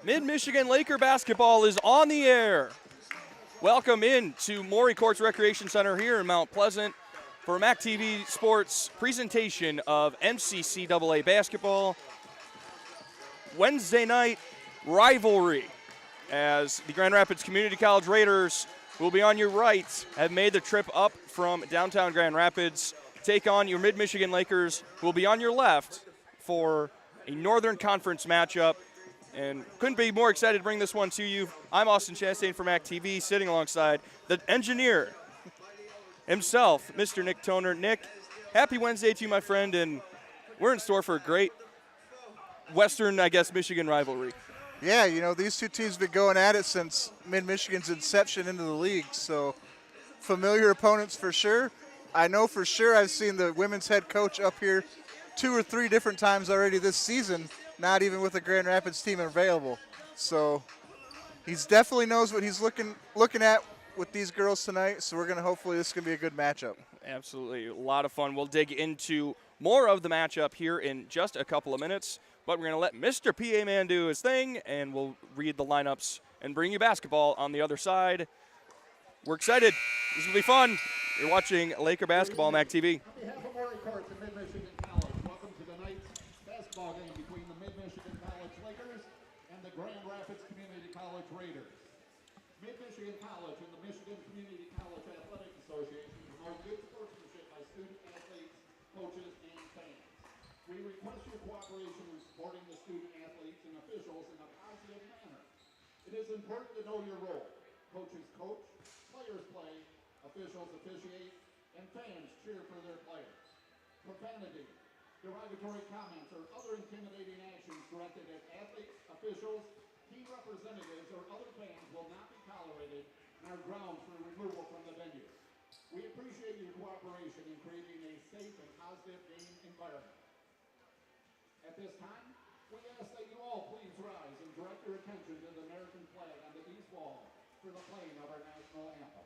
Mid-Michigan Laker basketball is on the air. Welcome in to Maury Courts Recreation Center here in Mount Pleasant for MAC TV Sports presentation of MCCAA basketball. Wednesday night rivalry as the Grand Rapids Community College Raiders, who will be on your right, have made the trip up from downtown Grand Rapids, take on your Mid-Michigan Lakers, who will be on your left for a Northern Conference matchup. And couldn't be more excited to bring this one to you. I'm Austin Chastain from MAC TV, sitting alongside the engineer himself, Mr. Nick Toner. Nick, happy Wednesday to you, my friend, and we're in store for a great Western, Michigan rivalry. Yeah, you know, these two teams have been going at it since Mid-Michigan's inception into the league, so familiar opponents for sure. I know for sure I've seen the women's head coach up here 2 or 3 different times already this season, not even with the Grand Rapids team available. So he's definitely knows what he's looking at with these girls tonight, so we're going to hopefully this is going to be a good matchup. Absolutely, a lot of fun. We'll dig into more of the matchup here in just a couple of minutes, but we're going to let Mr. PA Man do his thing, and we'll read the lineups and bring you basketball on the other side. We're excited. This will be fun. You're watching Laker basketball on MAC TV. On behalf of Maury Courts and Mid-Michigan College, welcome to tonight's basketball game between the Mid-Michigan College Lakers and the Grand Rapids Community College Raiders. Mid-Michigan College and the Michigan Community College Athletic Association promote good sportsmanship by student athletes, coaches, and fans. We request your cooperation in supporting the student athletes and officials in a positive manner. It is important to know your role. Coaches coach, players play, officials officiate, and fans cheer for their players. Profanity, derogatory comments, or other intimidating actions directed at athletes, officials, team representatives, or other fans will not be tolerated and are grounds for removal from the venue. We appreciate your cooperation in creating a safe and positive game environment. At this time, we ask that you all please rise and direct your attention to the American flag on the east wall for the playing of our national anthem.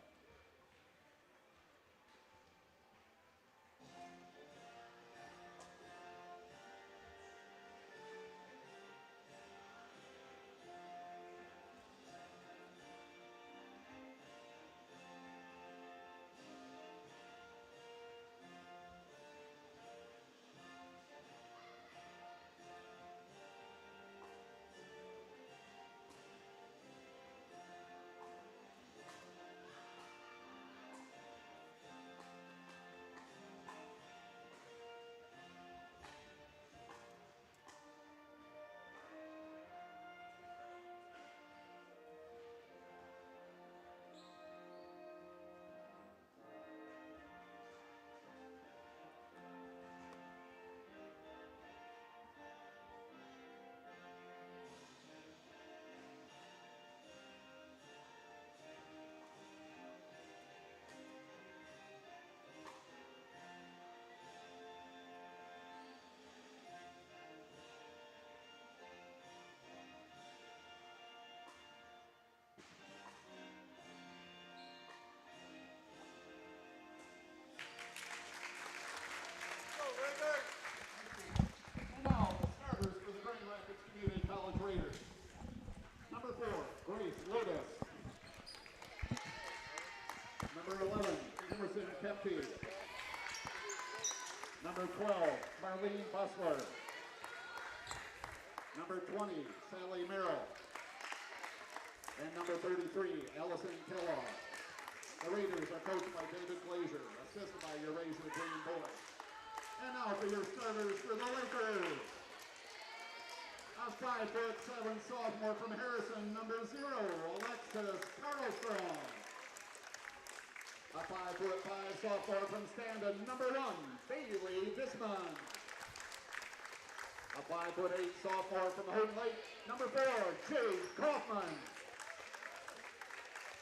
Now, the starters for the Grand Rapids Community College Raiders. Number 4, Grace Lotus. Number 11, Emerson Kempke. Number 12, Marlene Bussler. Number 20, Sally Merrill. And number 33, Allison Kellogg. The Raiders are coached by David Glazier, assisted by your Razor Green boys. And now for your starters for the Lakers. A 5'7" sophomore from Harrison, number 0, Alexis Carlstrom. A 5'5" sophomore from Standen, number 1, Bailey Disman. A 5'8" sophomore from Home Lake, number 4, Jade Kaufman.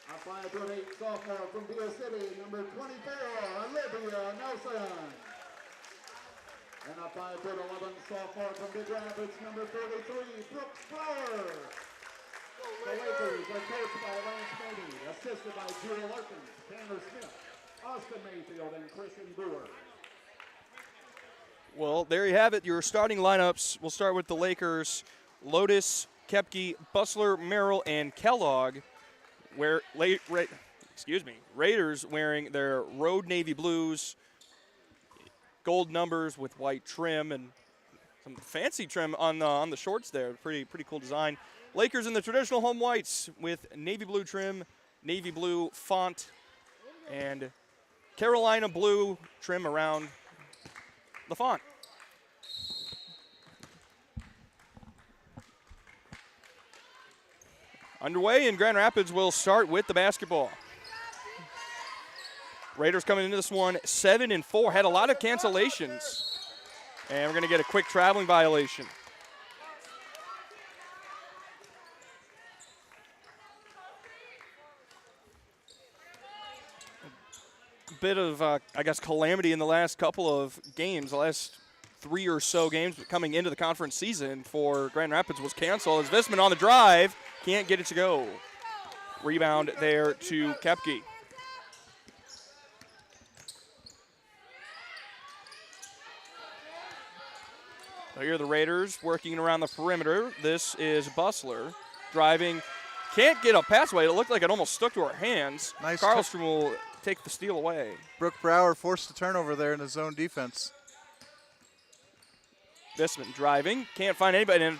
A 5'8" sophomore from Beale City, number 24, Olivia Nelson. And a 5'11" sophomore from Big Rapids, number 43, Brooks Flower. The Lakers are coached by Lance Mooney, assisted by Jewel Larkins, Tanner Smith, Austin Mayfield, and Christian Brewer. Well, there you have it, your starting lineups. We'll start with the Lakers. Lotus, Kepke, Bustler, Merrill, and Kellogg. Raiders wearing their road navy blues, gold numbers with white trim and some fancy trim on the shorts there. Pretty cool design. Lakers in the traditional home whites with navy blue trim, navy blue font, and Carolina blue trim around the font. Underway, and Grand Rapids will start with the basketball. Raiders coming into this one 7-4, had a lot of cancellations. And we're going to get a quick traveling violation. A bit of, calamity in the last couple of games, the last 3 or so games coming into the conference season for Grand Rapids was canceled as Visman on the drive can't get it to go. Rebound there to Kepke. So here are the Raiders working around the perimeter. This is Bustler driving. Can't get a pass away. It looked like it almost stuck to her hands. Nice. Karlstrom will take the steal away. Brooke Brower forced the turnover there in the zone defense. Visman driving. Can't find anybody. And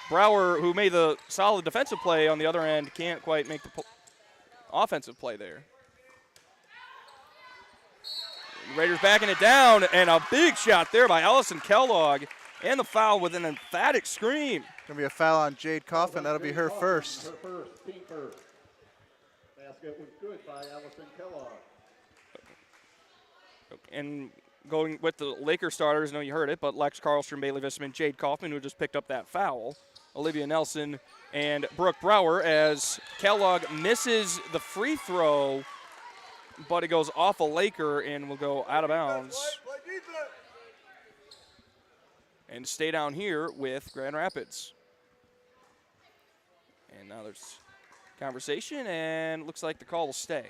Brower, who made the solid defensive play on the other end, can't quite make the offensive play there. The Raiders backing it down, and a big shot there by Allison Kellogg. And the foul with an emphatic scream. Going to be a foul on Jade Coffin. That'll be her first. Team first. Basket was good by Allison Kellogg. And going with the Lakers starters, I know you heard it, but Lex Karlstrom, Bailey Visman, Jade Kaufman, who just picked up that foul, Olivia Nelson, and Brooke Brower, as Kellogg misses the free throw, but it goes off a Laker and will go out of bounds. And stay down here with Grand Rapids. And now there's conversation, and looks like the call will stay.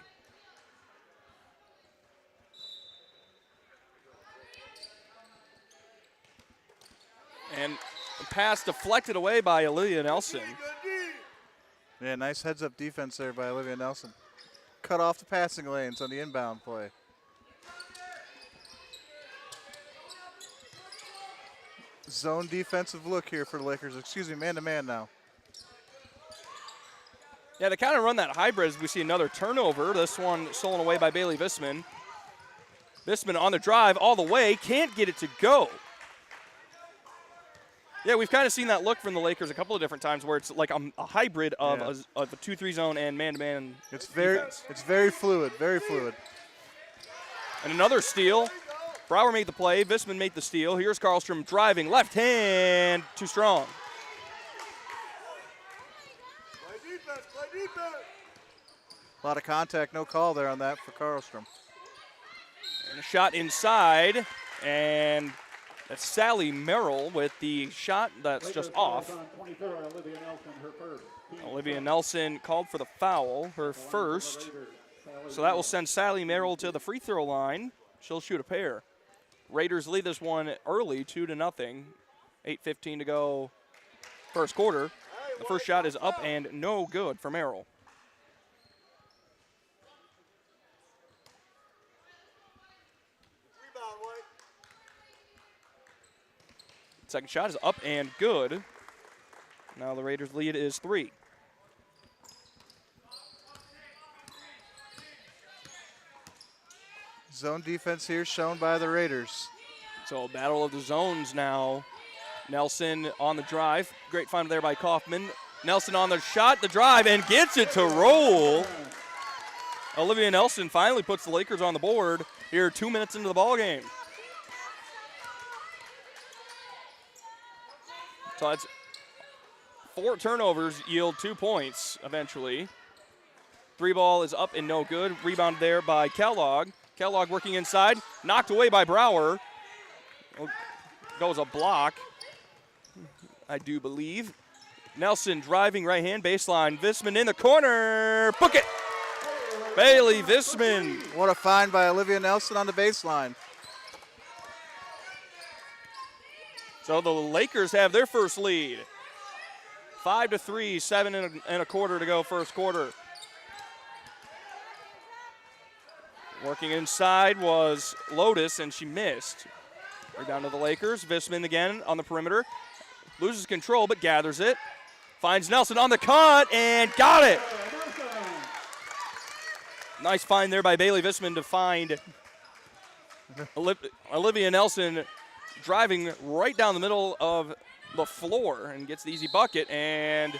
And the pass deflected away by Olivia Nelson. Yeah, nice heads-up defense there by Olivia Nelson. Cut off the passing lanes on the inbound play. Zone defensive look here for the Lakers. Excuse me, man-to-man now. Yeah, they kind of run that hybrid as we see another turnover. This one stolen away by Bailey Visman. Visman on the drive all the way, can't get it to go. Yeah, we've kind of seen that look from the Lakers a couple of different times where it's like a hybrid of a 2-3 zone and man-to-man It's defense. very fluid, very fluid. And another steal. Brower made the play. Visman made the steal. Here's Karlstrom driving. Left hand. Too strong. A lot of contact, no call there on that for Karlstrom. And a shot inside. And that's Sally Merrill with the shot that's just off. Olivia Nelson called for the foul, her first. So that will send Sally Merrill to the free throw line. She'll shoot a pair. Raiders lead this one early, 2-0. 8:15 to go first quarter. The first shot is up and no good for Merrill. Second shot is up and good. Now the Raiders' lead is 3. Zone defense here shown by the Raiders. So battle of the zones now. Nelson on the drive. Great find there by Kaufman. Nelson on the shot, the drive, and gets it to roll. Olivia Nelson finally puts the Lakers on the board here 2 minutes into the ball game. So that's 4 turnovers yield 2 points eventually. 3 ball is up and no good. Rebound there by Kellogg. Kellogg working inside, knocked away by Brower. Goes a block, I do believe. Nelson driving right hand baseline. Visman in the corner. Book it. Bailey Visman. What a find by Olivia Nelson on the baseline. So the Lakers have their first lead. 5-3, 7 and a quarter to go first quarter. Working inside was Lotus, and she missed. Rebound to the Lakers. Visman again on the perimeter. Loses control, but gathers it. Finds Nelson on the cut, and got it. Nice find there by Bailey Visman to find Olivia Nelson driving right down the middle of the floor and gets the easy bucket. And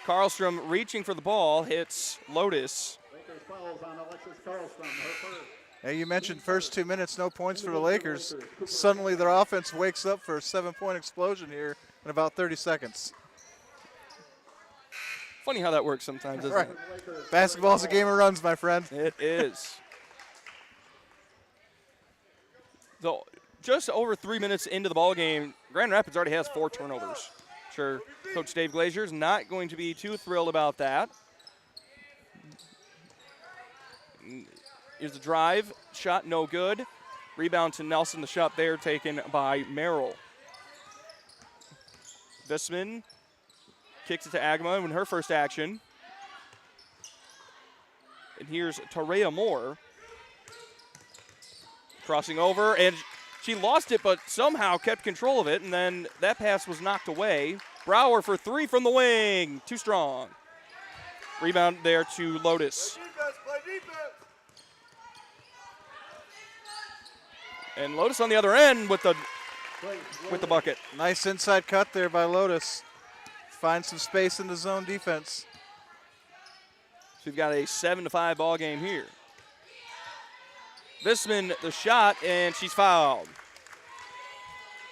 Karlstrom reaching for the ball hits Lotus. Lakers fouls on Alexis Karlstrom, her first. Hey, you mentioned first 2 minutes, no points for the Lakers. Suddenly their offense wakes up for a 7-point explosion here in about 30 seconds. Funny how that works sometimes, isn't Right. it? Basketball's a game of runs, my friend. It is. So just over 3 minutes into the ball game, Grand Rapids already has 4 turnovers. Sure, Coach Dave Glazier's not going to be too thrilled about that. Here's the drive, shot no good. Rebound to Nelson, the shot there taken by Merrill. Visman kicks it to Agama in her first action. And here's Tareya Moore. Crossing over, and she lost it, but somehow kept control of it, and then that pass was knocked away. Brower for 3 from the wing, too strong. Rebound there to Lotus. And Lotus on the other end with the bucket. Nice inside cut there by Lotus. Finds some space in the zone defense. So we've got a 7-5 ball game here. Visman the shot, and she's fouled.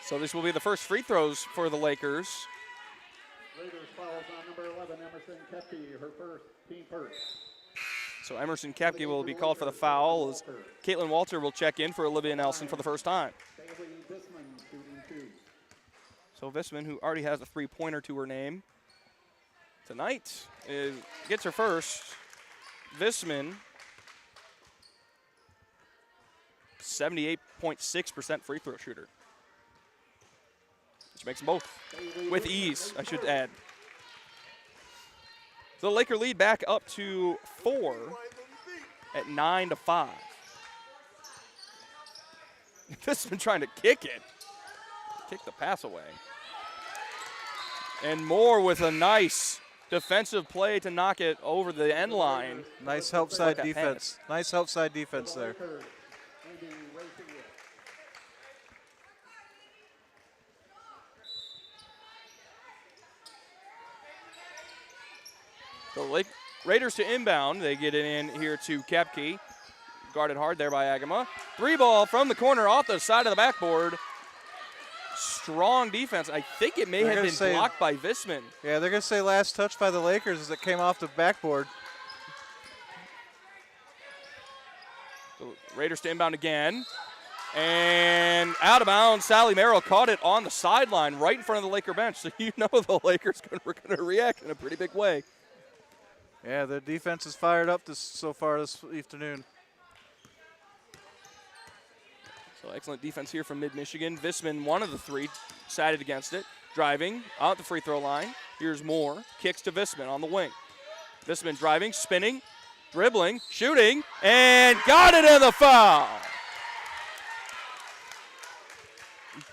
So this will be the first free throws for the Lakers. Raiders fouls on number 11, Emerson Kepke, her first, team first. So Emerson Kepke will be called for the foul as Caitlin Walter will check in for Olivia Nelson for the first time. Bailey Visman shooting 2. So Visman, who already has a three-pointer to her name tonight, gets her first. Visman, 78.6% free throw shooter. Which makes them both with ease, I should add. So the Laker lead back up to 4 at 9-5. Visman trying to kick it. Kick the pass away. And Moore with a nice defensive play to knock it over the end line. Nice help side defense. Nice help side defense there. So Raiders to inbound. They get it in here to Kepke. Guarded hard there by Agama. 3-ball from the corner off the side of the backboard. Strong defense. I think it may have been blocked by Visman. Yeah, they're going to say last touch by the Lakers as it came off the backboard. So Raiders to inbound again. And out of bounds, Sally Merrill caught it on the sideline right in front of the Laker bench. So you know the Lakers are going to react in a pretty big way. Yeah, their defense is fired up so far this afternoon. So excellent defense here from Mid-Michigan. Visman, one of the 3, sided against it. Driving out the free throw line. Here's Moore. Kicks to Visman on the wing. Visman driving, spinning, dribbling, shooting, and got it in the foul.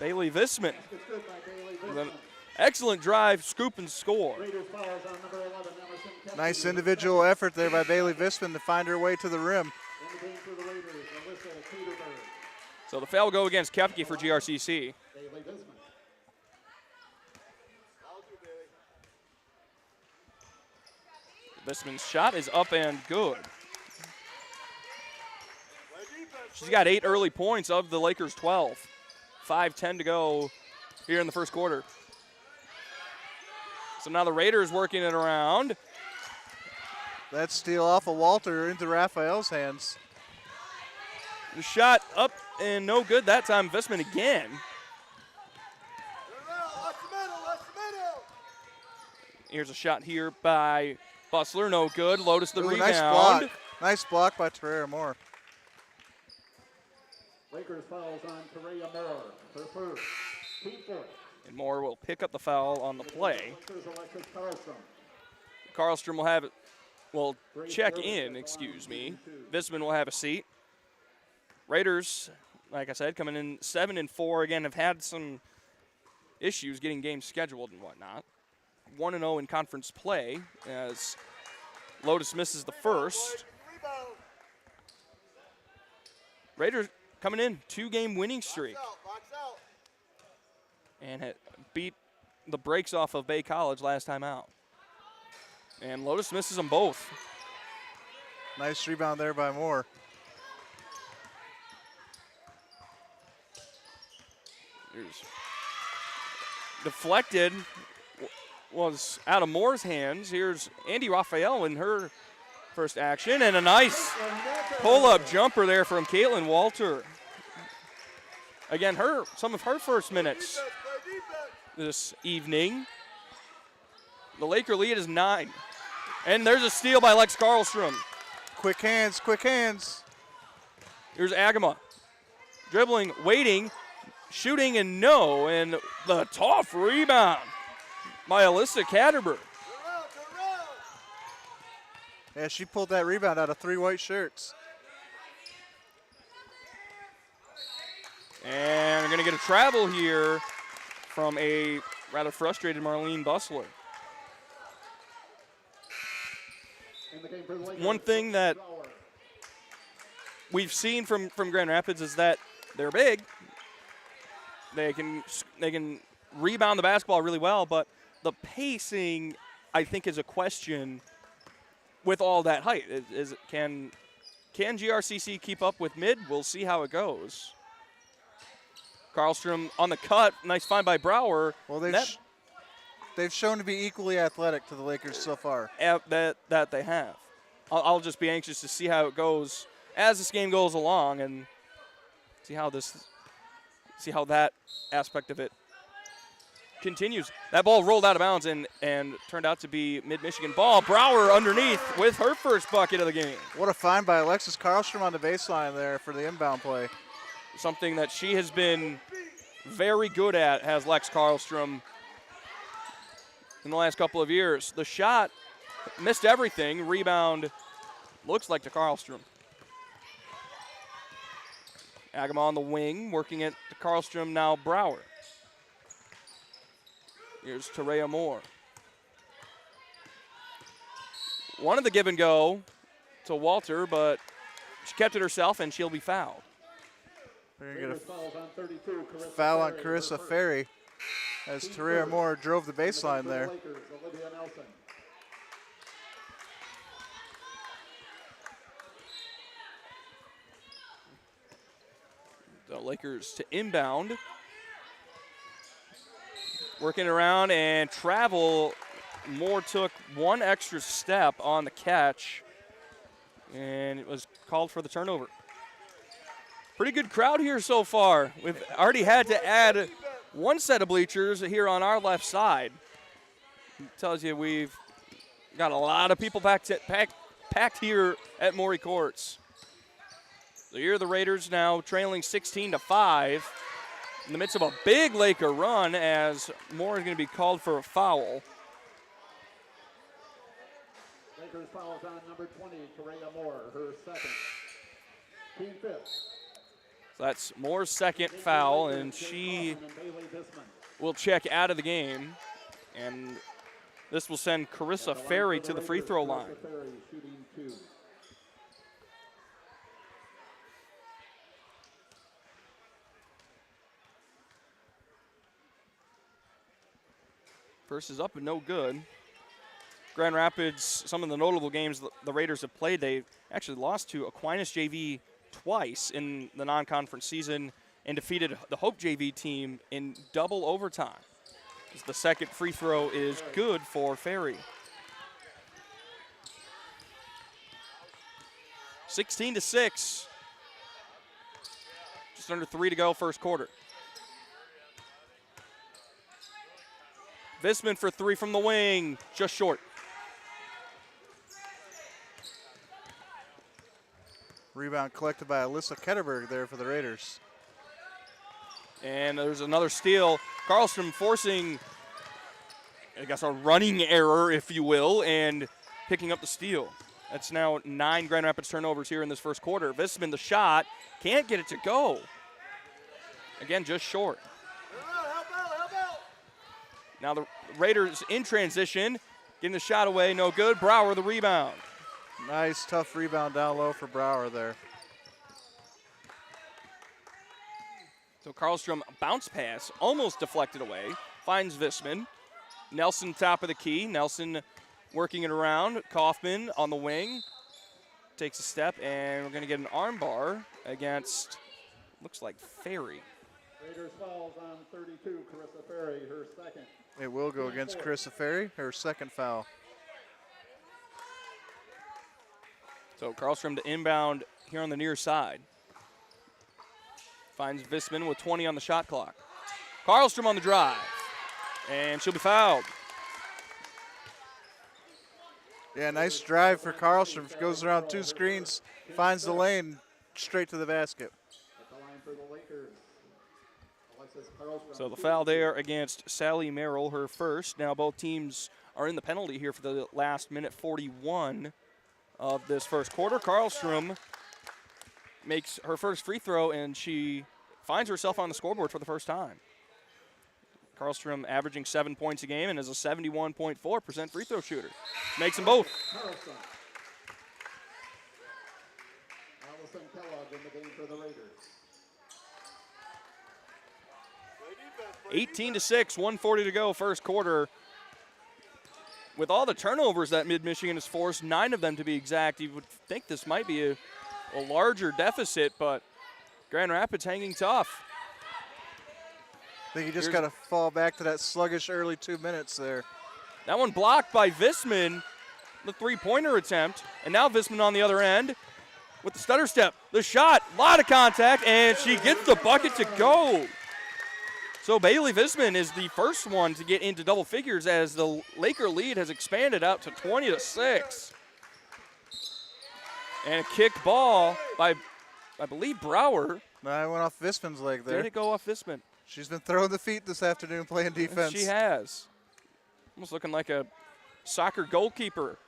Bailey Visman. With an excellent drive, scoop, and score. Nice individual effort there by Bailey Visman to find her way to the rim. So the foul will go against Kepke for GRCC. Visman's shot is up and good. She's got 8 early points of the Lakers' 12. 5:10 to go here in the first quarter. So now the Raiders working it around. That steal off of Walter into Raphael's hands. The shot up and no good that time. Visman again. Here's a shot here by Bustler, no good. Lotus the rebound. Nice block. Nice block by Tareya Moore. Lakers fouls on Tareya Moore, her first, team fourth. And Moore will pick up the foul on the play. Karlstrom will have it, will check in, excuse me. Visman will have a seat. Raiders, like I said, coming in 7-4. Again, have had some issues getting games scheduled and whatnot. 1-0 in conference play as Lotus misses the first. Raiders coming in, 2-game winning streak. And had beat the brakes off of Bay College last time out. And Lotus misses them both. Nice rebound there by Moore. Here's deflected, was out of Moore's hands. Here's Andy Raphael in her first action, and a nice pull-up jumper there from Caitlin Walter. Again, some of her first minutes this evening. The Laker lead is 9. And there's a steal by Lex Karlstrom. Quick hands, quick hands. Here's Agama. Dribbling, waiting, shooting, and no. And the tough rebound by Alyssa Catterberg. Yeah, she pulled that rebound out of 3 white shirts. And we're going to get a travel here from a rather frustrated Marlene Bustler. One thing that we've seen from Grand Rapids is that they're big. They can rebound the basketball really well, but the pacing, I think, is a question with all that height. Can GRCC keep up with mid? We'll see how it goes. Karlstrom on the cut. Nice find by Brower. Well, they've shown to be equally athletic to the Lakers so far. That they have. I'll just be anxious to see how it goes as this game goes along and see how that aspect of it continues. That ball rolled out of bounds and turned out to be Mid-Michigan ball. Brower underneath with her first bucket of the game. What a find by Alexis Karlstrom on the baseline there for the inbound play. Something that she has been very good at, has Lex Karlstrom in the last couple of years. The shot missed everything. Rebound looks like to Karlstrom. Agama on the wing, working it to Karlstrom, now Brower. Here's Terea Moore. Wanted the give and go to Walter, but she kept it herself, and she'll be fouled. We're going to get a foul on Carissa Ferry as Terea Moore drove the baseline there. The Lakers to inbound. Working around and travel. Moore took one extra step on the catch, and it was called for the turnover. Pretty good crowd here so far. We've already had to add one set of bleachers here on our left side. It tells you we've got a lot of people packed here at Morey Courts. So here are the Raiders now trailing 16-5 in the midst of a big Laker run as Moore is going to be called for a foul. Lakers fouls on number 20, Terea Moore, her second. Team fifth. So that's Moore's second foul, and she will check out of the game. And this will send Carissa Ferry to the free throw line. First is up and no good. Grand Rapids, some of the notable games the Raiders have played, they actually lost to Aquinas JV twice in the non-conference season and defeated the Hope JV team in double overtime. The second free throw is good for Ferry. 16-6. Just under 3 to go first quarter. Visman for 3 from the wing, just short. Rebound collected by Alyssa Ketterberg there for the Raiders. And there's another steal. Carlstrom forcing, I guess, a running error, if you will, and picking up the steal. That's now 9 Grand Rapids turnovers here in this first quarter. Visman, the shot, can't get it to go. Again, just short. Now the Raiders in transition, getting the shot away, no good. Brower the rebound. Nice, tough rebound down low for Brower there. So Carlstrom bounce pass, almost deflected away, finds Visman. Nelson top of the key. Nelson working it around. Kaufman on the wing. Takes a step, and we're going to get an arm bar against, looks like Ferry. Raiders fouls on 32, Carissa Ferry, her second. It will go against Carissa Ferry, her second foul. So Carlstrom to inbound here on the near side. Finds Visman with 20 on the shot clock. Carlstrom on the drive, and she'll be fouled. Yeah, nice drive for Carlstrom. She goes around 2 screens, finds the lane, straight to the basket. At the line for the Lakers, Alexis Carlstrom. So the foul there against Sally Merrill, her first. Now both teams are in the penalty here for the last minute 41 of this first quarter. Carlstrom makes her first free throw, and she finds herself on the scoreboard for the first time. Carlstrom averaging 7 points a game and is a 71.4% free throw shooter. Makes them both. Carlstrom. Allison Kellogg in the game for the Raiders. 18-6, 1:40 to go, first quarter. With all the turnovers that Mid-Michigan has forced, 9 of them to be exact, you would think this might be a larger deficit, but Grand Rapids hanging tough. I think you just got to fall back to that sluggish early 2 minutes there. That one blocked by Visman, the three-pointer attempt, and now Visman on the other end with the stutter step. The shot, a lot of contact, and she gets the bucket to go. So Bailey Visman is the first one to get into double figures as the Laker lead has expanded out to 20-6. And a kick ball by, I believe, Brower. No, I went off Visman's leg there. Did it go off Visman? She's been throwing the feet this afternoon playing defense. She has. Almost looking like a soccer goalkeeper.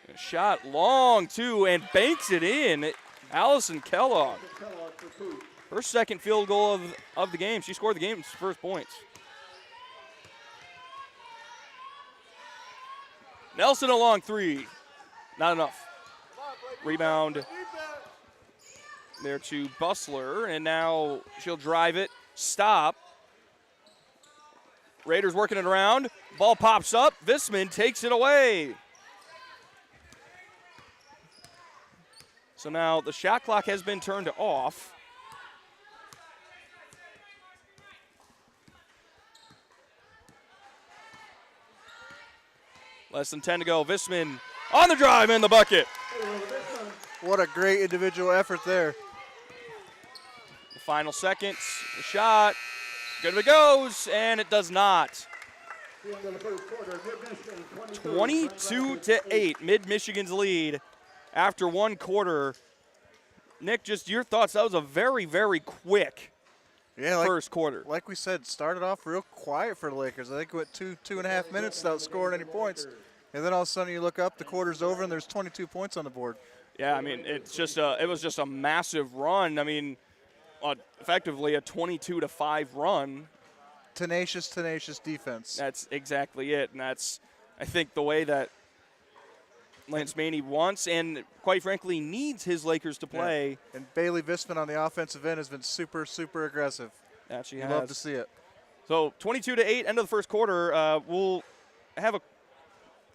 A shot long, too, and banks it in. Allison Kellogg. Her second field goal of the game. She scored the game's first points. Nelson a long three. Not enough. Rebound there to Bustler, and now she'll drive it. Stop. Raiders working it around. Ball pops up. Visman takes it away. So now the shot clock has been turned off. Less than 10 to go. Visman on the drive and the bucket. What a great individual effort there. The final seconds. The shot. Good it goes, and it does not. 22-8. Mid-Michigan's lead after one quarter. Nick, just your thoughts. That was a very, very quick first quarter. Like we said, started off real quiet for the Lakers. I think it went 2.5 minutes without scoring any points. And then all of a sudden you look up, the quarter's over, and there's 22 points on the board. Yeah, I mean, it was just a massive run. I mean, effectively a 22-5 run. Tenacious defense. That's exactly it, and that's, I think, the way that Lance Maney wants and, quite frankly, needs his Lakers to play. Yeah. And Bailey Visman on the offensive end has been super, super aggressive. Yeah, she has. Love Love to see it. So 22-8, end of the first quarter. We'll have a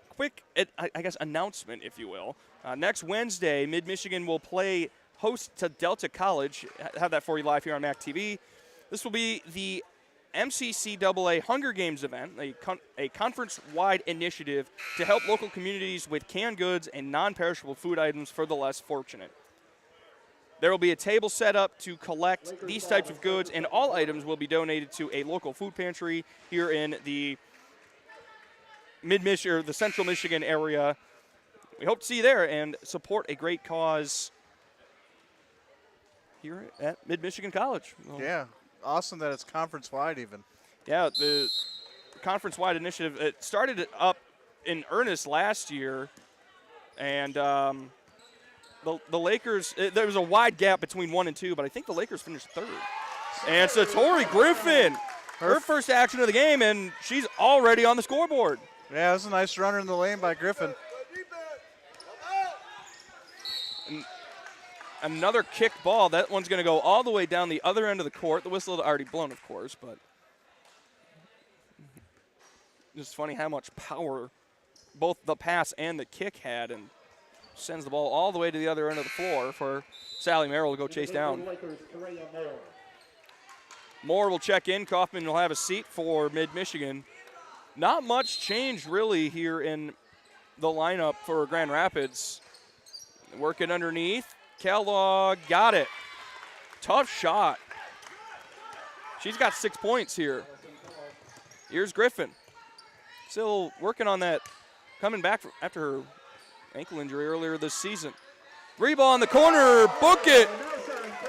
quick, I guess, announcement, if you will. Next Wednesday, Mid-Michigan will play host to Delta College. Have that for you live here on MAC TV. This will be the MCCAA Hunger Games event, a conference-wide initiative to help local communities with canned goods and non-perishable food items for the less fortunate. There will be a table set up to collect these types of goods, and all items will be donated to a local food pantry here in the mid-Michigan or the Central Michigan area. We hope to see you there and support a great cause here at Mid-Michigan College. Yeah, awesome that it's conference-wide even. Yeah, the conference-wide initiative, it started up in earnest last year, and the Lakers, there was a wide gap between 1 and 2, but I think the Lakers finished third. And Satori Griffin, her first action of the game, and she's already on the scoreboard. Yeah, it was a nice runner in the lane by Griffin. And another kick ball. That one's going to go all the way down the other end of the court. The whistle had already blown, of course, but it's funny how much power both the pass and the kick had, and sends the ball all the way to the other end of the floor for Sally Merrill to go chase down. Moore will check in. Kaufman will have a seat for Mid-Michigan. Not much change really here in the lineup for Grand Rapids. Working underneath. Kellogg got it. Tough shot. She's got 6 points here. Here's Griffin. Still working on that, coming back after her ankle injury earlier this season. Three ball in the corner, book it.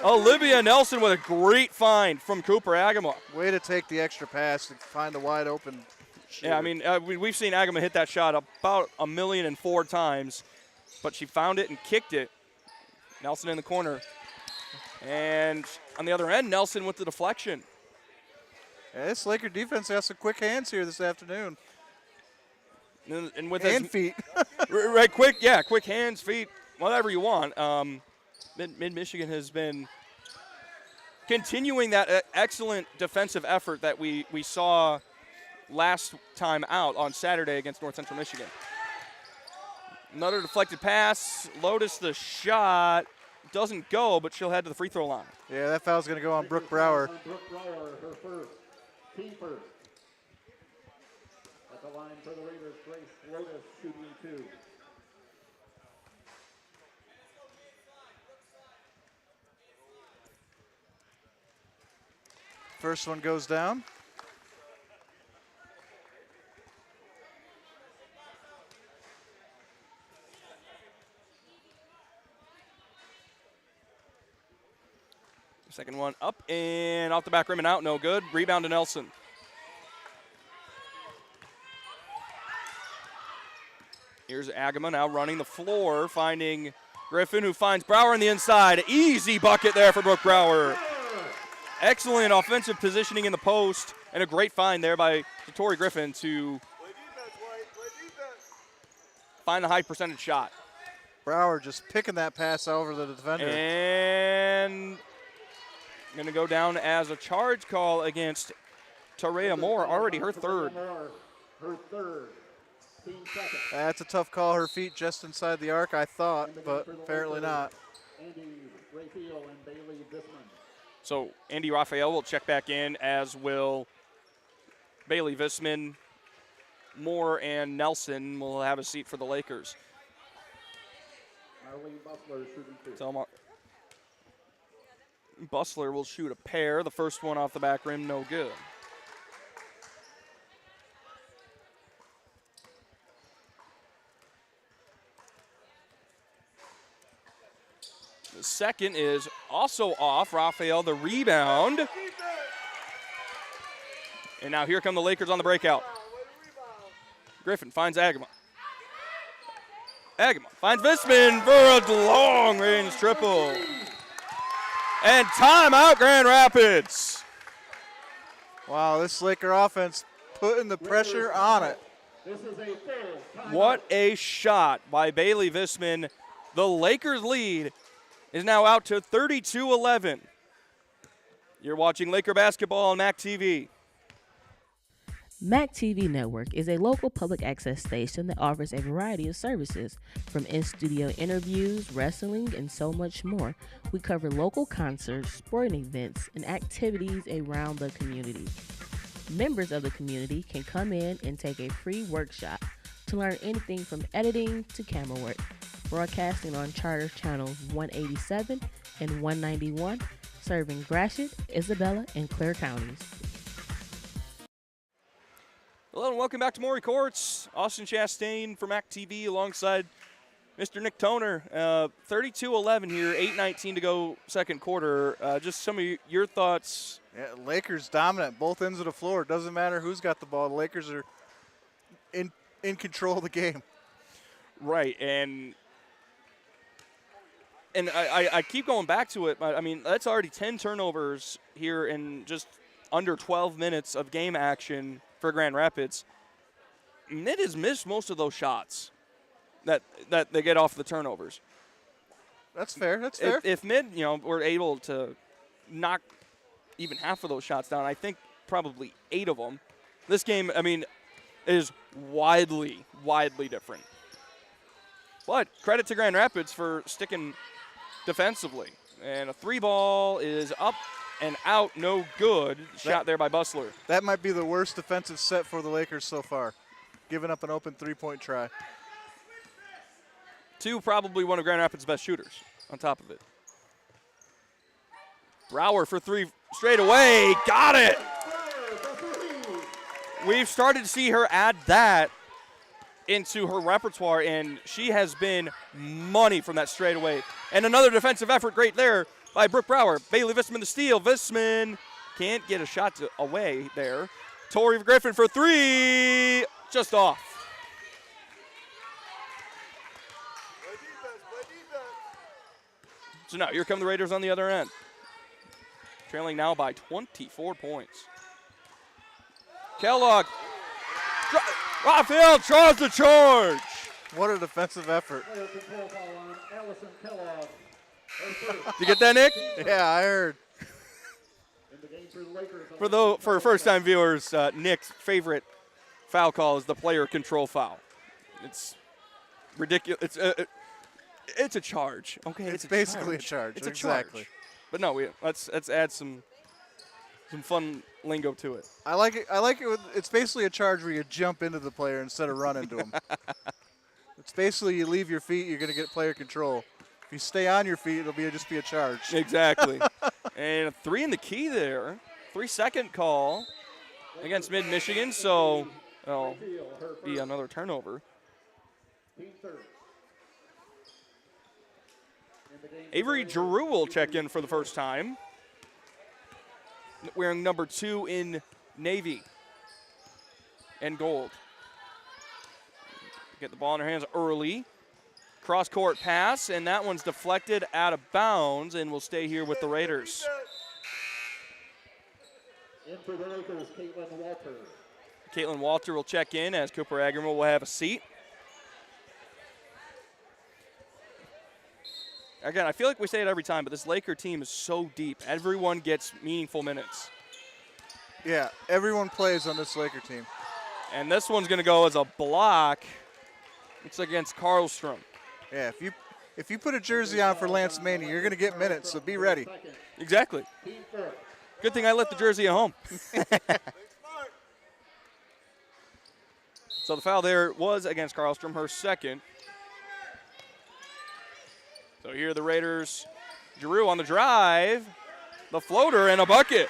Olivia Nelson with a great find from Cooper Agama. Way to take the extra pass to find the wide open shooter. Yeah, I mean, we've seen Agama hit that shot about 1,000,004 times, but she found it and kicked it. Nelson in the corner. And on the other end, Nelson with the deflection. Yeah, this Laker defense has some quick hands here this afternoon. And with feet. Right, quick hands, feet, whatever you want. Mid-Michigan has been continuing that excellent defensive effort that we saw last time out on Saturday against North Central Michigan. Another deflected pass. Lotus the shot. Doesn't go, but she'll head to the free throw line. Yeah, that foul's going to go on Brooke Brower. Brooke Brower, her first. Team first. At the line for the Raiders, Grace Lotus shooting 2. First one goes down. Second one up and off the back rim and out, no good. Rebound to Nelson. Here's Agama now running the floor, finding Griffin, who finds Brower on the inside. Easy bucket there for Brooke Brower. Excellent offensive positioning in the post, and a great find there by Satori Griffin to find the high percentage shot. Brower just picking that pass over the defender. And going to go down as a charge call against Tarea Moore, already her third. Her third. Team second. That's a tough call. Her feet just inside the arc, I thought, but apparently not. Andy Raphael and Bailey Visman. So Andy Raphael will check back in, as will Bailey Visman. Moore and Nelson will have a seat for the Lakers. Marlene Butler shooting 2. So Bustler will shoot a pair. The first one off the back rim, no good. The second is also off. Raphael, the rebound. And now here come the Lakers on the breakout. Griffin finds Agama. Agama finds Visman for a long-range triple. And timeout, Grand Rapids. Wow, this Laker offense putting the pressure on it. This is a full timeout. What a shot by Bailey Visman. The Lakers lead is now out to 32-11. You're watching Laker basketball on MAC TV. MAC TV Network is a local public access station that offers a variety of services, from in-studio interviews, wrestling, and so much more. We cover local concerts, sporting events, and activities around the community. Members of the community can come in and take a free workshop to learn anything from editing to camera work. Broadcasting on Charter Channels 187 and 191, serving Gratiot, Isabella, and Clare counties. Hello and welcome back to Maury Courts. Austin Chastain from MAC TV alongside Mr. Nick Toner. 32-11 here, 8:19 to go second quarter. Just some of your thoughts. Yeah, Lakers dominant, both ends of the floor. Doesn't matter who's got the ball. The Lakers are in control of the game. Right, and I keep going back to it. I mean, that's already 10 turnovers here in just under 12 minutes of game action for Grand Rapids. Mid has missed most of those shots that they get off the turnovers. That's fair. That's fair. If Mid, were able to knock even half of those shots down, I think probably 8 of them. This game, I mean, is widely different. But credit to Grand Rapids for sticking defensively. And a 3-ball is up and out, no good. Shot there by Bustler. That might be the worst defensive set for the Lakers so far, giving up an open 3-point try. 2, probably one of Grand Rapids' best shooters on top of it. Brower for 3 straight away. Got it! We've started to see her add that into her repertoire, and she has been money from that straightaway. And another defensive effort great there by Brooke Brower. Bailey Visman the steal. Visman can't get a shot away there. Tori Griffin for 3, just off. So now here come the Raiders on the other end. Trailing now by 24 points. Kellogg. Raphael tries to charge. What a defensive effort. Did you get that, Nick? Yeah, I heard. For first-time viewers, Nick's favorite foul call is the player control foul. It's ridiculous. It's a charge. Okay, it's basically a charge. It's exactly. A charge. But no, let's add some fun lingo to it. I like it. It's basically a charge where you jump into the player instead of run into him. It's basically you leave your feet, you're going to get player control. If you stay on your feet, it'll just be a charge. Exactly. And a 3 in the key there. 3-second call against Mid-Michigan, so it'll be another turnover. Avery Giroux will check in for the first time, wearing number 2 in navy and gold. Get the ball in her hands early. Cross-court pass, and that one's deflected out of bounds and will stay here with the Raiders. In for the Lakers, Caitlin Walter. Caitlin Walter will check in as Cooper Agerman will have a seat. Again, I feel like we say it every time, but this Laker team is so deep. Everyone gets meaningful minutes. Yeah, everyone plays on this Laker team. And this one's going to go as a block. It's against Karlstrom. Yeah, if you put a jersey on for Lance Maney, you're going to get minutes, so be ready. Exactly. Good thing I left the jersey at home. So the foul there was against Karlstrom, her second. So here are the Raiders. Giroux on the drive. The floater and a bucket.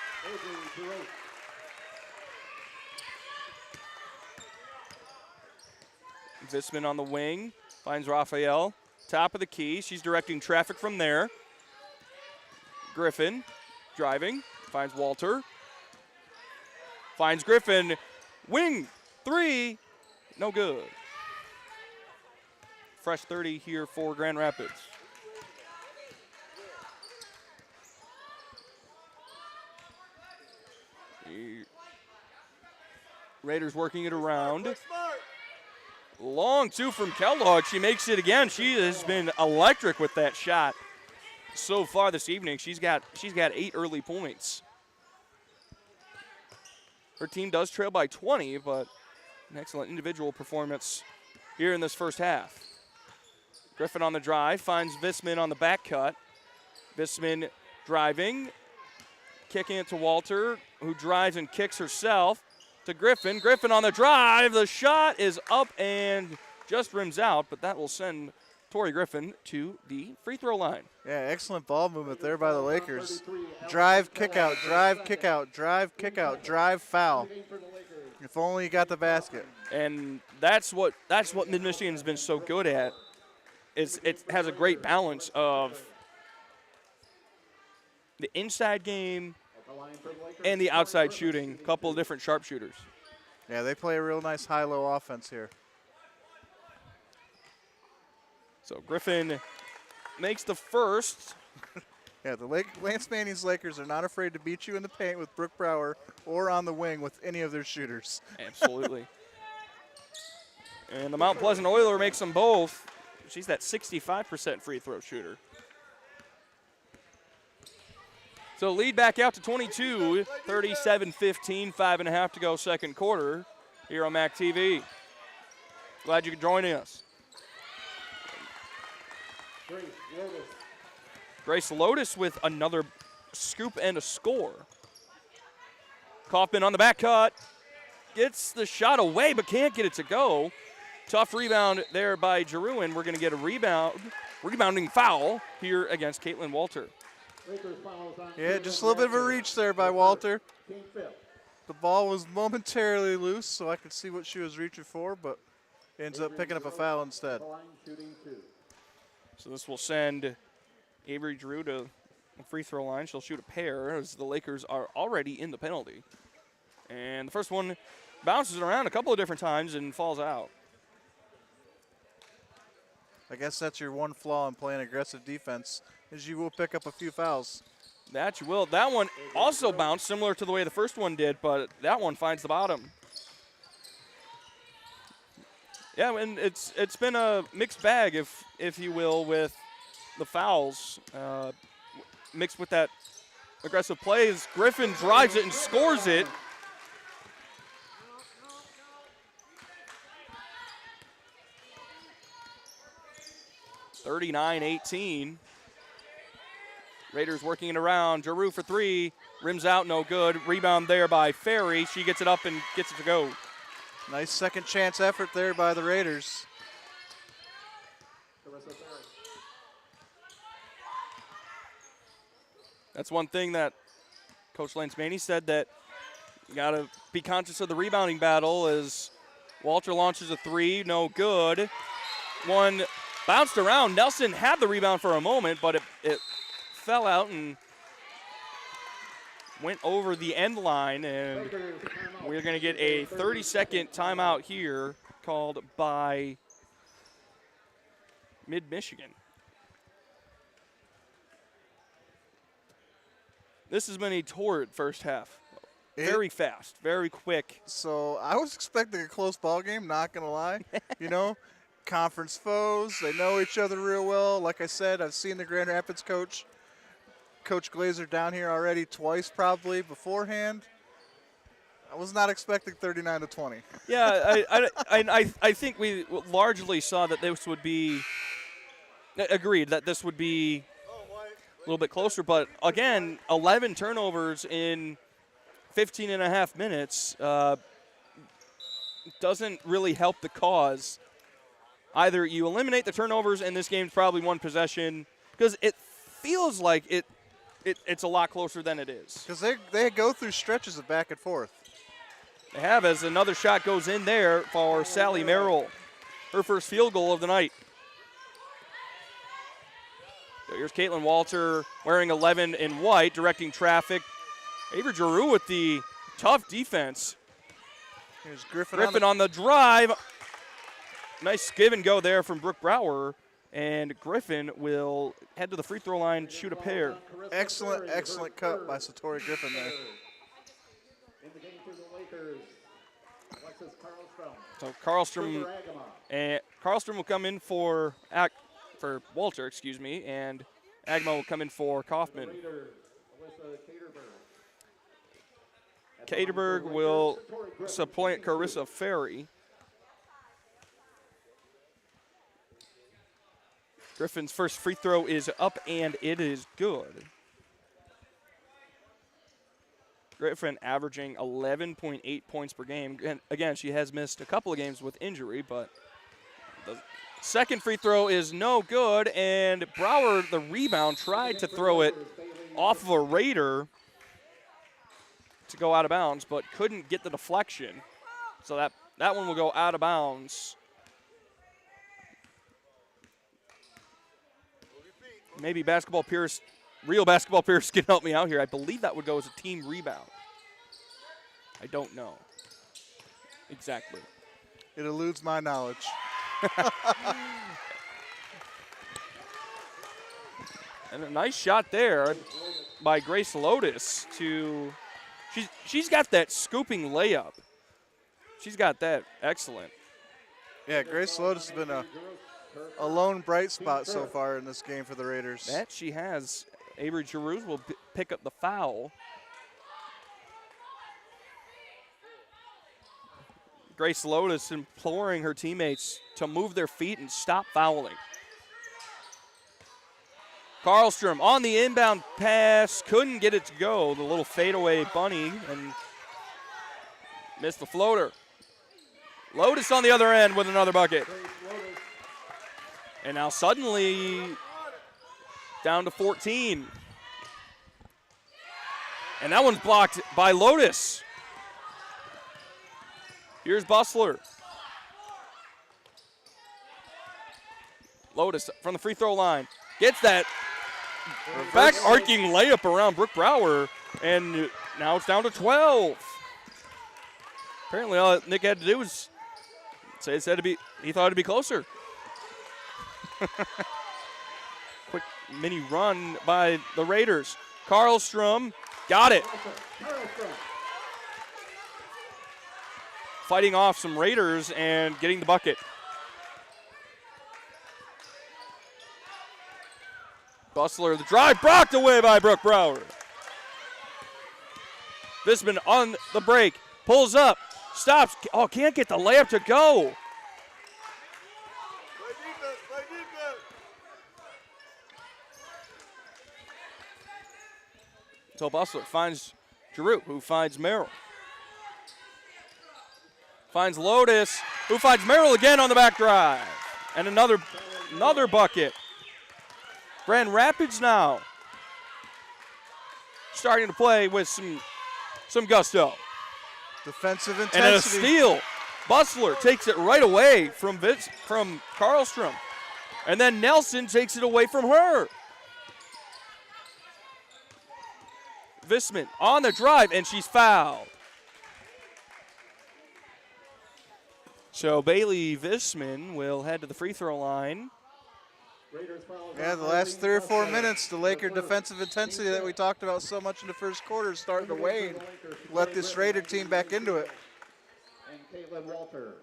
Visman on the wing. Finds Raphael. Top of the key. She's directing traffic from there. Griffin driving. Finds Walter. Finds Griffin. Wing. 3. No good. Fresh 30 here for Grand Rapids. Raiders working it around. Long 2 from Kellogg. She makes it again. She has been electric with that shot so far this evening. She's got 8 early points. Her team does trail by 20, but an excellent individual performance here in this first half. Griffin on the drive, finds Visman on the back cut. Visman driving, kicking it to Walter, who drives and kicks herself to Griffin. Griffin on the drive. The shot is up and just rims out, but that will send Tori Griffin to the free throw line. Yeah, excellent ball movement there by the Lakers. Drive, kick out, drive, kick out, drive, kick out, drive, foul. If only you got the basket. And that's what Mid-Michigan's been so good at. It has a great balance of the inside game and the outside shooting. A couple of different sharpshooters. Yeah, they play a real nice high-low offense here. So Griffin makes the first. Yeah, the Lance Manning's Lakers are not afraid to beat you in the paint with Brooke Brower or on the wing with any of their shooters. Absolutely. And the Mount Pleasant Oiler makes them both. She's that 65% free throw shooter. So lead back out to 22, 37-15, 5.5 to go second quarter here on MAC TV. Glad you could join us. Grace Lotus with another scoop and a score. Kaufman on the back cut. Gets the shot away but can't get it to go. Tough rebound there by Giroux, and we're going to get a rebounding foul here against Caitlin Walter. Yeah, just a little bit of a reach there by Walter. The ball was momentarily loose, so I could see what she was reaching for, but ends up picking up a foul instead. So this will send Avery Giroux to the free throw line. She'll shoot a pair as the Lakers are already in the penalty. And the first one bounces around a couple of different times and falls out. I guess that's your one flaw in playing aggressive defense, is you will pick up a few fouls. That you will. That one also bounced similar to the way the first one did, but that one finds the bottom. Yeah, and it's been a mixed bag, if you will, with the fouls. Mixed with that aggressive plays. Griffin drives it and scores it. (39-18). Raiders working it around. Giroux for three. Rims out, no good. Rebound there by Ferry. She gets it up and gets it to go. Nice second chance effort there by the Raiders. That's one thing that Coach Lance Maney said, that you got to be conscious of the rebounding battle as Walter launches a three, no good. One bounced around. Nelson had the rebound for a moment, but it fell out and went over the end line, and we're going to get a 30-second timeout here called by Mid-Michigan. This has been a torrid first half. Very fast, very quick. So I was expecting a close ball game, not going to lie. You know, conference foes, they know each other real well. Like I said, I've seen the Grand Rapids coach, Coach Glazer, down here already twice probably beforehand. I was not expecting 39-20. Yeah, I think we largely saw that this would be, agreed that this would be a little bit closer, but again, 11 turnovers in 15 and a half minutes doesn't really help the cause. Either you eliminate the turnovers and this game's probably one possession, because it feels like it's a lot closer than it is. Because they go through stretches of back and forth. They have, as another shot goes in there for Sally Merrill, her first field goal of the night. So here's Caitlin Walter wearing 11 in white, directing traffic. Avery Giroux with the tough defense. Here's Griffin on the drive. Nice give and go there from Brooke Brower. And Griffin will head to the free throw line, shoot a pair. Excellent cut by Satori Griffin there. In the game for the Lakers, Alexis Karlstrom. So Karlstrom will come in for Walter, and Agma will come in for Kaufman. Caterberg will supplant Carissa Ferry. Griffin's first free throw is up, and it is good. Griffin averaging 11.8 points per game. And again, she has missed a couple of games with injury, but the second free throw is no good, and Brower, the rebound, tried to throw it off of a Raider to go out of bounds, but couldn't get the deflection. So that one will go out of bounds. Maybe Real Basketball Pierce can help me out here. I believe that would go as a team rebound. I don't know exactly. It eludes my knowledge. And a nice shot there by Grace Lotus to she's got that scooping layup. She's got that excellent. Yeah, Grace Lotus has been a lone bright spot so far in this game for the Raiders. That she has. Avery Giroux will pick up the foul. Grace Lotus imploring her teammates to move their feet and stop fouling. Karlstrom on the inbound pass, couldn't get it to go. The little fadeaway bunny and missed the floater. Lotus on the other end with another bucket. And now suddenly down to 14. And that one's blocked by Lotus. Here's Bustler. Lotus from the free throw line. Gets that back arcing layup around Brooke Brower. And now it's down to 12. Apparently all Nick had to do was say he thought it'd be closer. Quick mini run by the Raiders. Karlstrom got it. Fighting off some Raiders and getting the bucket. Bustler, the drive blocked away by Brooke Brower. Visman on the break, pulls up, stops. Oh, can't get the layup to go. So Bustler finds Giroux, who finds Merrill. Finds Lotus, who finds Merrill again on the back drive. And another bucket. Grand Rapids now starting to play with some gusto. Defensive intensity. And a steal. Bustler takes it right away from Karlstrom. And then Nelson takes it away from her. Visman on the drive, and she's fouled. So Bailey Visman will head to the free throw line. Yeah, the last 3 or 4 minutes, the Laker defensive intensity that we talked about so much in the first quarter is starting to wane. Let this Raider team back into it. And Caitlin Walter.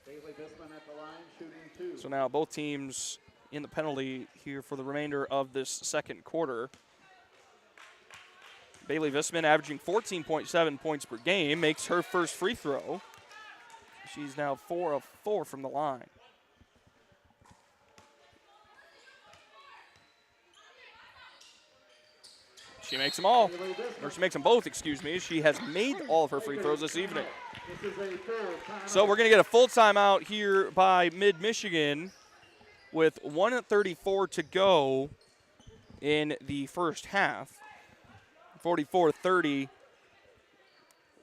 Bailey Visman at the line, shooting 2. So now both teams in the penalty here for the remainder of this second quarter. Bailey Visman averaging 14.7 points per game, makes her first free throw. She's now 4 of 4 from the line. She makes them all, or she makes them both, excuse me. She has made all of her free throws this evening. So we're going to get a full timeout here by Mid-Michigan with 1:34 to go in the first half. 44-30.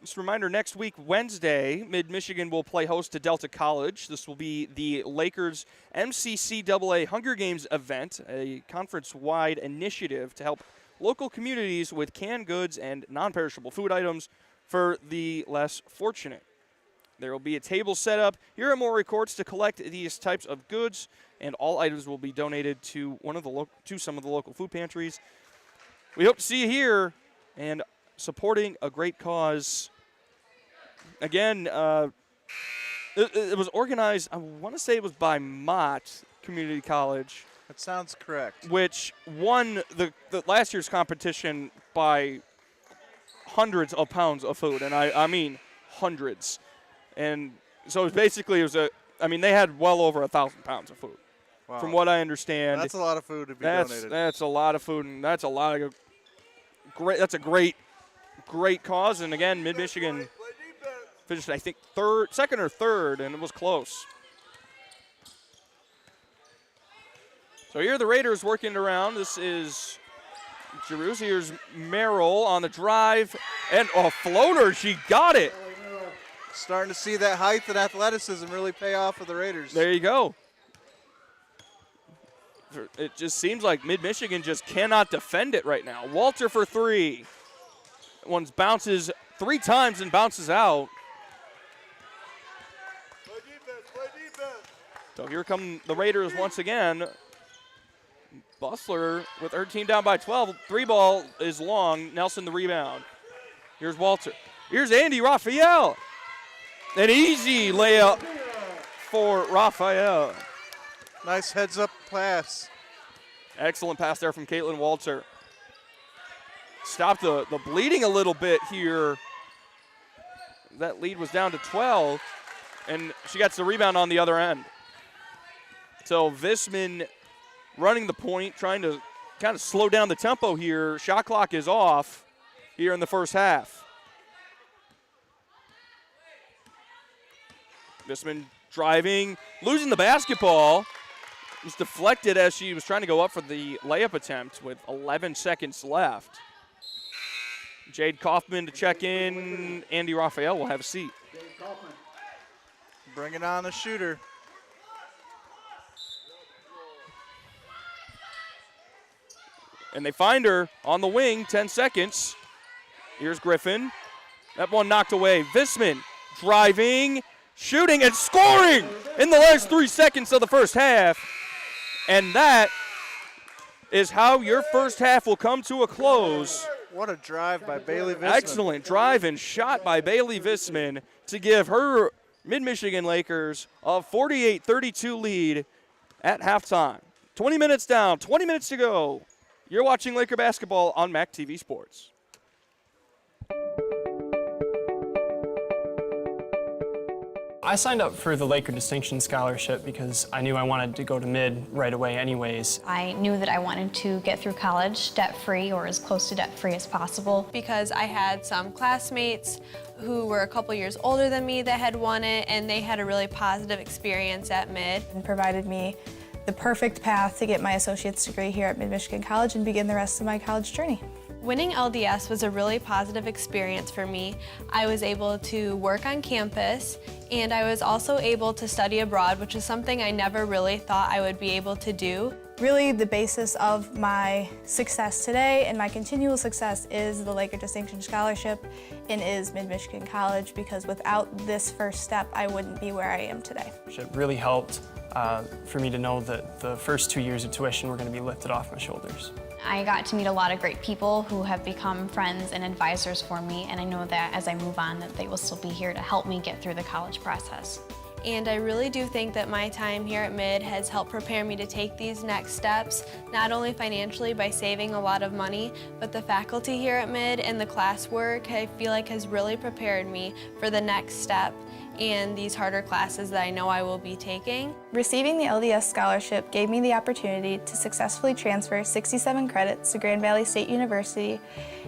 Just a reminder, next week, Wednesday, Mid-Michigan will play host to Delta College. This will be the Lakers MCCAA Hunger Games event, a conference-wide initiative to help local communities with canned goods and non-perishable food items for the less fortunate. There will be a table set up here at Maury Courts to collect these types of goods, and all items will be donated to some of the local food pantries. We hope to see you here and supporting a great cause. Again, it was organized, I want to say it was by Mott Community College. That sounds correct. Which won the last year's competition by hundreds of pounds of food, and I mean hundreds. And so it was they had well over 1,000 pounds of food. Wow. From what I understand. That's a lot of food to be donated. That's a lot of food, and that's a lot of that's a great cause. And again, Mid-Michigan finished, I think, second or third, and it was close. So here the Raiders working around. This is Giroux. Here's Merrill on the drive. And a floater. She got it. Starting to see that height and athleticism really pay off for the Raiders. There you go. It just seems like Mid-Michigan just cannot defend it right now. Walter for three. One bounces 3 times and bounces out. Play defense. So here come the Raiders once again. Bustler with her team down by 12. 3 ball is long. Nelson the rebound. Here's Walter. Here's Andy Raphael. An easy layup for Raphael. Nice heads-up pass. Excellent pass there from Caitlin Walter. Stopped the bleeding a little bit here. That lead was down to 12, and she gets the rebound on the other end. So Visman running the point, trying to kind of slow down the tempo here. Shot clock is off here in the first half. Visman driving, losing the basketball. It was deflected as she was trying to go up for the layup attempt with 11 seconds left. Jade Kaufman to check in. Andy Raphael will have a seat. Bringing on a shooter. And they find her on the wing, 10 seconds. Here's Griffin. That one knocked away. Visman driving, shooting, and scoring in the last 3 seconds of the first half. And that is how your first half will come to a close. What a drive by Bailey Visman. Excellent drive and shot by Bailey Visman to give her Mid-Michigan Lakers a 48-32 lead at halftime. 20 minutes down, 20 minutes to go. You're watching Laker basketball on MAC TV Sports. I signed up for the Laker Distinction Scholarship because I knew I wanted to go to mid right away anyways. I knew that I wanted to get through college debt-free or as close to debt-free as possible. Because I had some classmates who were a couple years older than me that had won it, and they had a really positive experience at mid. And provided me the perfect path to get my associate's degree here at Mid-Michigan College and begin the rest of my college journey. Winning LDS was a really positive experience for me. I was able to work on campus, and I was also able to study abroad, which is something I never really thought I would be able to do. Really, the basis of my success today and my continual success is the Laker Distinction Scholarship and is Mid-Michigan College, because without this first step, I wouldn't be where I am today. It really helped for me to know that the first 2 years of tuition were going to be lifted off my shoulders. I got to meet a lot of great people who have become friends and advisors for me, and I know that as I move on that they will still be here to help me get through the college process. And I really do think that my time here at Mid has helped prepare me to take these next steps, not only financially by saving a lot of money, but the faculty here at Mid and the classwork I feel like has really prepared me for the next step and these harder classes that I know I will be taking. Receiving the LDS scholarship gave me the opportunity to successfully transfer 67 credits to Grand Valley State University,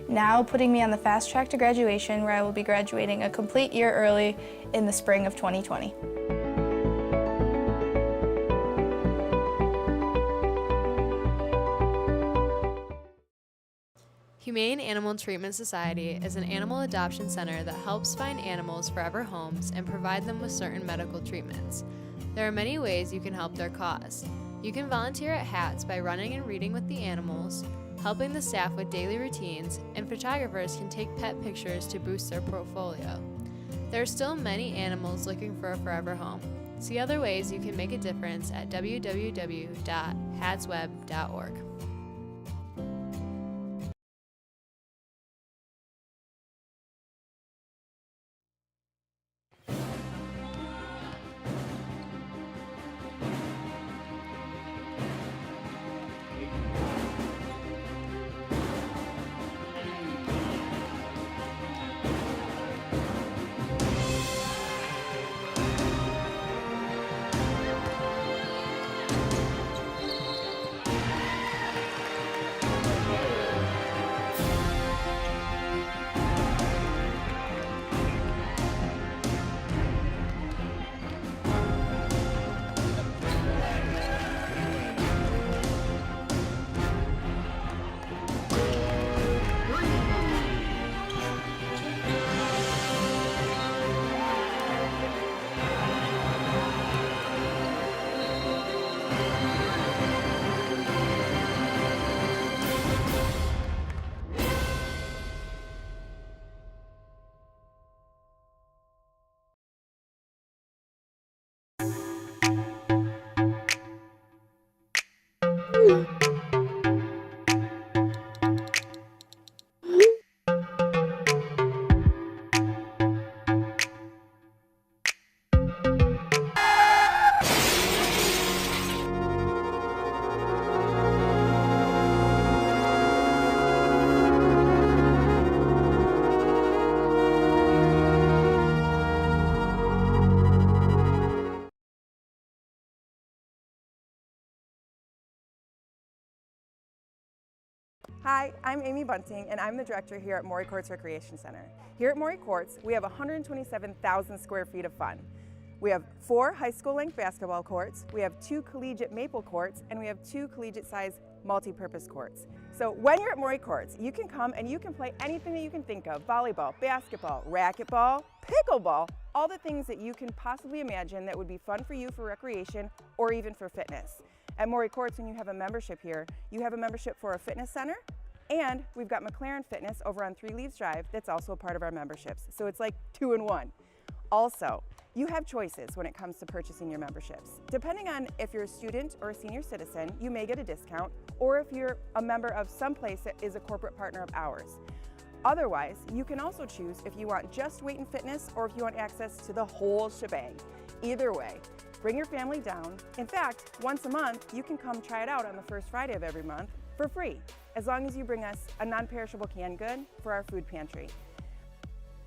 now putting me on the fast track to graduation, where I will be graduating a complete year early in the spring of 2020. Humane Animal Treatment Society is an animal adoption center that helps find animals forever homes and provide them with certain medical treatments. There are many ways you can help their cause. You can volunteer at HATS by running and reading with the animals, helping the staff with daily routines, and photographers can take pet pictures to boost their portfolio. There are still many animals looking for a forever home. See other ways you can make a difference at www.hatsweb.org. Hi, I'm Amy Bunting, and I'm the director here at Maury Courts Recreation Center. Here at Maury Courts, we have 127,000 square feet of fun. We have 4 high school length basketball courts, we have 2 collegiate maple courts, and we have 2 collegiate size multi-purpose courts. So when you're at Maury Courts, you can come and you can play anything that you can think of: volleyball, basketball, racquetball, pickleball, all the things that you can possibly imagine that would be fun for you for recreation or even for fitness. At Maury Courts, when you have a membership here, you have a membership for a fitness center, and we've got McLaren Fitness over on 3 Leaves Drive that's also a part of our memberships. So it's like 2 in 1. Also, you have choices when it comes to purchasing your memberships. Depending on if you're a student or a senior citizen, you may get a discount, or if you're a member of some place that is a corporate partner of ours. Otherwise, you can also choose if you want just weight and fitness or if you want access to the whole shebang. Either way, bring your family down. In fact, once a month, you can come try it out on the first Friday of every month for free, as long as you bring us a non-perishable canned good for our food pantry.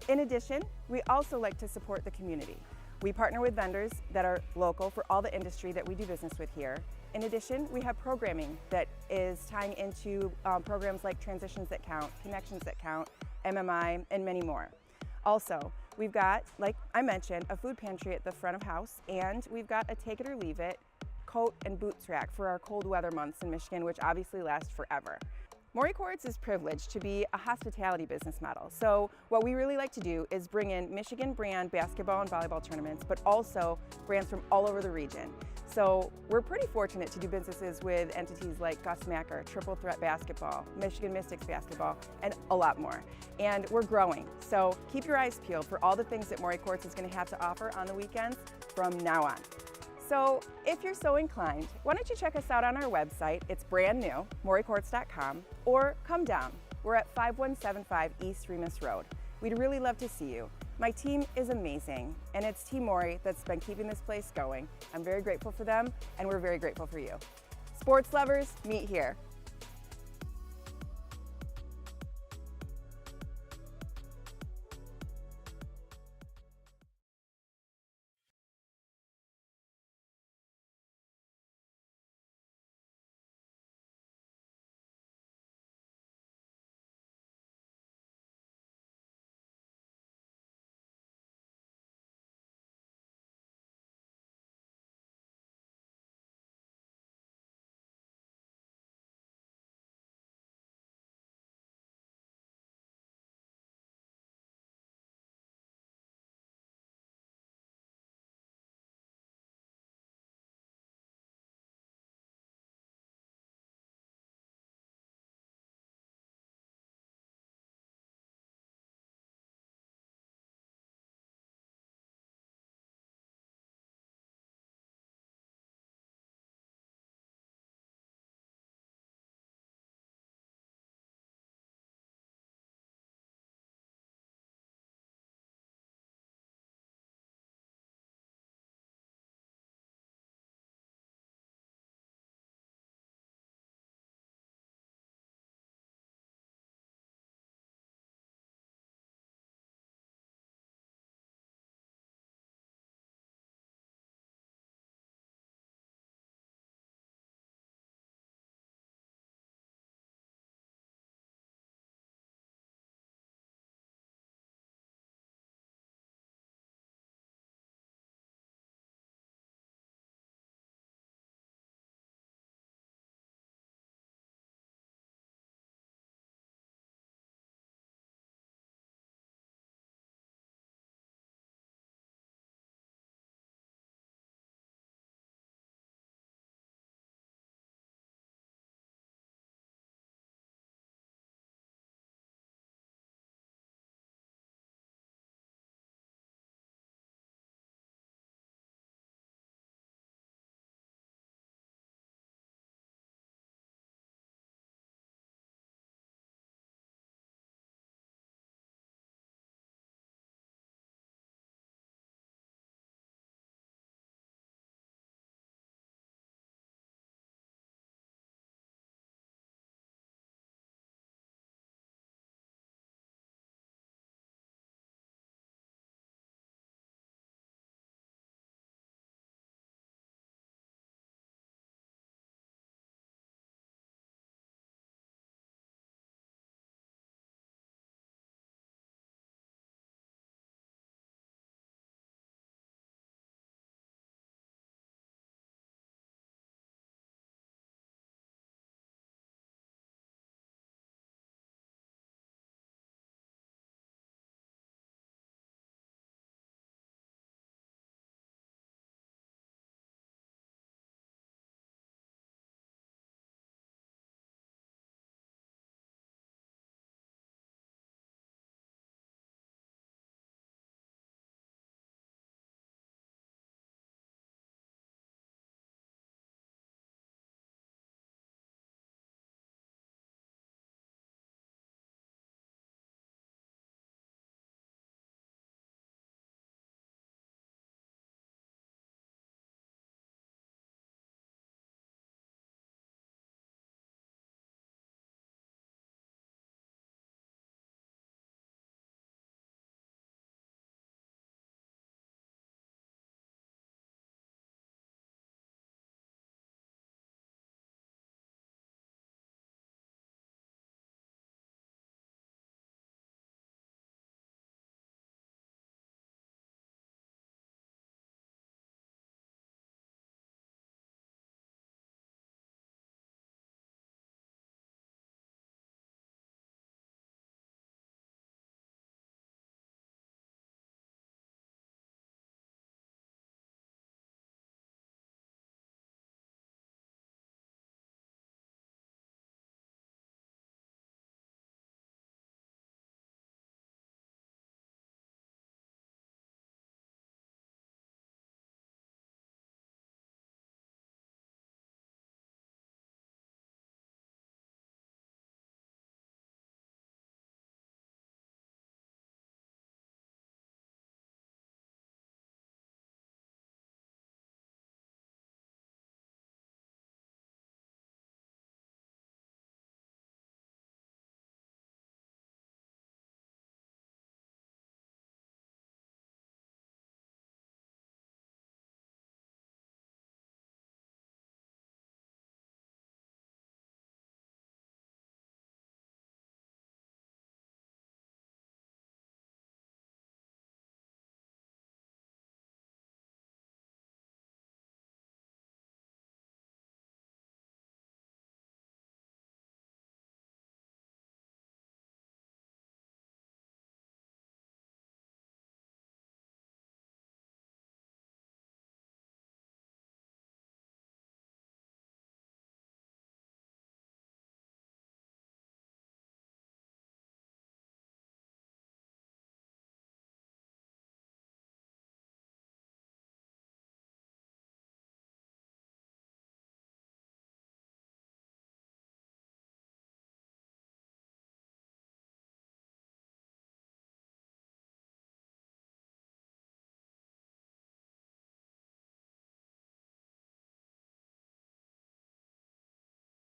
In addition, we also like to support the community. We partner with vendors that are local for all the industry that we do business with here. In addition, we have programming that is tying into programs like Transitions That Count, Connections That Count, MMI, and many more. Also, we've got, like I mentioned, a food pantry at the front of house, and we've got a take it or leave it coat and boots rack for our cold weather months in Michigan, which obviously last forever. Maury Courts is privileged to be a hospitality business model. So what we really like to do is bring in Michigan brand basketball and volleyball tournaments, but also brands from all over the region. So we're pretty fortunate to do businesses with entities like Gus Macker, Triple Threat Basketball, Michigan Mystics Basketball, and a lot more. And we're growing. So keep your eyes peeled for all the things that Maury Courts is going to have to offer on the weekends from now on. So if you're so inclined, why don't you check us out on our website? It's brand new, maurycourts.com, or come down. We're at 5175 East Remus Road. We'd really love to see you. My team is amazing, and it's Team Maury that's been keeping this place going. I'm very grateful for them, and we're very grateful for you. Sports lovers, meet here.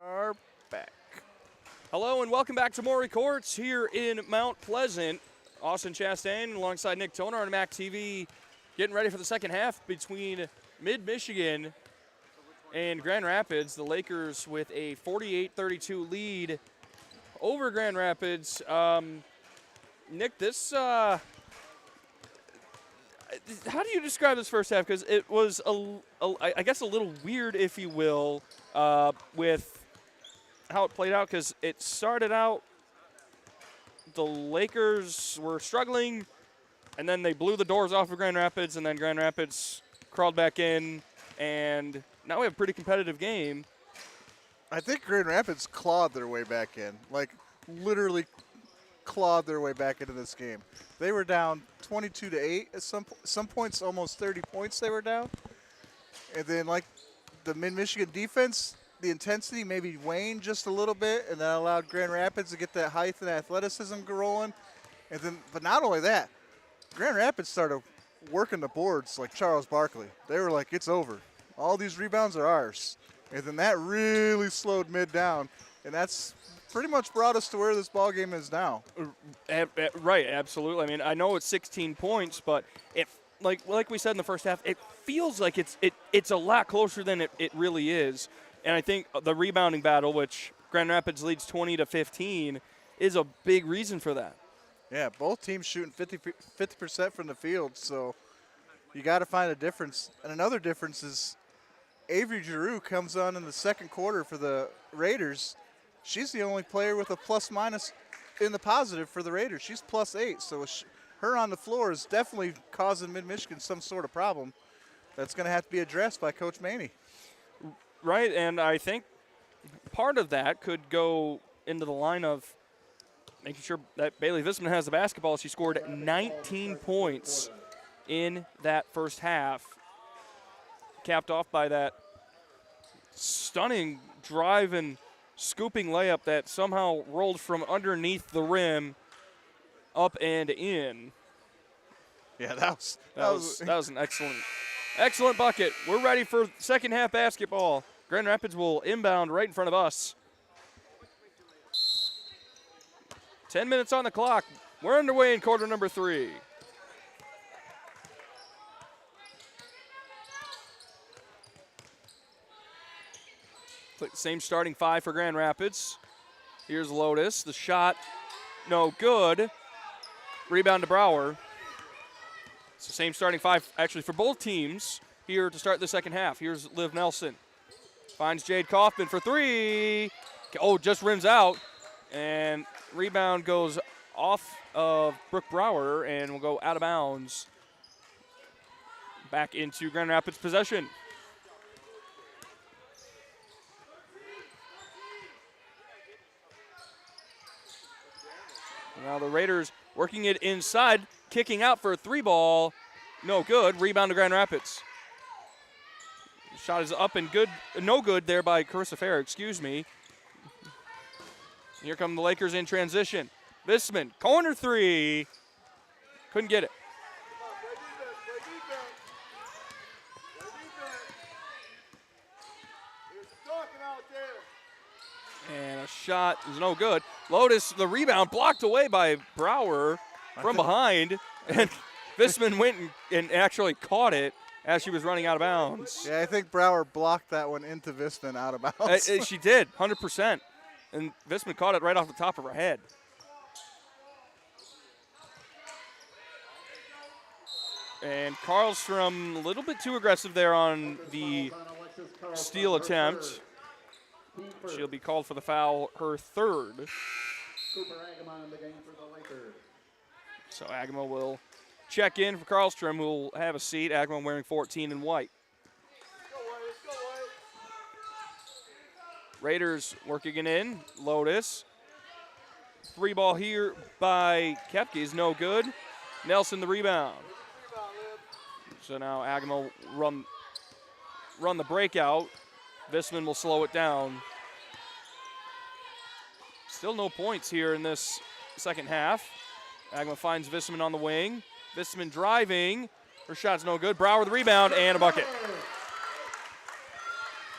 Are back. Hello and welcome back to Maury Courts here in Mount Pleasant. Austin Chastain alongside Nick Toner on MAC TV, getting ready for the second half between Mid-Michigan and Grand Rapids. The Lakers with a 48-32 lead over Grand Rapids. Nick, this, how do you describe this first half? Because it was, I guess, a little weird, if you will, with how it played out, because it started out, the Lakers were struggling, and then they blew the doors off of Grand Rapids, and then Grand Rapids crawled back in, and now we have a pretty competitive game. I think Grand Rapids clawed their way back in, like literally clawed their way back into this game. They were down 22-8 at some points, almost 30 points they were down. And then like the Mid-Michigan defense, the intensity maybe waned just a little bit, and that allowed Grand Rapids to get that height and athleticism rolling. And then, but not only that, Grand Rapids started working the boards like Charles Barkley. They were like, it's over. All these rebounds are ours. And then that really slowed Mid down, and that's pretty much brought us to where this ball game is now. Right, absolutely. I mean, I know it's 16 points, but it, like we said in the first half, it feels like it's a lot closer than it really is. And I think the rebounding battle, which Grand Rapids leads 20-15, is a big reason for that. Yeah, both teams shooting 50% from the field, so you got to find a difference. And another difference is Avery Giroux comes on in the second quarter for the Raiders. She's the only player with a plus-minus in the positive for the Raiders. She's +8, so her on the floor is definitely causing Mid-Michigan some sort of problem that's going to have to be addressed by Coach Maney. Right, and I think part of that could go into the line of making sure that Bailey Visman has the basketball. She scored 19 points in that first half, capped off by that stunning drive and scooping layup that somehow rolled from underneath the rim up and in. Yeah, that was an excellent bucket. We're ready for second half basketball. Grand Rapids will inbound right in front of us. 10 minutes on the clock. We're underway in quarter number 3. Same starting 5 for Grand Rapids. Here's Lotus. The shot, no good. Rebound to Brower. It's the same starting 5 actually for both teams here to start the second half. Here's Liv Nelson. Finds Jade Kaufman for 3. Oh, just rims out. And rebound goes off of Brooke Brower and will go out of bounds. Back into Grand Rapids possession. Now the Raiders working it inside, kicking out for a 3-ball. No good. Rebound to Grand Rapids. Shot is up and good. No good there by Carissa Fair, excuse me. Here come the Lakers in transition. Visman, corner 3. Couldn't get it. And a shot is no good. Lotus, the rebound, blocked away by Brower from behind. And Visman went and actually caught it as she was running out of bounds. Yeah, I think Brower blocked that one into Visman out of bounds. She did, 100%. And Visman caught it right off the top of her head. And Karlstrom a little bit too aggressive there on the steal attempt. She'll be called for the foul, her 3rd. So Agama will check in for Karlstrom, who will have a seat. Agama wearing 14 in white. Raiders working it in. Lotus. 3-ball here by Kepke is no good. Nelson the rebound. So now Agama will run the breakout. Visman will slow it down. Still no points here in this second half. Agama finds Visman on the wing. Visman driving. Her shot's no good. Brower the rebound and a bucket.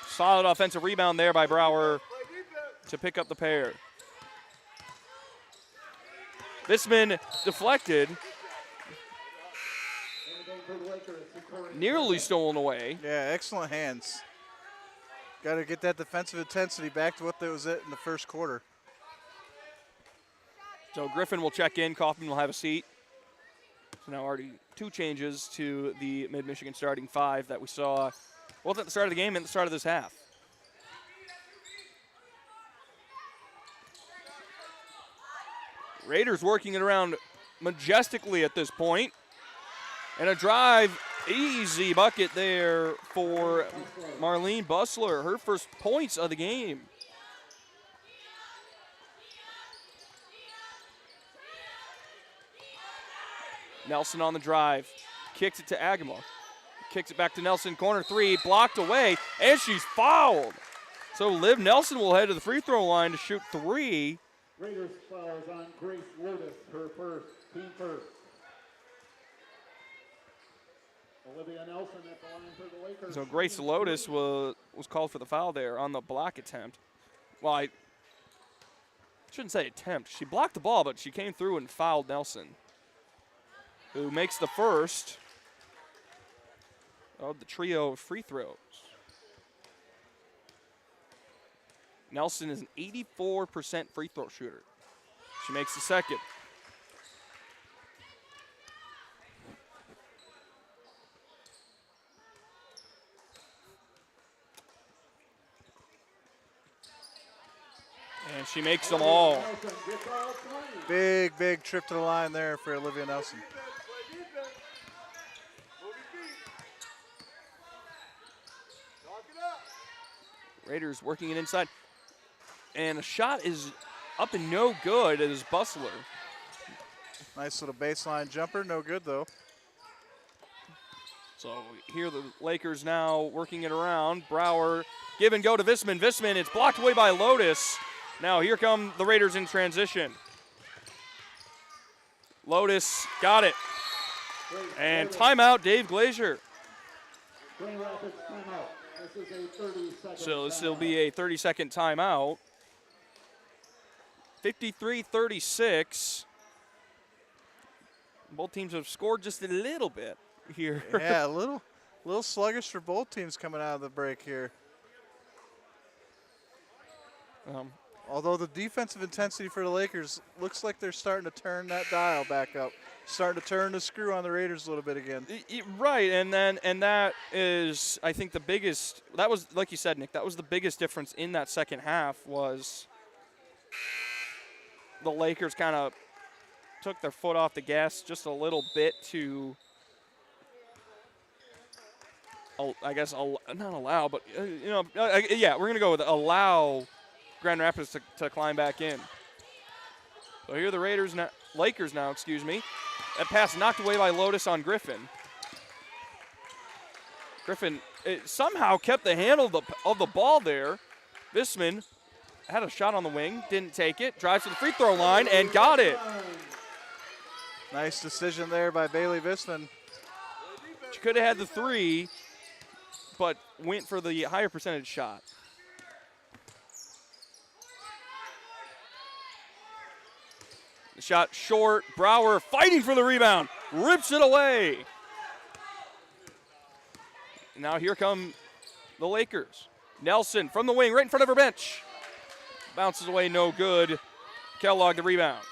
Solid offensive rebound there by Brower. to pick up the pair. Visman deflected. Nearly stolen away. Yeah, excellent hands. Got to get that defensive intensity back to what that was at in the first quarter. So Griffin will check in. Kaufman will have a seat. So now already 2 changes to the Mid-Michigan starting 5 that we saw both at the start of the game and at the start of this half. Raiders working it around majestically at this point. And a drive, easy bucket there for Marlene Bussler, her first points of the game. Nelson on the drive, kicks it to Agama. Kicks it back to Nelson, corner 3, blocked away, and she's fouled. So Liv Nelson will head to the free throw line to shoot 3. Raiders fouls on Grace Lotus, her first, team first. Olivia Nelson at the line for the Lakers. So Grace Lotus was called for the foul there on the block attempt. Well, I shouldn't say attempt. She blocked the ball, but she came through and fouled Nelson, who makes the first of the trio of free throws. Nelson is an 84% free throw shooter. She makes the second. And she makes them all. Big, big trip to the line there for Olivia Nelson. Raiders working it inside. And a shot is up and no good as Bussler. Nice little baseline jumper, no good though. So here the Lakers now working it around. Brower, give and go to Visman. Visman, it's blocked away by Lotus. Now here come the Raiders in transition. Lotus got it. And timeout, Dave Glazier. So this will be a 30-second timeout. 53-36. Both teams have scored just a little bit here. Yeah, a little sluggish for both teams coming out of the break here. Although the defensive intensity for the Lakers looks like they're starting to turn that dial back up, starting to turn the screw on the Raiders a little bit again. Right, and that is, I think, the biggest. That was, like you said, Nick. That was the biggest difference in that second half was the Lakers kind of took their foot off the gas just a little bit to, I guess, not allow, but yeah, we're gonna go with allow Grand Rapids to climb back in. So here are the Lakers now, excuse me. That pass knocked away by Lotus on Griffin. Griffin somehow kept the handle of the ball there. Visman had a shot on the wing, didn't take it, drives to the free throw line and got it. Nice decision there by Bailey Visman. She could have had the 3, but went for the higher percentage shot. The shot short. Brower fighting for the rebound. Rips it away. Now here come the Lakers. Nelson from the wing, right in front of her bench. Bounces away, no good. Kellogg the rebound.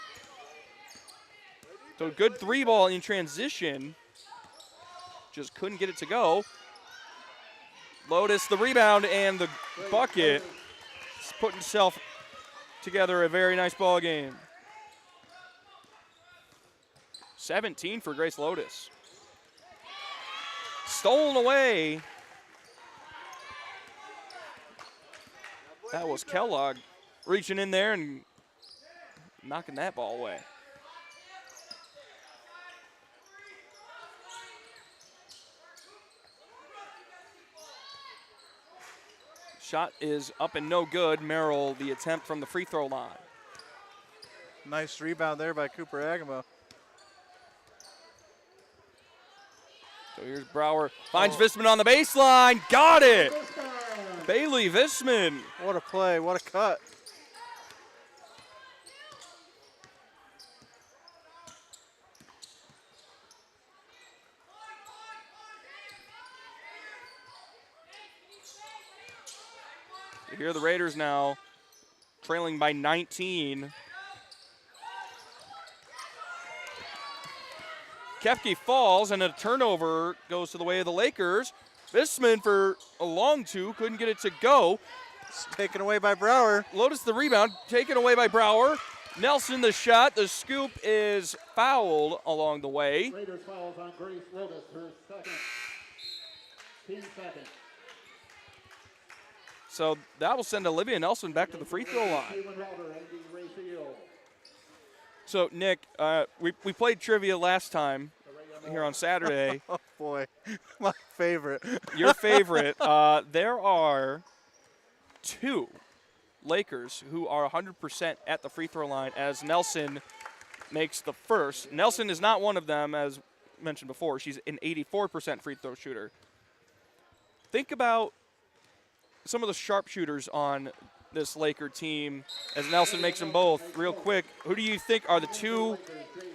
So good 3-ball in transition. Just couldn't get it to go. Lotus the rebound and the bucket. He's putting himself together a very nice ball game. 17 for Grace Lotus. Stolen away. That was Kellogg reaching in there and knocking that ball away. Shot is up and no good. Merrill, the attempt from the free throw line. Nice rebound there by Cooper Agama. So here's Brower. Finds Visman on the baseline. Got it! Bailey Visman. What a play. What a cut. here are the Raiders now trailing by 19. Kepke falls, and a turnover goes to the way of the Lakers. Visman for a long two, couldn't get it to go. It's taken away by Brower. Lotus the rebound, taken away by Brower. Nelson the shot, the scoop is fouled along the way. Raiders fouls on Grace Lotus, her second. Team second. So that will send Olivia Nelson back to the free throw line. Caitlin Router, Andy Rayfield. So, Nick, we played trivia last time here on Saturday. Oh, boy. My favorite. Your favorite. There are 2 Lakers who are 100% at the free throw line as Nelson makes the first. Nelson is not one of them, as mentioned before. She's an 84% free throw shooter. Think about some of the sharpshooters on this Laker team as Nelson makes them both real quick. Who do you think are the 2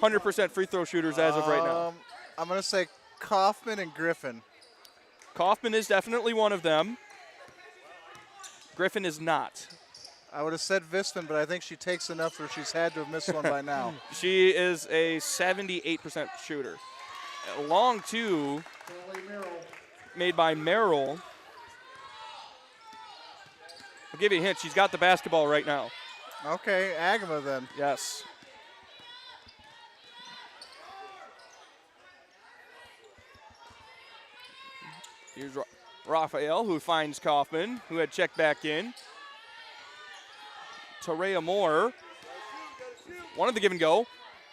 100% free throw shooters as of right now? I'm going to say Kaufman and Griffin. Kaufman is definitely one of them. Griffin is not. I would have said Visman, but I think she takes enough where she's had to have missed one by now. She is a 78% shooter. A long two made by Merrill. I'll give you a hint. She's got the basketball right now. Okay, Agama then. Yes. Here's Raphael, who finds Kaufman, who had checked back in. Tarea Moore wanted the give and go,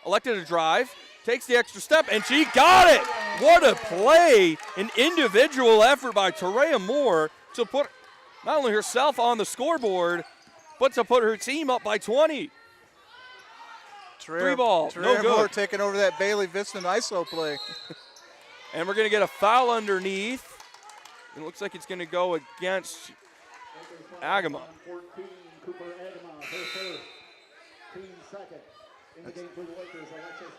elected to drive, takes the extra step, and she got it! What a play! An individual effort by Tarea Moore to put not only herself on the scoreboard, but to put her team up by 20. Three ball, no good. Moore taking over that Bailey Visman ISO play. And we're going to get a foul underneath. It looks like it's going to go against Agama. 14, Cooper Agama, her first. Team second. In the game for the Lakers,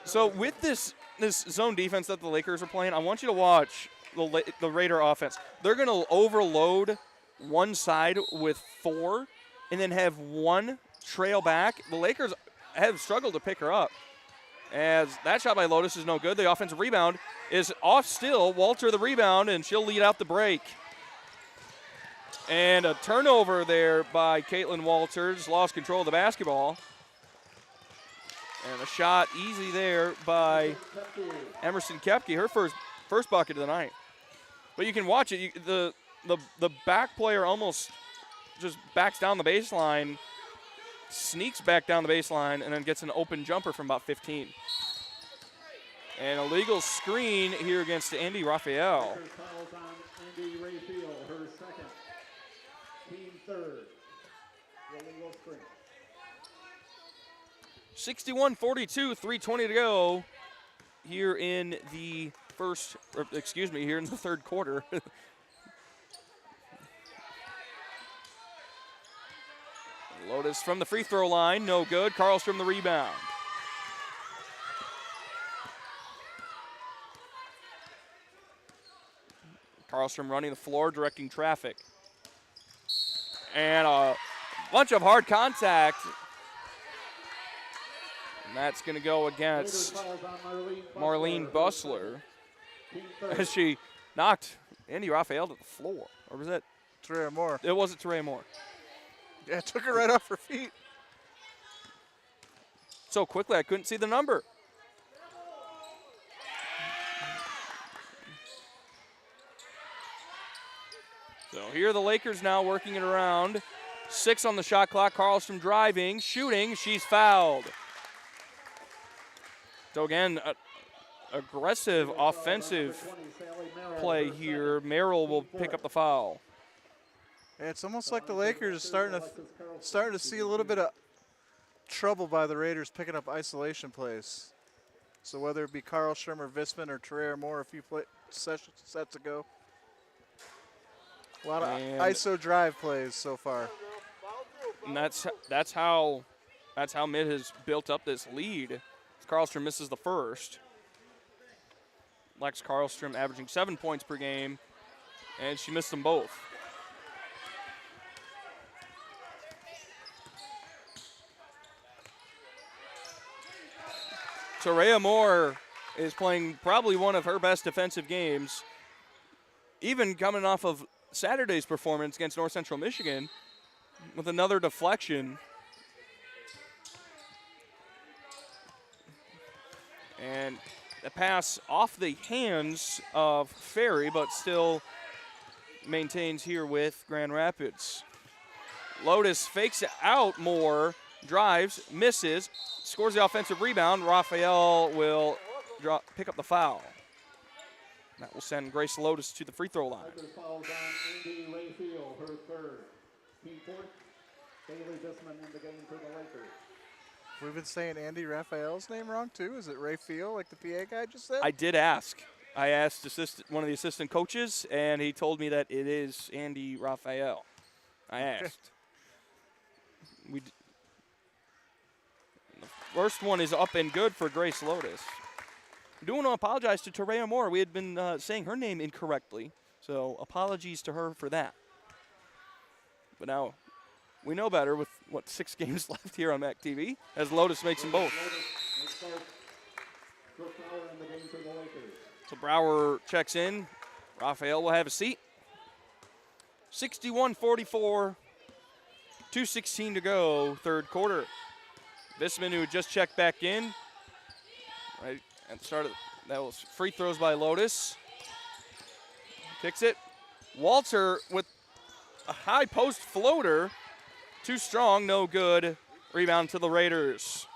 So with this zone defense that the Lakers are playing, I want you to watch the Raider offense. They're going to overload one side with 4 and then have one trail back. The Lakers have struggled to pick her up. As that shot by Lotus is no good. The offensive rebound is off still. Walter the rebound, and she'll lead out the break. And a turnover there by Caitlin Walters. Lost control of the basketball. And a shot easy there by Emerson Kepke, her first bucket of the night. But you can watch it. The back player almost just backs down the baseline, sneaks back down the baseline, and then gets an open jumper from about 15. And a legal screen here against Andy Raphael. fouls on Andy Rayfield, her second. Team third. Illegal screen. 61-42, 3:20 to go here in the here in the third quarter. Lotus from the free throw line, no good. Karlstrom the rebound. Karlstrom running the floor, directing traffic. And a bunch of hard contact. And that's going to go against Marlene Bussler as she knocked Andy Raphael to the floor. Or was that Tarea Moore? It wasn't Tarea Moore. Yeah, it took her right off her feet. So quickly, I couldn't see the number. So here are the Lakers now working it around. 6 on the shot clock. Karlstrom driving, shooting. She's fouled. So again, aggressive offensive play here. Merrill will pick up the foul. Yeah, it's almost like the Lakers are starting to see a little bit of trouble by the Raiders picking up isolation plays. So whether it be Karlstrom or Visman or Tarea Moore a few sets ago. A lot of ISO drive plays so far. And that's how Mid has built up this lead. Karlstrom misses the first. Lex Karlstrom averaging 7 points per game, and she missed them both. Torrea Moore is playing probably one of her best defensive games, even coming off of Saturday's performance against North Central Michigan with another deflection. And a pass off the hands of Ferry, but still maintains here with Grand Rapids. Lotus fakes it out more, drives, misses, scores the offensive rebound. Raphael will pick up the foul. That will send Grace Lotus to the free throw line. Fouls on Andy Rayfield, her third. Team fourth, Bailey Bisman in the game for the Lakers. We've been saying Andy Raphael's name wrong too. Is it Ray Field, like the PA guy just said? I did ask. I asked one of the assistant coaches, and he told me that it is Andy Raphael. I asked. The first one is up and good for Grace Lotus. I do want to apologize to Torrea Moore. We had been saying her name incorrectly, so apologies to her for that. But now we know better with, 6 games left here on MAC TV, as Lotus makes them both. So Brower checks in. Raphael will have a seat. 61-44, 2:16 to go, third quarter. Bisman, who just checked back in, right at the start of that was free throws by Lotus. Kicks it. Walter with a high post floater. Too strong, no good. Rebound to the Raiders.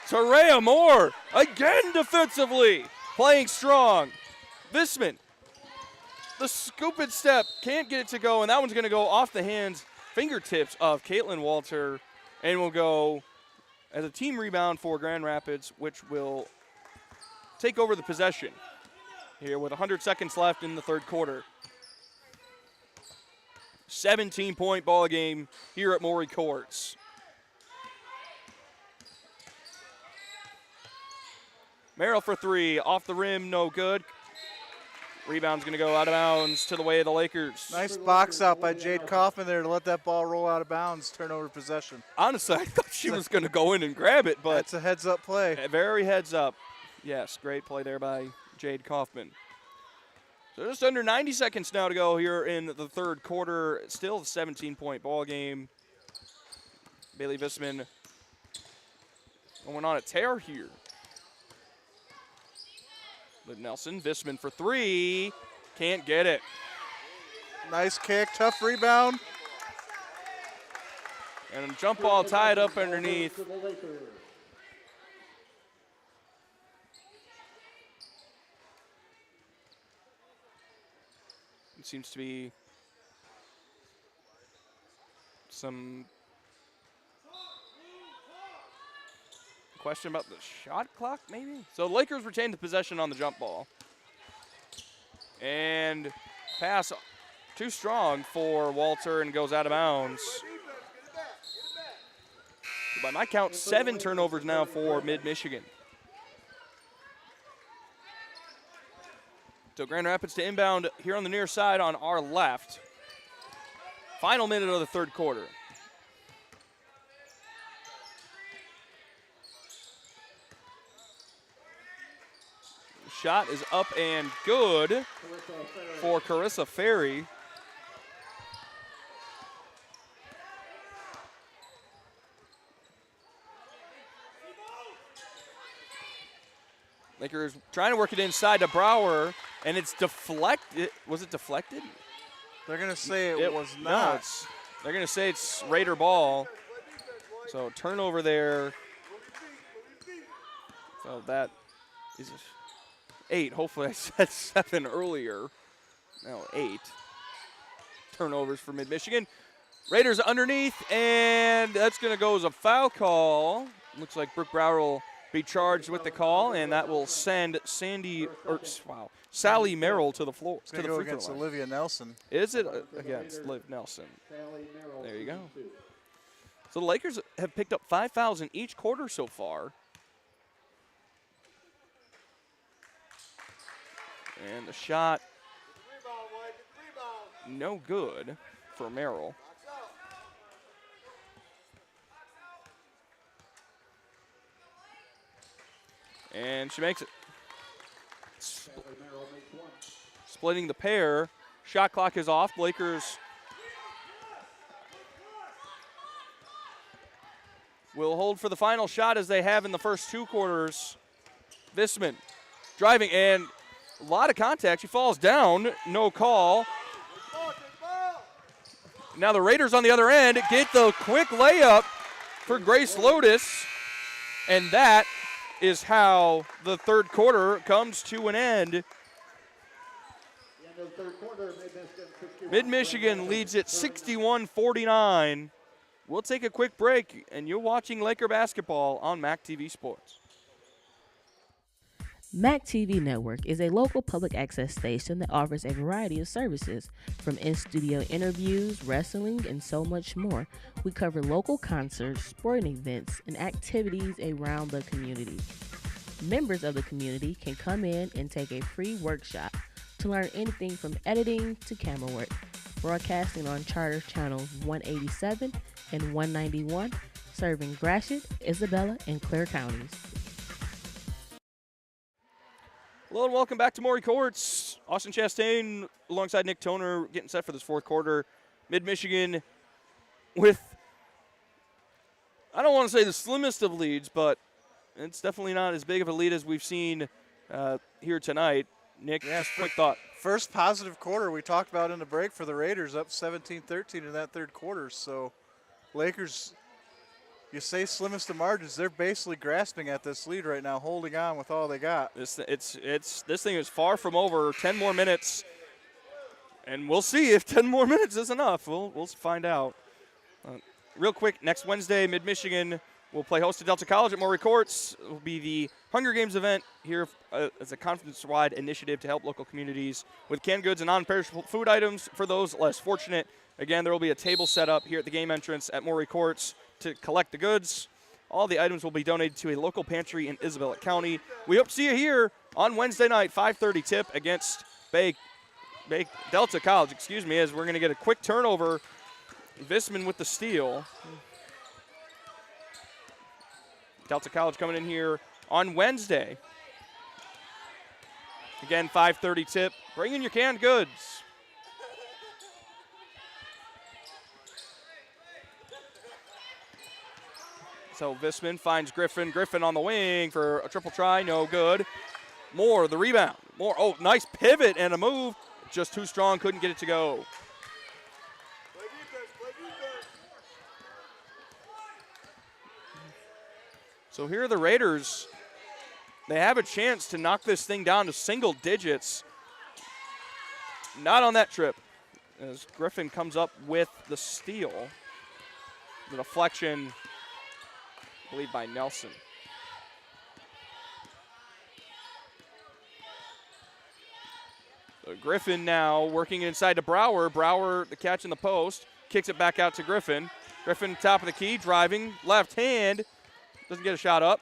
Torrea Moore again defensively, playing strong. Bisman, the scoop and step, can't get it to go, and that one's going to go off the hands, fingertips of Caitlin Walter, and will go as a team rebound for Grand Rapids, which will take over the possession here with 100 seconds left in the third quarter. 17-point ball game here at Maury Courts. Merrill for three, off the rim, no good. Rebound's going to go out of bounds to the way of the Lakers. Nice box out by Jade Kaufman there to let that ball roll out of bounds, turnover possession. Honestly, I thought she was going to go in and grab it, but that's a heads-up play. Very heads up. Yes, great play there by Jade Kaufman. So just under 90 seconds now to go here in the third quarter. Still a 17-point ball game. Bailey Bisman going on a tear here. Liv Nelson, Bisman for three. Can't get it. Nice kick, tough rebound. And a jump ball tied up underneath. It seems to be some question about the shot clock, maybe? So the Lakers retain the possession on the jump ball. And pass too strong for Walter and goes out of bounds. So by my count, 7 turnovers now for Mid-Michigan. So Grand Rapids to inbound here on the near side on our left. Final minute of the third quarter. Shot is up and good for Carissa Ferry. Lakers trying to work it inside to Brower, and it's deflected. Was it deflected? They're going to say it was not. No, they're going to say it's Raider ball. So turnover there. So that is 8. Hopefully I said 7 earlier. No, 8. Turnovers for Mid-Michigan. Raiders underneath, and that's going to go as a foul Looks like Brooke Brower will be charged with the call, and that will send Sally Merrill to the floor. It's going to go against Olivia Nelson. Is it against Liv Nelson? There you go. So the Lakers have picked up 5 fouls in each quarter so far. And the shot, no good for Merrill. And she makes it. Splitting the pair. Shot clock is off. Lakers will hold for the final shot as they have in the first 2 quarters. Visman driving and a lot of contact. She falls down. No call. Now the Raiders on the other end get the quick layup for Grace Lotus. And that is how the third quarter comes to an end. Mid-Michigan leads it 61-49. We'll take a quick break, and you're watching Laker basketball on MAC TV Sports. MAC TV Network is a local public access station that offers a variety of services, from in-studio interviews, wrestling, and so much more. We cover local concerts, sporting events, and activities around the community. Members of the community can come in and take a free workshop to learn anything from editing to camera work. Broadcasting on Charter Channels 187 and 191, serving Gratiot, Isabella, and Clare counties. Hello and welcome back to Maury Courts. Austin Chastain alongside Nick Toner getting set for this fourth quarter. Mid-Michigan with, I don't want to say the slimmest of leads, but it's definitely not as big of a lead as we've seen here tonight. Nick, just quick thought. First positive quarter we talked about in the break for the Raiders, up 17-13 in that third quarter. So Lakers, you say slimmest of margins, they're basically grasping at this lead right now, holding on with all they got. This thing is far from over. 10 more minutes, and we'll see if 10 more minutes is enough. We'll find out. Real quick, next Wednesday, Mid-Michigan will play host to Delta College at Maury Courts. It will be the Hunger Games event here as a conference-wide initiative to help local communities with canned goods and non-perishable food items for those less fortunate. Again, there will be a table set up here at the game entrance at Maury Courts to collect the goods. All the items will be donated to a local pantry in Isabella County. We hope to see you here on Wednesday night, 5:30 tip against Delta College, as we're going to get a quick turnover. Visman with the steal. Delta College coming in here on Wednesday. Again, 5:30 tip. Bring in your canned goods. So Visman finds Griffin. Griffin on the wing for a triple try. No good. Moore, the rebound. Moore, oh, nice pivot and a move. Just too strong, couldn't get it to go. So here are the Raiders. They have a chance to knock this thing down to single digits. Not on that trip, as Griffin comes up with the steal. The deflection, I believe, by Nelson. So Griffin now working inside to Brower. Brower, the catch in the post, kicks it back out to Griffin. Griffin, top of the key, driving, left hand. Doesn't get a shot up.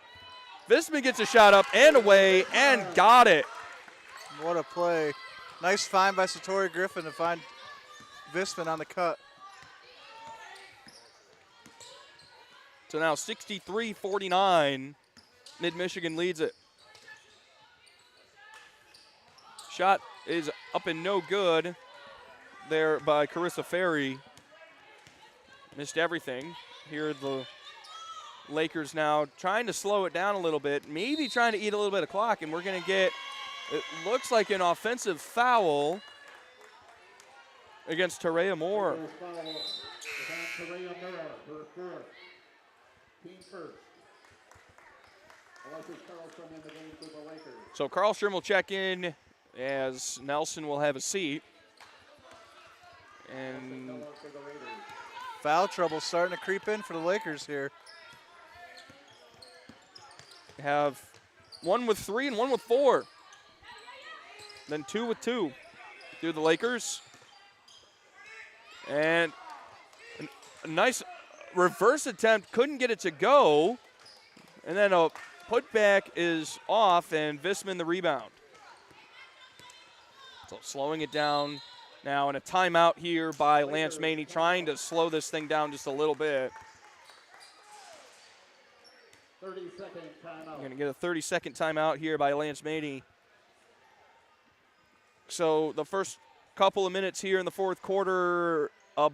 Visman gets a shot up and away and got it. What a play. Nice find by Satori Griffin to find Visman on the cut. So now 63-49. Mid-Michigan leads it. Shot is up and no good there by Carissa Ferry. Missed everything. Here the Lakers now trying to slow it down a little bit, maybe trying to eat a little bit of clock, and we're going to get, it looks like an offensive foul against Tareya Moore. So Carlstrom will check in as Nelson will have a seat. And foul trouble starting to creep in for the Lakers here. Have one with 3 and one with 4. Then 2 with 2. Through the Lakers. And a nice reverse attempt. Couldn't get it to go. And then a putback is off, and Visman the rebound. So slowing it down now, and a timeout here by Lance Maney, trying to slow this thing down just a little bit. 30-second timeout. Going to get a 30-second timeout here by Lance Maney. So the first couple of minutes here in the fourth quarter, a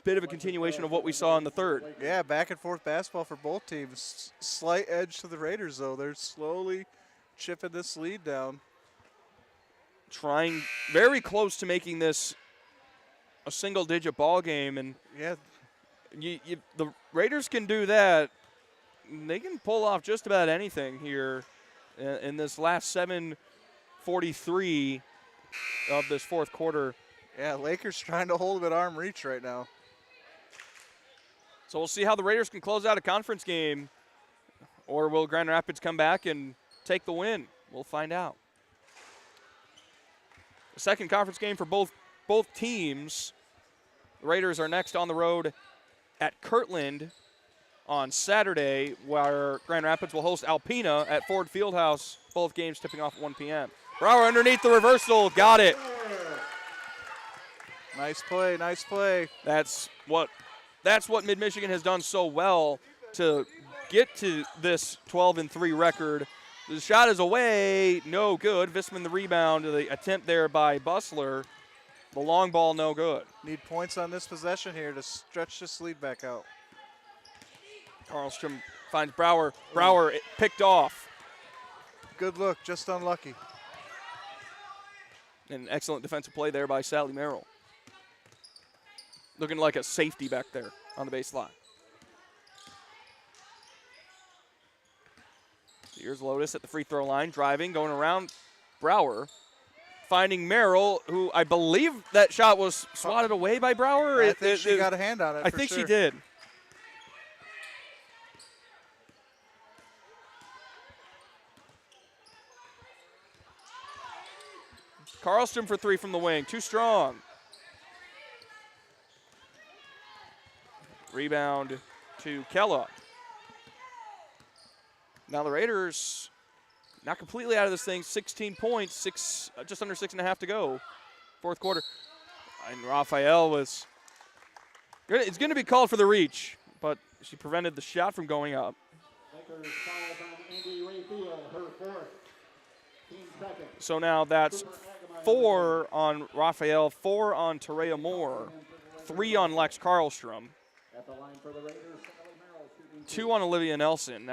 bit of a continuation of what we saw in the third. Yeah, back and forth basketball for both teams. Slight edge to the Raiders, though. They're slowly chipping this lead down. Trying very close to making this a single-digit ball game, and yeah, the Raiders can do that. They can pull off just about anything here in this last 7:43 of this fourth quarter. Yeah, Lakers trying to hold it at arm reach right now. So we'll see how the Raiders can close out a conference game, or will Grand Rapids come back and take the win? We'll find out. The second conference game for both teams. The Raiders are next on the road at Kirtland on Saturday, where Grand Rapids will host Alpena at Ford Fieldhouse. Both games tipping off at 1 p.m. Brower underneath the reversal, got it. Nice play, nice play. That's what Mid-Michigan has done so well to get to this 12-3 record. The shot is away, no good. Visman the rebound, the attempt there by Bussler. The long ball, no good. Need points on this possession here to stretch this lead back out. Karlstrom finds Brower. Brower picked off. Good look, just unlucky. An excellent defensive play there by Sally Merrill. Looking like a safety back there on the baseline. Here's Lotus at the free throw line, driving, going around Brower. Finding Merrill, who I believe that shot was swatted away by Brower. I think she got a hand on it. I think she did. Karlstrom for three from the wing, too strong. Rebound to Kellogg. Now the Raiders not completely out of this thing. 16 points, just under 6.5 to go. Fourth quarter. And Raphael was, it's going to be called for the reach, but she prevented the shot from going up. Lakers foul on Andy Rayfield, her fourth. Team second. So now that's 4 on Raphael, 4 on Terea Moore, 3 on Lex Karlstrom, At the line for the Raiders, Sally Merrill shooting 2 on Olivia Nelson.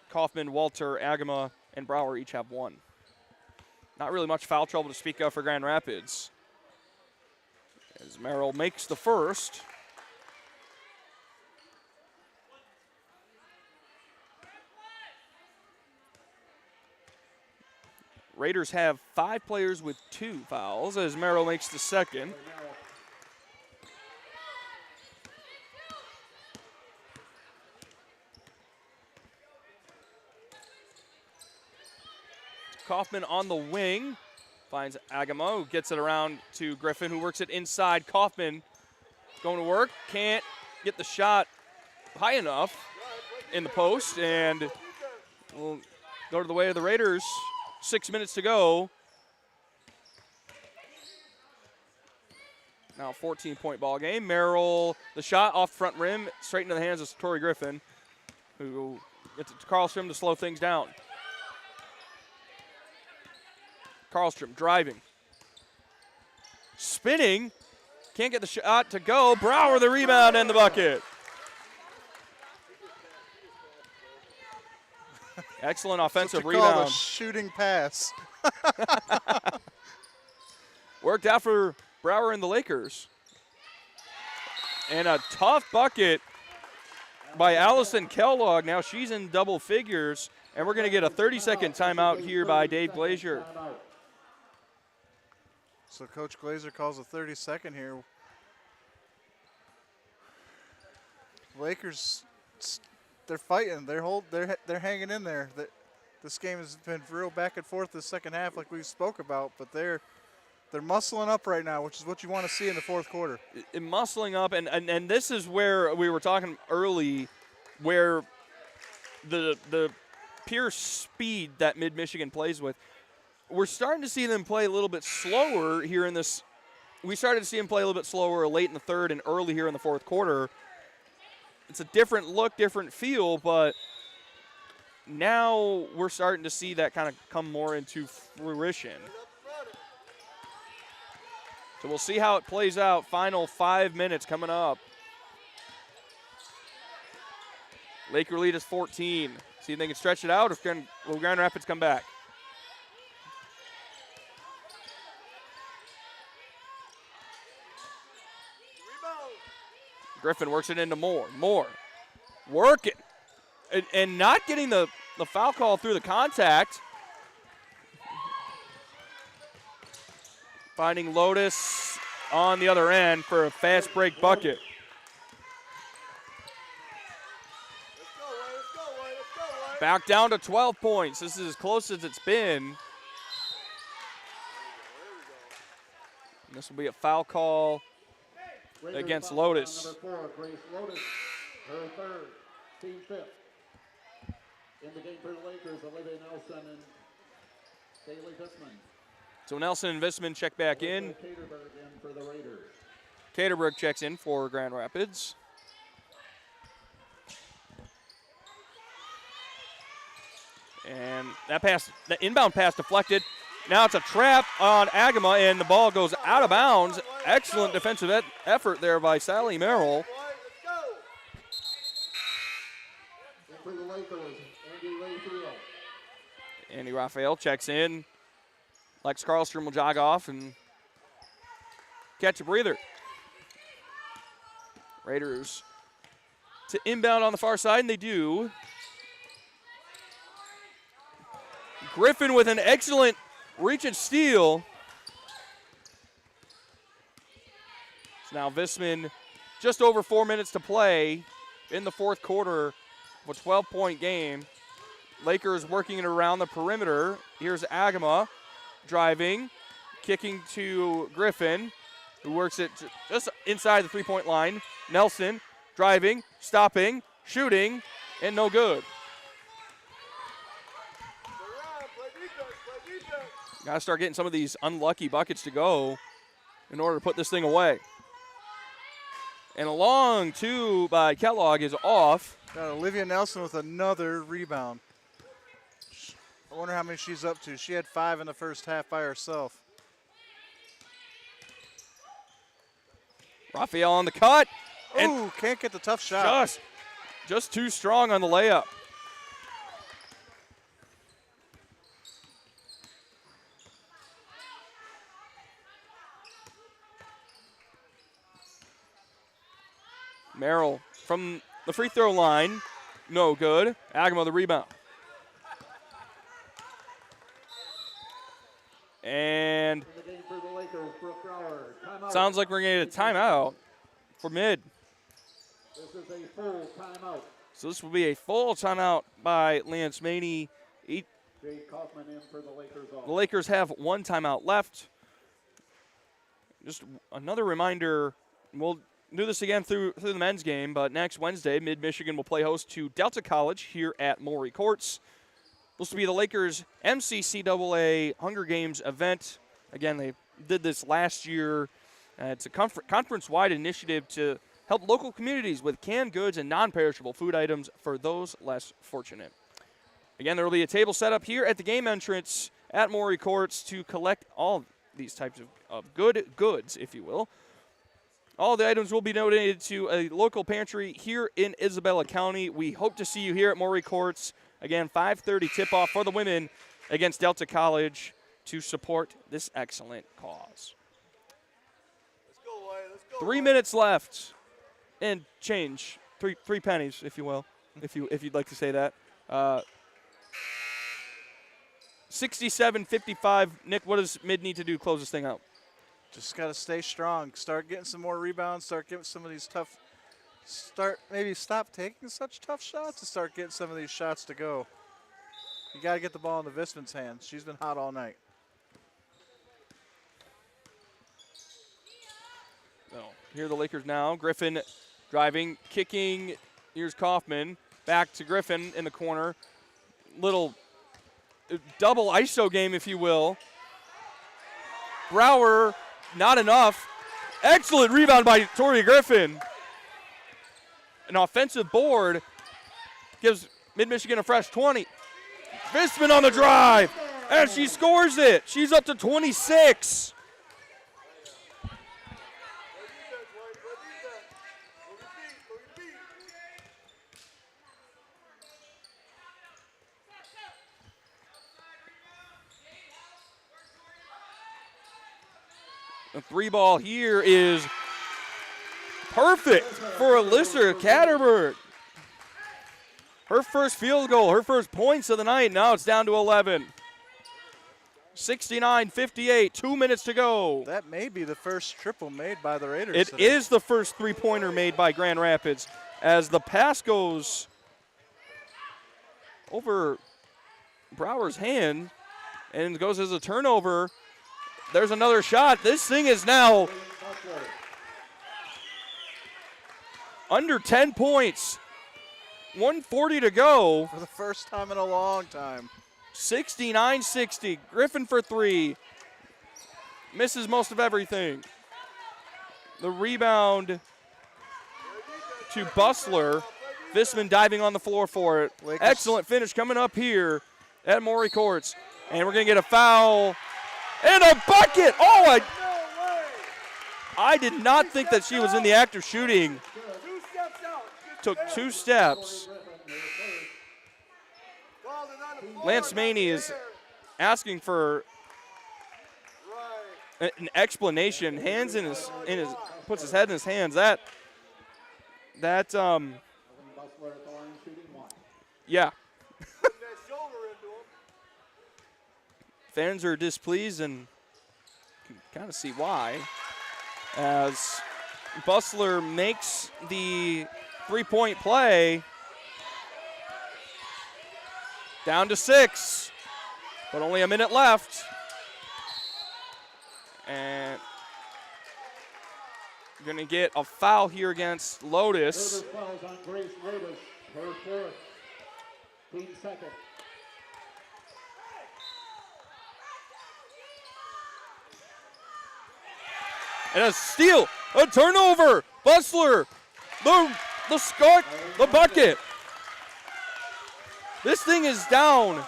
Kaufman, Walter, Agama, and Brower each have 1. Not really much foul trouble to speak of for Grand Rapids, as Merrill makes the first. Raiders have 5 players with 2 fouls as Merrill makes the second. Kaufman on the wing, finds Agama, who gets it around to Griffin, who works it inside. Kaufman going to work, can't get the shot high enough in the post, and will go to the way of the Raiders. 6 minutes to go. Now 14-point ball game. Merrill, the shot off front rim, straight into the hands of Tori Griffin, who gets it to Karlstrom to slow things down. Karlstrom driving. Spinning. Can't get the shot to go. Brower the rebound and the bucket. Excellent offensive rebound. Called a shooting pass. Worked out for Brower and the Lakers. And a tough bucket by Allison Kellogg. Now she's in double figures, and we're going to get a 30-second timeout here by Dave Glazier. So Coach Glazer calls a 30-second here. Lakers, they're fighting. They're hanging in there. This game has been real back and forth the second half, like we spoke about. But they're muscling up right now, which is what you want to see in the fourth quarter. Muscling up, and this is where we were talking early, where the pure speed that Mid-Michigan plays with. We're starting to see them play a little bit slower here in this. We started to see them play a little bit slower late in the third and early here in the fourth quarter. It's a different look, different feel, but now we're starting to see that kind of come more into fruition. So we'll see how it plays out. Final 5 minutes coming up. Laker lead is 14. See if they can stretch it out, or will Grand Rapids come back? Griffin works it into Moore. Moore working. And not getting the foul call through the contact. Finding Lotus on the other end for a fast break bucket. Back down to 12 points. This is as close as it's been. And this will be a foul call against Lotus. Number 4, Grace Lotus, her third, team fifth. In the game for the Lakers, Olivia Nelson and Bailey Visman. So Nelson and Visman check back in. Caterberg in for the Raiders. Caterberg checks in for Grand Rapids. And that pass, the inbound pass deflected. Now it's a trap on Agama, and the ball goes out of bounds. Excellent defensive effort there by Sally Merrill. For the Lakers, Andy Rayfield. Andy Raphael checks in. Lex Karlstrom will jog off and catch a breather. Raiders to inbound on the far side, and they do. Griffin with an excellent reach and steal. So now Visman, just over 4 minutes to play in the fourth quarter of a 12-point game. Lakers working it around the perimeter. Here's Agama driving, kicking to Griffin, who works it just inside the three-point line. Nelson driving, stopping, shooting, and no good. Got to start getting some of these unlucky buckets to go in order to put this thing away. And a long two by Kellogg is off. Got Olivia Nelson with another rebound. I wonder how many she's up to. She had 5 in the first half by herself. Raphael on the cut. Oh, can't get the tough shot. Just too strong on the layup. Merrill from the free throw line, no good. Agama the rebound. And sounds like we're going to get a timeout for mid. This is a full timeout. So this will be a full timeout by Lance Maney. Jay Kaufman in for the Lakers. The Lakers have one timeout left. Just another reminder, we'll do this again through the men's game, but next Wednesday, Mid-Michigan will play host to Delta College here at Maury Courts. This will be the Lakers' MCCAA Hunger Games event. Again, they did this last year. It's a conference-wide initiative to help local communities with canned goods and non-perishable food items for those less fortunate. Again, there will be a table set up here at the game entrance at Maury Courts to collect all these types of good goods, if you will. All the items will be donated to a local pantry here in Isabella County. We hope to see you here at Maury Courts. Again, 5:30 tip-off for the women against Delta College to support this excellent cause. Let's go, 3 minutes left and change. Three pennies, if you will, if you'd like to say that. 67-55. Nick, what does Mid need to do to close this thing out? Just got to stay strong. Start getting some more rebounds. Start getting some of these tough. Maybe stop taking such tough shots and start getting some of these shots to go. You got to get the ball into Visman's hands. She's been hot all night. No. Here are the Lakers now. Griffin driving, kicking. Here's Kaufman. Back to Griffin in the corner. Little double ISO game, if you will. Brower, not enough. Excellent rebound by Tori Griffin. An offensive board gives Mid-Michigan a fresh 20. Visman on the drive, and she scores it. She's up to 26. The 3 ball here is perfect for Alyssa Catterberg. Her first field goal, her first points of the night. Now it's down to 11. 69-58, 2 minutes to go. That may be the first triple made by the Raiders. It today. is the first three-pointer made by Grand Rapids as the pass goes over Brower's hand and goes as a turnover. There's another shot. This thing is now under 10 points. 1:40 to go. For the first time in a long time. 69-60. Griffin for 3. Misses most of everything. The rebound to Bustler. Visman diving on the floor for it. Lakers. Excellent finish coming up here at Maury Courts. And we're going to get a foul and a bucket. Oh, I did not think that she was in the act of shooting. Took 2 steps. Lance Maney is asking for an explanation. Hands in his puts his head in his hands. Yeah. Fans are displeased and can kind of see why. As Bustler makes the 3-point play. Down to 6, but only a minute left. And you're going to get a foul here against Lotus. Fouls on Grace Lotus, her fourth. Team second. And a steal, a turnover. Bustler, the bucket. This thing is down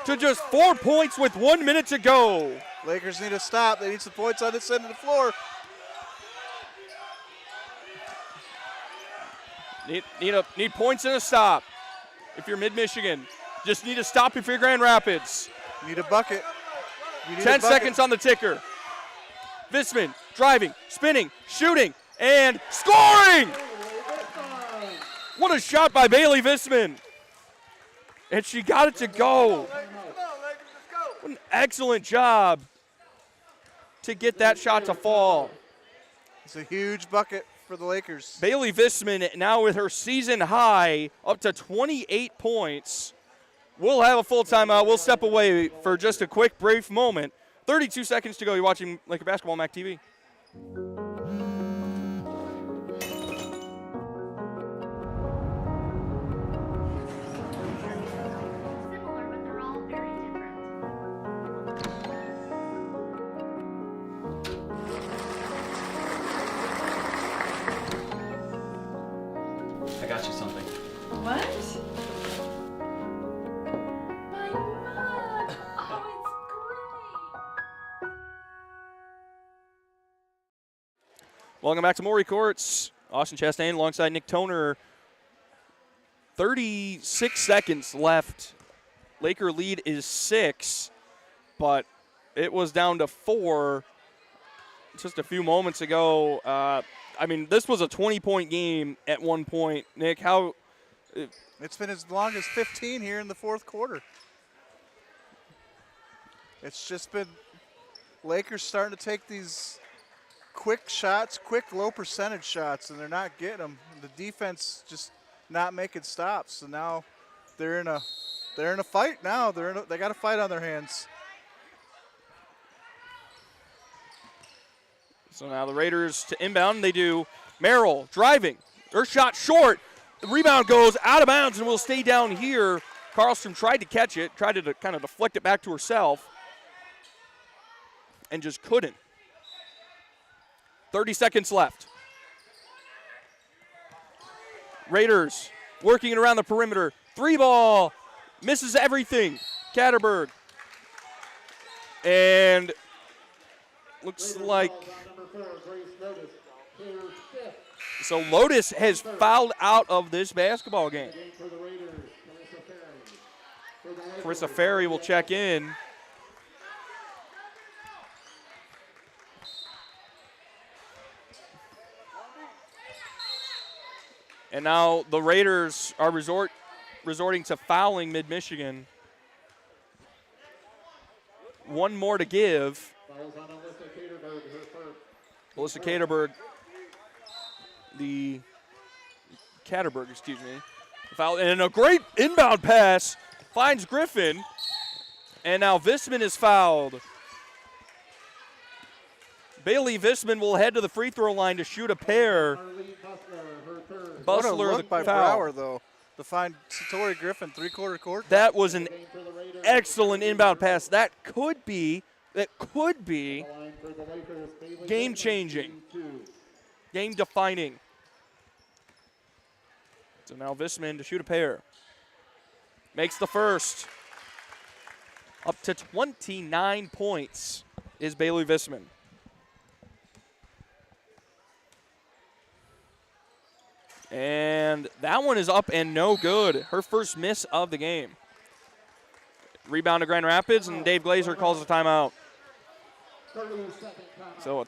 to just 4 points with 1 minute to go. Lakers need to stop. They need some points on this end of the floor. Need points and a stop. If you're Mid-Michigan, just need a stop if you're Grand Rapids. You need a bucket. 10 seconds on the ticker. Visman driving, spinning, shooting, and scoring! What a shot by Bailey Visman. And she got it to go. What an excellent job to get that shot to fall. It's a huge bucket for the Lakers. Bailey Visman now with her season high up to 28 points. We'll have a full timeout. We'll step away for just a quick, brief moment. 32 seconds to go. You're watching Laker Basketball on MAC TV. I got you something. What? My mug! Oh, it's great! Welcome back to Maury Courts. Austin Chastain alongside Nick Toner. 36 seconds left. Laker lead is 6, but it was down to 4 just a few moments ago. I mean, this was a 20-point game at one point. Nick, how? It's been as long as 15 here in the fourth quarter. It's just been Lakers starting to take these quick shots, quick low percentage shots, and they're not getting them. The defense just not making stops. So now they're in a fight now. They got a fight on their hands. So now the Raiders to inbound. They do. Merrill driving. Her shot short. The rebound goes out of bounds and will stay down here. Carlstrom tried to catch it, tried to kind of deflect it back to herself, and just couldn't. 30 seconds left. Raiders working it around the perimeter. 3 ball. misses everything. Catterberg. And looks like, so Lotus has fouled out of this basketball game. Carissa Ferry will check in. And now the Raiders are resorting to fouling Mid-Michigan. One more to give. Alyssa Catterberg, excuse me. Foul, and a great inbound pass finds Griffin. And now Visman is fouled. Bailey Visman will head to the free throw line to shoot a pair. What a Bustler look by foul. Brower, though, to find Satori Griffin three-quarter court. That was an excellent inbound pass. That could be game-changing, game-defining. So now Visman to shoot a pair. Makes the first. Up to 29 points is Bailey Visman. And that one is up and no good. Her first miss of the game. Rebound to Grand Rapids, and Dave Glazer calls a timeout. So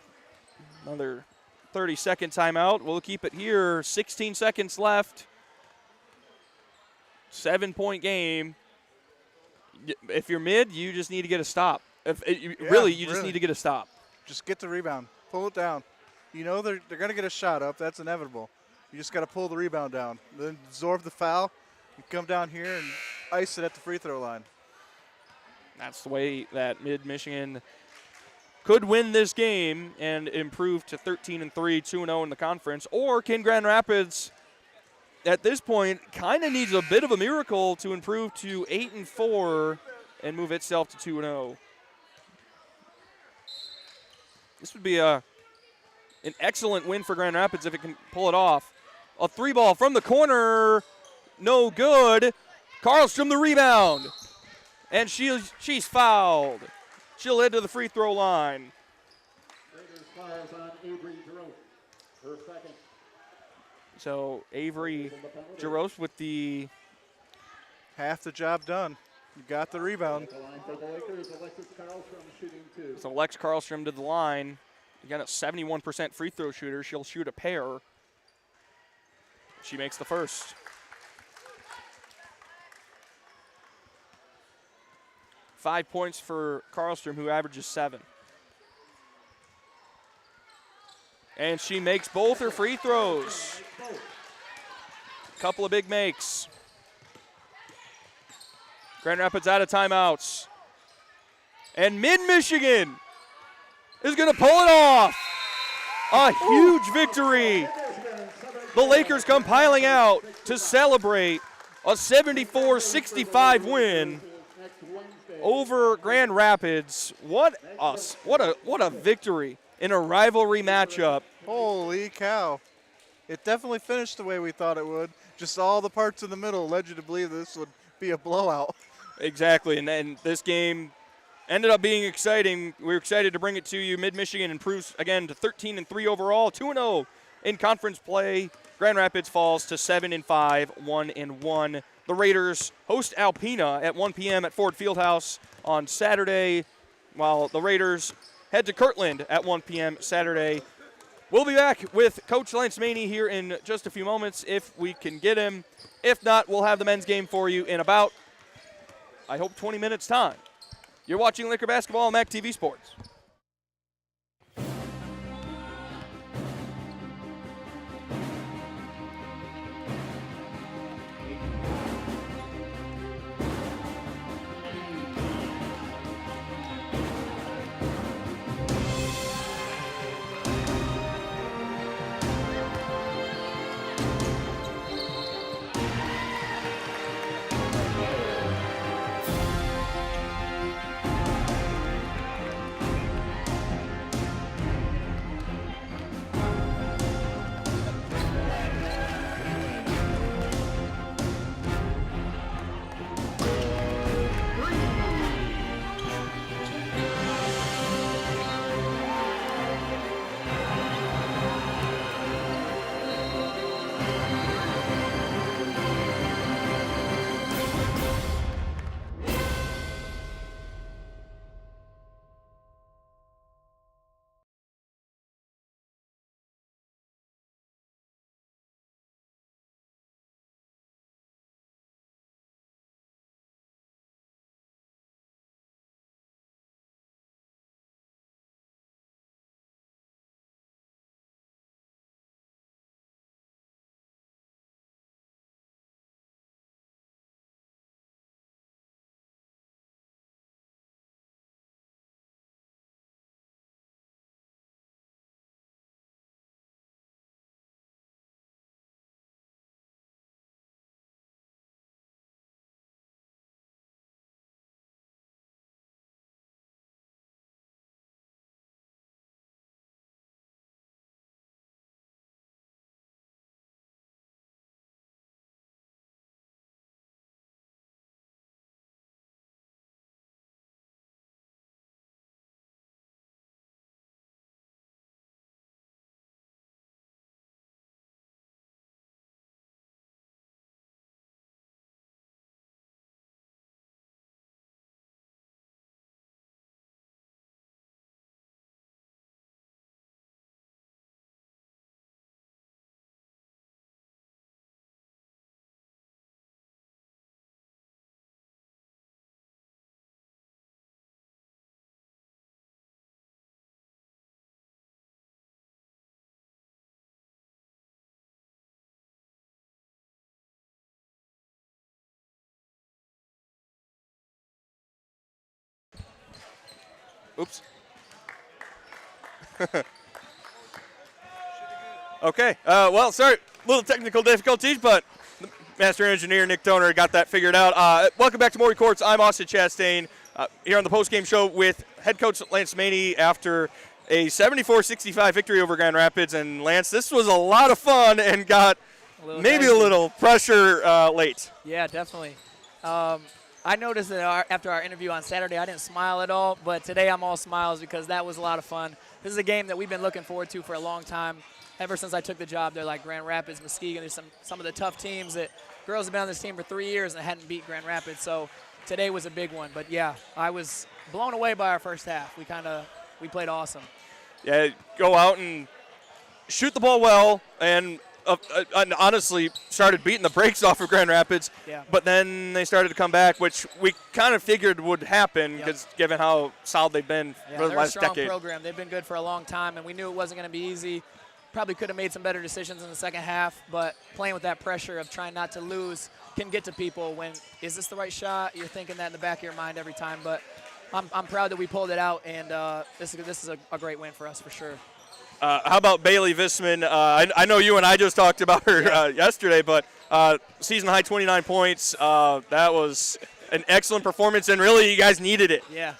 another 30-second timeout. We'll keep it here. 16 seconds left. 7-point game. If you're mid, you just need to get a stop. Really, you just need to get a stop. Just get the rebound. Pull it down. You know they're going to get a shot up. That's inevitable. You just got to pull the rebound down. Then absorb the foul. You come down here and ice it at the free throw line. That's the way that Mid-Michigan could win this game and improve to 13-3, 2-0 in the conference. Or can Grand Rapids, at this point, kind of needs a bit of a miracle to improve to 8-4 and move itself to 2-0. This would be an excellent win for Grand Rapids if it can pull it off. A three ball from the corner, no good. Karlstrom the rebound. And she's fouled. She'll head to the free throw line. So Avery Jaros with the half the job done. You got the rebound. So Lex Karlstrom to the line. Again, a 71% free throw shooter. She'll shoot a pair. She makes the first. Five points for Karlstrom, who averages 7. And she makes both her free throws. Couple of big makes. Grand Rapids out of timeouts. And Mid-Michigan is going to pull it off. A huge victory. The Lakers come piling out to celebrate a 74-65 win over Grand Rapids. What a victory in a rivalry matchup. Holy cow. It definitely finished the way we thought it would. Just all the parts in the middle led you to believe this would be a blowout. Exactly, and then this game ended up being exciting. We were excited to bring it to you. Mid-Michigan improves again to 13-3 overall, 2-0 in conference play. Grand Rapids falls to 7-5, 1-1. The Raiders host Alpena at 1 p.m. at Ford Fieldhouse on Saturday, while the Raiders head to Kirtland at 1 p.m. Saturday. We'll be back with Coach Lance Maney here in just a few moments if we can get him. If not, we'll have the men's game for you in about, I hope, 20 minutes' time. You're watching Laker Basketball on MAC TV Sports. Oops. Okay. Well, sorry, little technical difficulties, but the master engineer Nick Toner got that figured out. Welcome back to Maury Courts. I'm Austin Chastain here on the postgame show with head coach Lance Maney after a 74-65 victory over Grand Rapids. And Lance, this was a lot of fun and got maybe a little pressure late. Yeah, definitely. I noticed that after our interview on Saturday, I didn't smile at all, but today I'm all smiles because that was a lot of fun. This is a game that we've been looking forward to for a long time. Ever since I took the job, they're like Grand Rapids, Muskegon. There's some of the tough teams that girls have been on this team for 3 years and hadn't beat Grand Rapids. So today was a big one. But yeah, I was blown away by our first half. We played awesome. Yeah, go out and shoot the ball well, and honestly started beating the brakes off of Grand Rapids. Yeah. But then they started to come back, which we kind of figured would happen because given how solid they've been for the last decade. They're a strong program. They've been good for a long time, and we knew it wasn't going to be easy. Probably could have made some better decisions in the second half, but playing with that pressure of trying not to lose can get to people when, is this the right shot? You're thinking that in the back of your mind every time, but I'm proud that we pulled it out, and this is a great win for us for sure. How about Bailey Visman? I know you and I just talked about her yesterday, but season high 29 points. That was an excellent performance, and really you guys needed it. Yeah.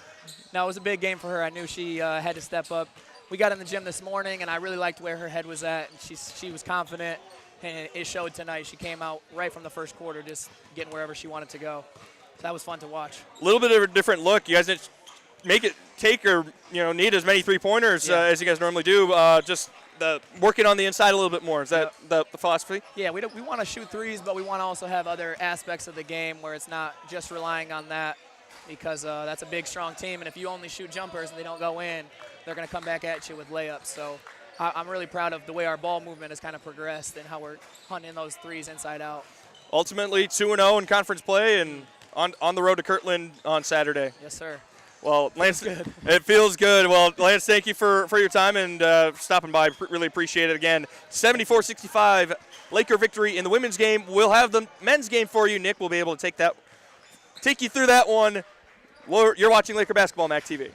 No, it was a big game for her. I knew she had to step up. We got in the gym this morning, and I really liked where her head was at. And she was confident, and it showed tonight. She came out right from the first quarter just getting wherever she wanted to go. So that was fun to watch. A little bit of a different look. You guys didn't take or need as many three-pointers as you guys normally do. Just working on the inside a little bit more. Is that the philosophy? Yeah, we want to shoot threes, but we want to also have other aspects of the game where it's not just relying on that, because that's a big, strong team. And if you only shoot jumpers and they don't go in, they're going to come back at you with layups. So I'm really proud of the way our ball movement has kind of progressed and how we're hunting those threes inside out. Ultimately, 2-0 in conference play and on the road to Kirtland on Saturday. Yes, sir. Well, Lance, it feels good. Well, Lance, thank you for your time and stopping by. Really appreciate it again. 74-65 Laker victory in the women's game. We'll have the men's game for you. Nick will be able to take you through that one. You're watching Laker Basketball, MAC TV.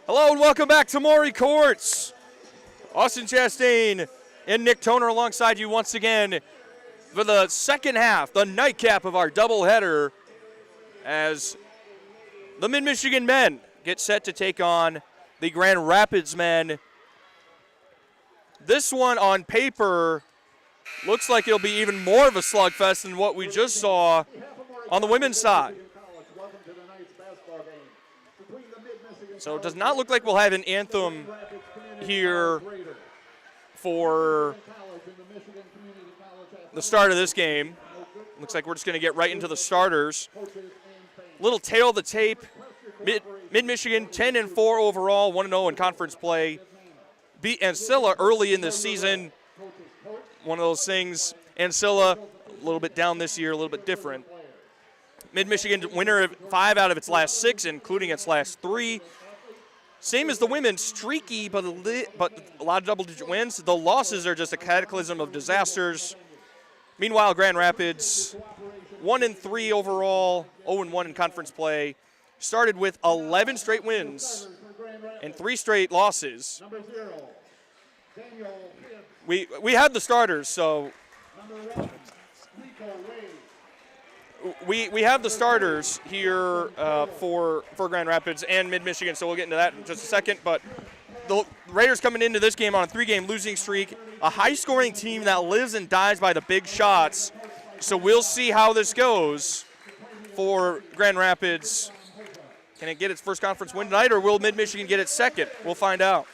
Hello and welcome back to Maury Courts. Austin Chastain and Nick Toner alongside you once again for the second half, the nightcap of our doubleheader, as the Mid-Michigan men get set to take on the Grand Rapids men. This one on paper looks like it'll be even more of a slugfest than what we just saw on the women's side. So it does not look like we'll have an anthem here for the start of this game. Looks like we're just going to get right into the starters. Little tail of the tape. Mid-Michigan 10-4 overall, 1-0 in conference play. Beat Ancilla early in the season. One of those things. Ancilla a little bit down this year, a little bit different. Mid-Michigan winner of 5 out of its last 6, including its last 3. Same as the women, streaky, but a lot of double-digit wins. The losses are just a cataclysm of disasters. Meanwhile, Grand Rapids, 1-3 overall, 0-1 in conference play. Started with 11 straight wins and 3 straight losses. We had the starters, so we have the starters here for Grand Rapids and Mid-Michigan, so we'll get into that in just a second. But the Raiders coming into this game on a 3-game losing streak, a high-scoring team that lives and dies by the big shots. So we'll see how this goes for Grand Rapids. Can it get its first conference win tonight, or will Mid-Michigan get its second? We'll find out.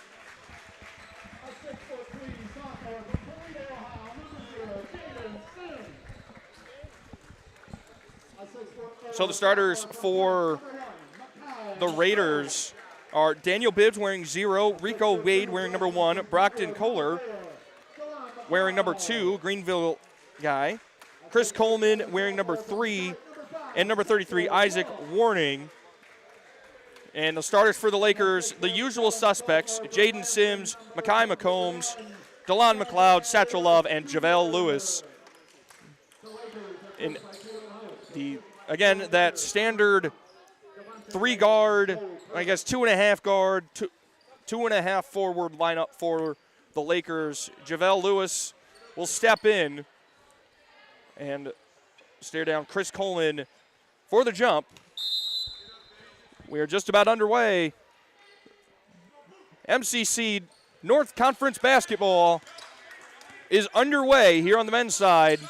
So the starters for the Raiders are Daniel Bibbs wearing 0, Rico Wade wearing number 1, Brockton Kohler wearing number 2, Greenville guy, Chris Coleman wearing number 3, and number 33, Isaac Warning. And the starters for the Lakers, the usual suspects, Jaden Sims, Makai McCombs, DeLon McLeod, Satchel Love, and JaVale Lewis. In the again, that standard 3-guard, I guess 2.5 guard, 2.5 forward lineup for the Lakers. JaVale Lewis will step in and stare down Chris Coleman for the jump. We are just about underway. MCC North Conference basketball is underway here on the men's side.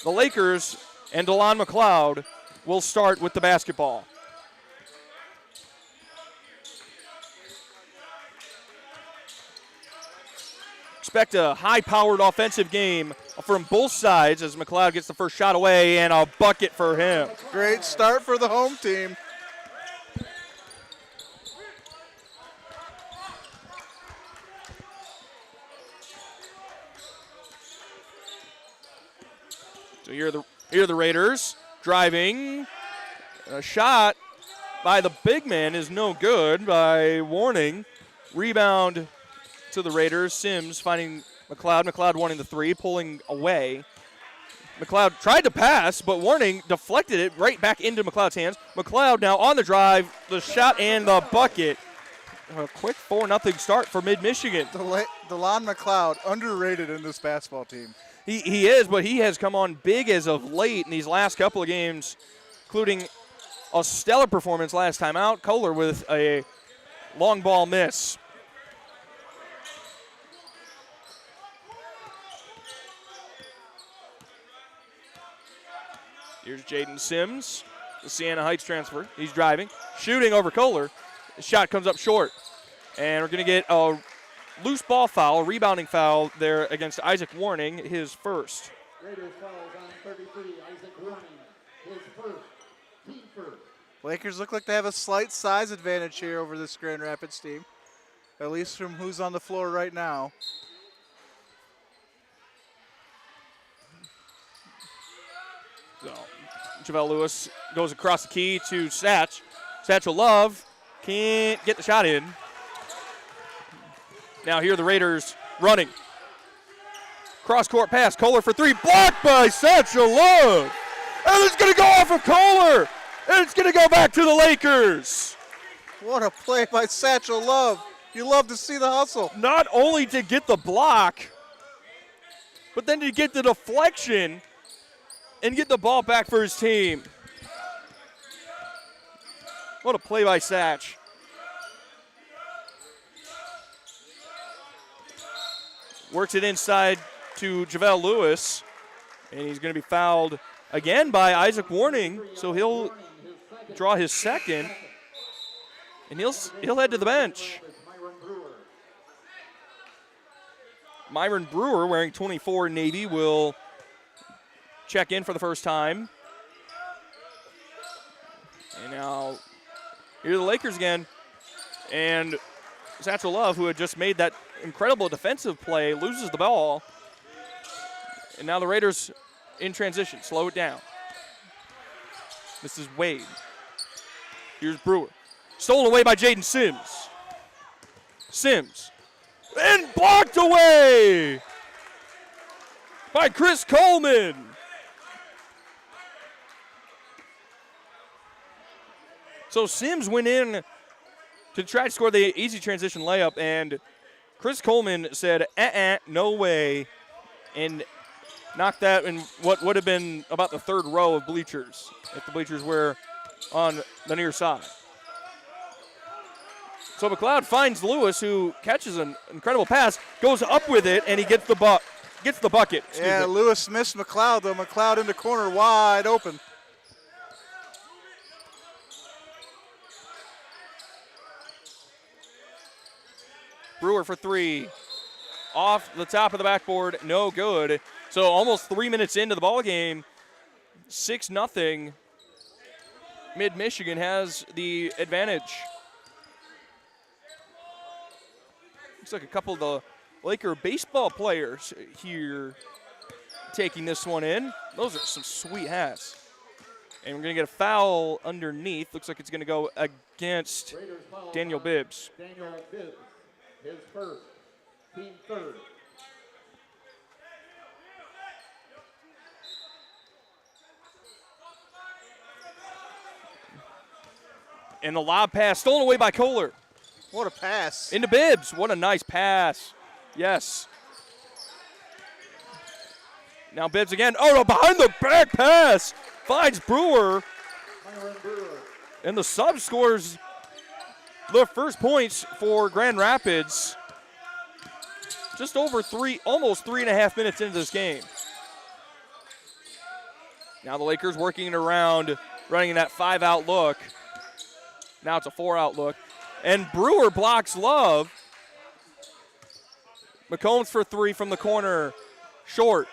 The Lakers and DeLon McLeod will start with the basketball. Expect a high-powered offensive game from both sides as McLeod gets the first shot away, and a bucket for him. Great start for the home team. So here are the Raiders driving. A shot by the big man is no good by Warning. Rebound to the Raiders. Sims finding McLeod. McLeod wanting the 3, pulling away. McLeod tried to pass, but Warning deflected it right back into McLeod's hands. McLeod now on the drive, the shot and the bucket. A quick 4-0 start for Mid-Michigan. DeLon McLeod, underrated in this basketball team. He is, but he has come on big as of late in these last couple of games, including a stellar performance last time out. Kohler with a long ball miss. Here's Jaden Sims, the Siena Heights transfer. He's driving, shooting over Kohler. The shot comes up short. And we're going to get a loose ball foul, rebounding foul there against Isaac Warning, his first. Raiders fouls on 33, Isaac Warning, his first, team first. Lakers look like they have a slight size advantage here over this Grand Rapids team, at least from who's on the floor right now. So, JaVale Lewis goes across the key to Satchel Love can't get the shot in. Now here are the Raiders running. Cross-court pass, Kohler for 3, blocked by Satchel Love. And it's going to go off of Kohler. And it's going to go back to the Lakers. What a play by Satchel Love. You love to see the hustle. Not only to get the block, but then to get the deflection and get the ball back for his team. What a play by Satch. Works it inside to JaVale Lewis, and he's going to be fouled again by Isaac Warning, so he'll draw his second, and he'll head to the bench. Myron Brewer, wearing 24 Navy, will check in for the first time. And now, here are the Lakers again. And Satchel Love, who had just made that incredible defensive play, loses the ball. And now the Raiders in transition. Slow it down. This is Wade. Here's Brewer. Stolen away by Jaden Sims. Sims. And blocked away by Chris Coleman. So Sims went in to try to score the easy transition layup, and Chris Coleman said, no way, and knocked that in what would have been about the third row of bleachers, if the bleachers were on the near side. So McLeod finds Lewis, who catches an incredible pass, goes up with it, and he gets the bucket. Yeah, Lewis missed McLeod, though. McLeod in the corner, wide open. Brewer for three. Off the top of the backboard, no good. So almost 3 minutes into the ball game, 6-0. Mid-Michigan has the advantage. Looks like a couple of the Laker baseball players here taking this one in. Those are some sweet hats. And we're going to get a foul underneath. Looks like it's going to go against Daniel Bibbs. Daniel Bibbs, his first, team third. And the lob pass stolen away by Kohler. What a pass. Into Bibbs. What a nice pass. Yes. Now Bibbs again. Oh, no, behind the back pass. Finds Brewer. And the sub scores the first points for Grand Rapids. Just over almost 3.5 minutes into this game. Now the Lakers working it around, running that 5-out look. Now it's a 4-out look. And Brewer blocks Love. McCombs for three from the corner. Short.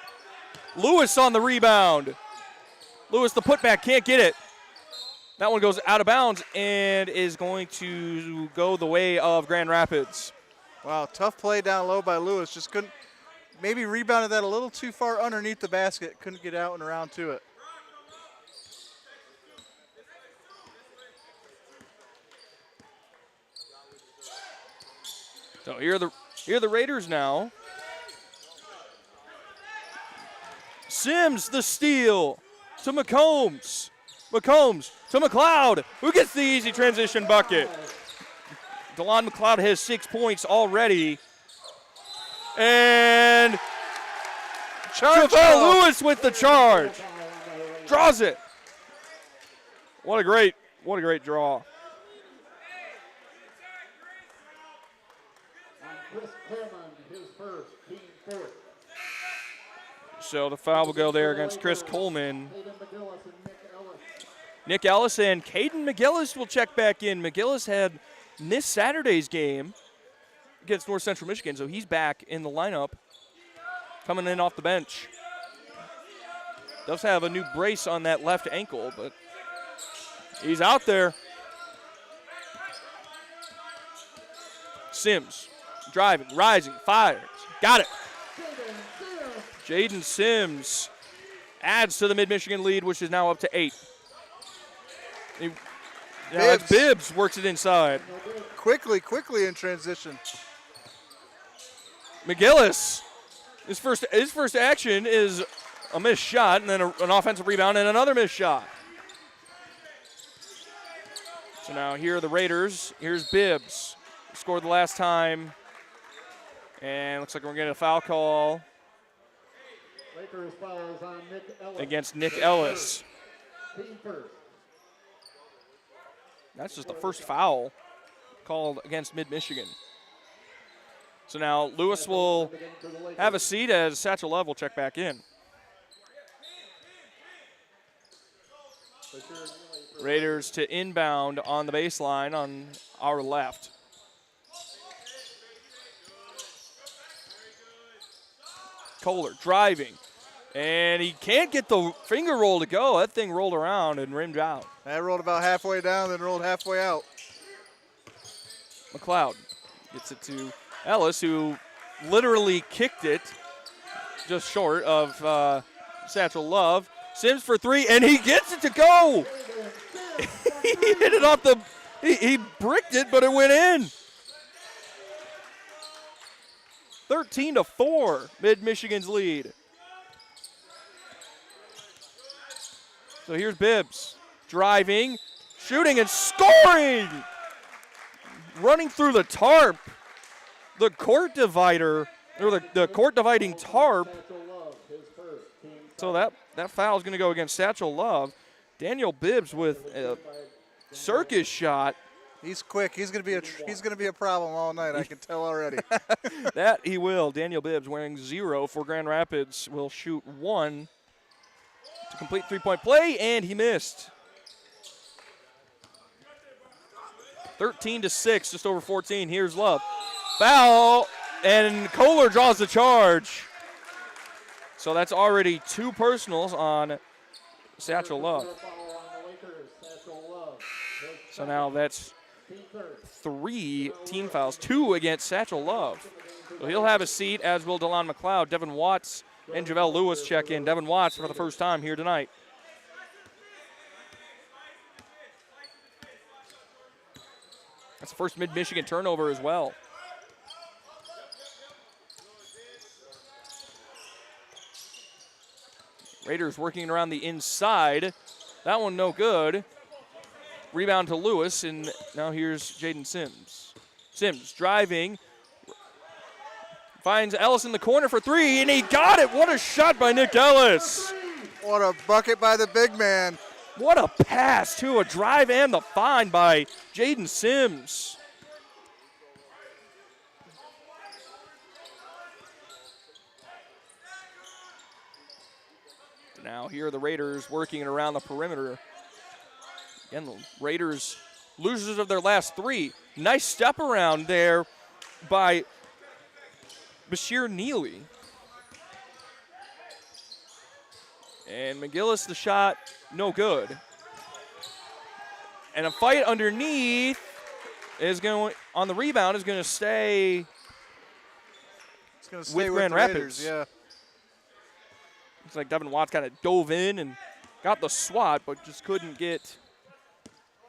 Lewis on the rebound. Lewis, the putback, can't get it. That one goes out of bounds and is going to go the way of Grand Rapids. Wow, tough play down low by Lewis. Just couldn't, maybe rebounded that a little too far underneath the basket. Couldn't get out and around to it. So here are the Raiders now. Sims, the steal to McCombs. McCombs to McLeod, who gets the easy transition bucket. DeLon McLeod has 6 points already. And JaVale Lewis with the charge. Draws it. What a great draw. Chris Coleman, his first, team fourth. So the foul will go there against Chris Coleman. Hayden McGillis and Nick Ellis. Nick Ellis and Caden McGillis will check back in. McGillis had missed Saturday's game against North Central Michigan, so he's back in the lineup, coming in off the bench. Does have a new brace on that left ankle, but he's out there. Sims. Driving, rising, fires. Got it. Jaden Sims adds to the Mid-Michigan lead, which is now up to 8. Bibbs works it inside. Quickly in transition. McGillis, his first action is a missed shot, and then an offensive rebound and another missed shot. So now here are the Raiders. Here's Bibbs. Scored the last time. And looks like we're getting a foul call Lakers fouls on Nick Ellis. against Nick Ellis. Team first. That's just the first foul called against Mid-Michigan. So now Lewis will have a seat as Satchel Love will check back in. Raiders to inbound on the baseline on our left. Kohler driving. And he can't get the finger roll to go. That thing rolled around and rimmed out. That rolled about halfway down, then rolled halfway out. McLeod gets it to Ellis, who literally kicked it just short of Satchel Love. Sims for three, and he gets it to go. He hit it off the, he bricked it, but it went in. 13-4, Mid-Michigan's lead. So here's Bibbs, driving, shooting, and scoring! Running through the tarp, the court divider, or the court dividing tarp. So that foul is going to go against Satchel Love. Daniel Bibbs with a circus shot. He's quick. He's going to be a problem all night. I can tell already. That he will. Daniel Bibbs, wearing 0 for Grand Rapids, will shoot 1 to complete three-point play, and he missed. 13-6, just over 14. Here's Love. Foul, and Kohler draws the charge. So that's already 2 personals on Satchel Love. So now that's 3 team fouls, 2 against Satchel Love. So he'll have a seat, as will DeLon McLeod. Devin Watts and JaVale Lewis check in. Devin Watts for the first time here tonight. That's the first Mid-Michigan turnover as well. Raiders working around the inside. That one no good. Rebound to Lewis, and now here's Jaden Sims. Sims driving. Finds Ellis in the corner for 3, and he got it. What a shot by Nick Ellis. What a bucket by the big man. What a pass, too. A drive and the find by Jaden Sims. Now here are the Raiders working it around the perimeter. Again, the Raiders losers of their last 3. Nice step around there by Bashir Neely. And McGillis, the shot, no good. And a fight underneath is going on the rebound is going to stay. It's going to with stay Grand the Rapids. Raiders, yeah. Looks like Devin Watts kind of dove in and got the swat, but just couldn't get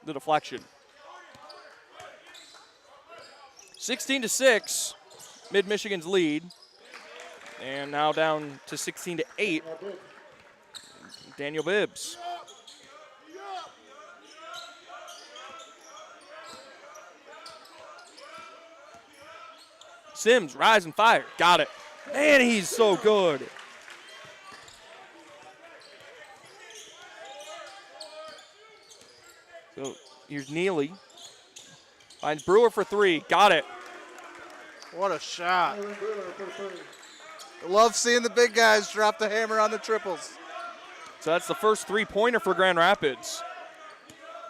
the deflection. 16-6, Mid-Michigan's lead. And now down to 16-8. Daniel Bibbs. Sims, rise and fire. Got it. Man, he's so good. So here's Neely. Finds Brewer for 3. Got it. What a shot. Love seeing the big guys drop the hammer on the triples. So that's the first 3-pointer for Grand Rapids,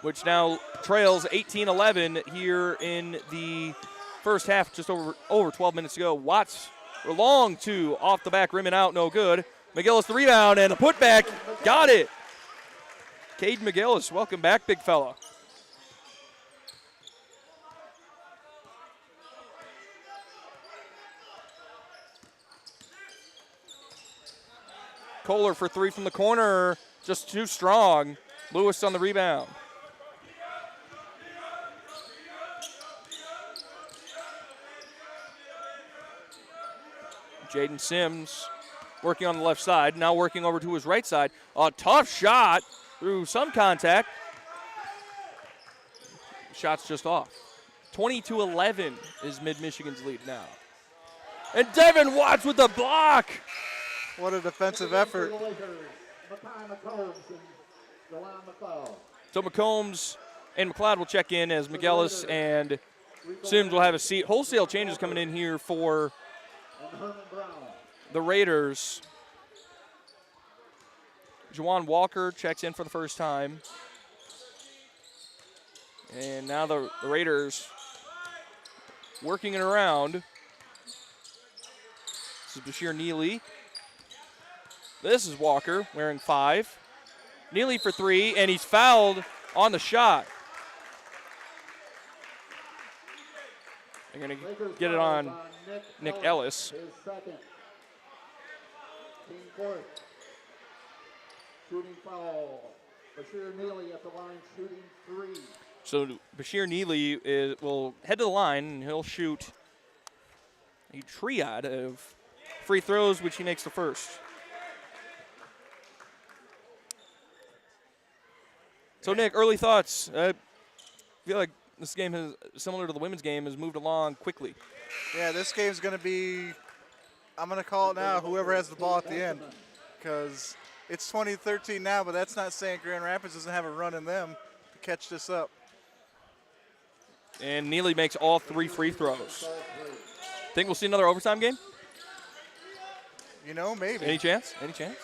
which now trails 18-11 here in the first half, just over 12 minutes ago. Watts, long 2, off the back rim and out, no good. McGillis the rebound and a putback, got it. Cade McGillis, welcome back, big fella. Kohler for 3 from the corner, just too strong. Lewis on the rebound. Jaden Sims working on the left side, now working over to his right side. A tough shot through some contact. Shots just off. 20-11 is Mid-Michigan's lead now. And Devin Watts with the block. What a defensive effort. So McCombs and McLeod will check in as McGillis and Sims will have a seat. Wholesale changes coming in here for the Raiders. Jawan Walker checks in for the first time. And now the Raiders working it around. This is Bashir Neely. This is Walker wearing 5. Neely for 3, and he's fouled on the shot. They're going to get it on Nick Ellis. His second. Team fourth. Shooting foul. Bashir Neely at the line shooting 3. So Bashir Neely will head to the line, and he'll shoot a triad of free throws, which he makes the first. So, Nick, early thoughts. I feel like this game, has, similar to the women's game, has moved along quickly. Yeah, this game's going to be, I'm going to call it now, whoever has the ball at the end. Because it's 2013 now, but that's not saying Grand Rapids doesn't have a run in them to catch this up. And Neely makes all 3 free throws. Think we'll see another overtime game? You know, maybe. Any chance? Any chance?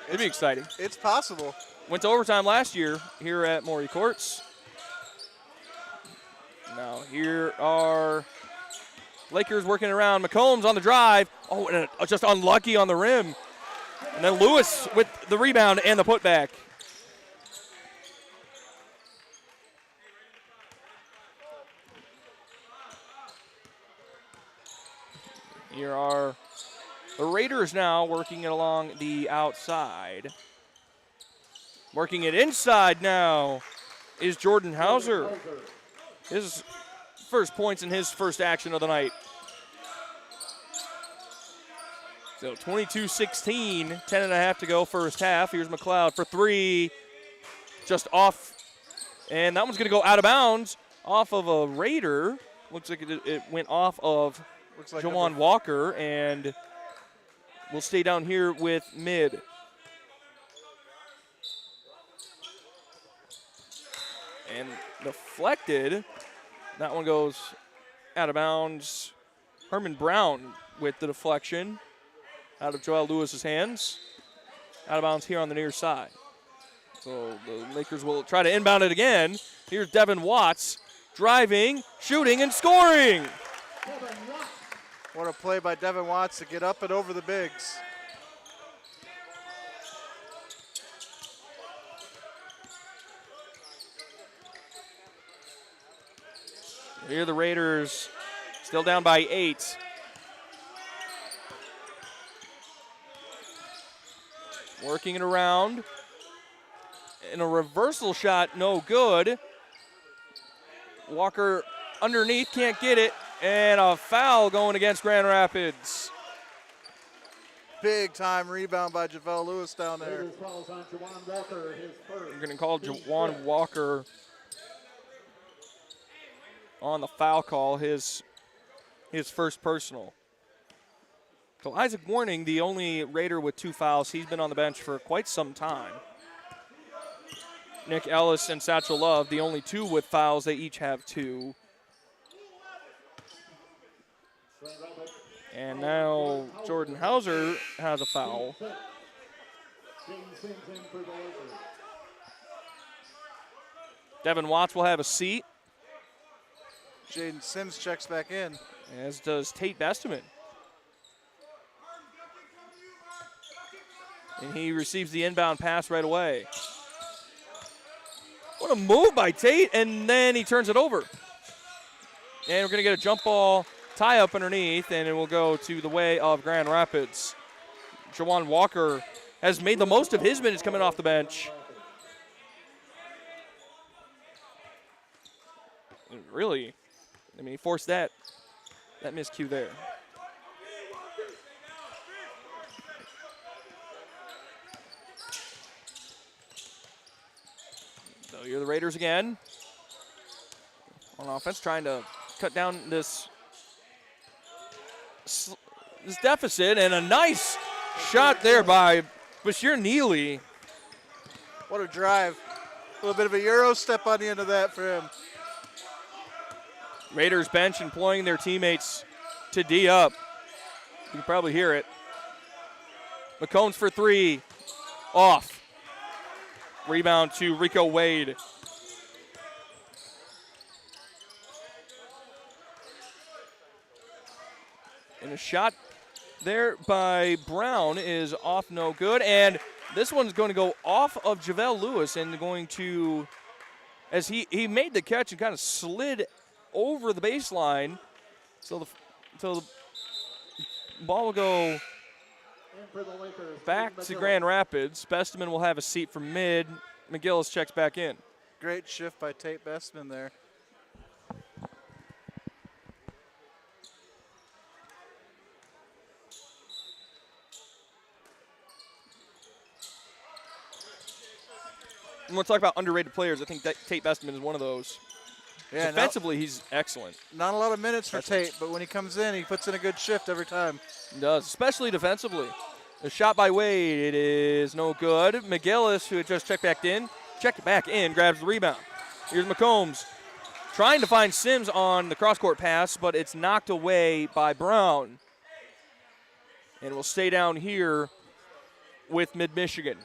It'd be exciting. It's possible. Went to overtime last year here at Maury Courts. Now here are Lakers working around. McCombs on the drive. Oh, and just unlucky on the rim. And then Lewis with the rebound and the putback. Here are the Raiders now working it along the outside. Working it inside now is Jordan Hauser. His first points in his first action of the night. So 22-16, 10.5 to go first half. Here's McLeod for 3, just off. And that one's going to go out of bounds off of a Raider. Looks like it went off of Jawan Walker, and we'll stay down here with mid. And deflected. That one goes out of bounds. Herman Brown with the deflection out of Joel Lewis's hands. Out of bounds here on the near side. So the Lakers will try to inbound it again. Here's Devin Watts driving, shooting, and scoring. What a play by Devin Watts to get up and over the bigs. Here the Raiders still down by 8. Working it around. And a reversal shot, no good. Walker underneath, can't get it. And a foul going against Grand Rapids. Big time rebound by JaVale Lewis down there. We're going to call Jawan Walker on the foul call, his first personal. So Isaac Warning, the only Raider with 2 fouls. He's been on the bench for quite some time. Nick Ellis and Satchel Love, the only 2 with fouls. They each have 2. And now Jordan Hauser has a foul. Devin Watts will have a seat. Jaden Sims checks back in. As does Tate Besteman. And he receives the inbound pass right away. What a move by Tate, and then he turns it over. And we're going to get a jump ball tie up underneath, and it will go to the way of Grand Rapids. Jawan Walker has made the most of his minutes coming off the bench. Really, I mean, he forced that miscue there. So you're the Raiders again. on offense, trying to cut down this deficit, and a nice shot there by Bashir Neely. What a drive. A little bit of a Euro step on the end of that for him. Raiders bench employing their teammates to D up. You can probably hear it. McCombs for three. Off. Rebound to Rico Wade. And a shot there by Brown is off, no good. And this one's going to go off of JaVale Lewis and going to, as he made the catch and kind of slid over the baseline. So the ball will go back to Grand Rapids. Bestman will have a seat from mid. McGillis checks back in. Great shift by Tate Bestman there. And we'll talk about underrated players. I think that Tate Bestman is one of those. Yeah, defensively, he's excellent. Not a lot of minutes for Tate, but when he comes in, he puts in a good shift every time. He does, especially defensively. A shot by Wade, it is no good. McGillis, who had just checked back in, grabs the rebound. Here's McCombs trying to find Sims on the cross-court pass, but it's knocked away by Brown. And will stay down here with Mid-Michigan.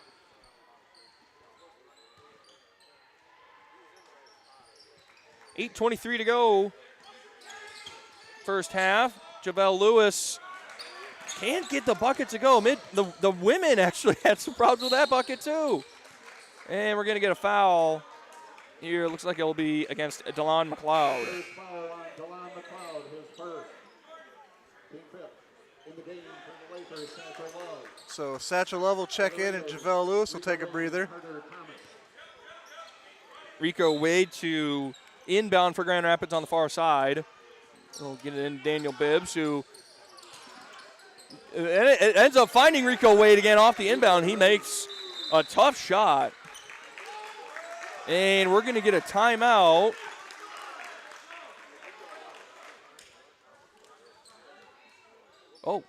.8:23 to go. First half. JaVale Lewis can't get the bucket to go. The women actually had some problems with that bucket too. And we're going to get a foul here. Looks like it'll be against DeLon McLeod. Foul on DeLon McLeod, his first. Team fifth in the game for the Lakers, Satchel Love. So Satchel Love will check in, and JaVale Lewis will take a breather. Rico Wade to inbound for Grand Rapids on the far side. We'll get it in Daniel Bibbs, who it ends up finding Rico Wade again off the inbound. He makes a tough shot. And we're going to get a timeout. Oh.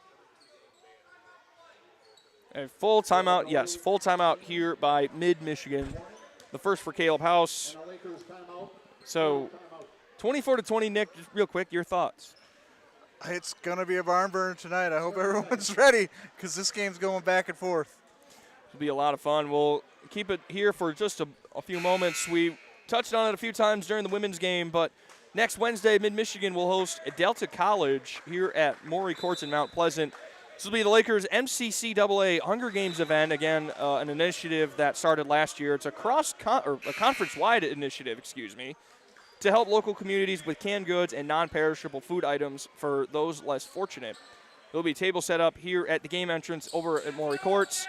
A full timeout, yes, full timeout here by Mid-Michigan. The first for Caleb House. So 24-20, Nick, just real quick, your thoughts? It's going to be a barn burner tonight. I hope everyone's ready because this game's going back and forth. It'll be a lot of fun. We'll keep it here for just a few moments. We touched on it a few times during the women's game, but next Wednesday, Mid-Michigan will host Delta College here at Maury Courts in Mount Pleasant. This will be the Lakers' MCCAA Hunger Games event. Again, an initiative that started last year. It's a conference-wide initiative, to help local communities with canned goods and non-perishable food items for those less fortunate. There'll be a table set up here at the game entrance over at Maury Courts.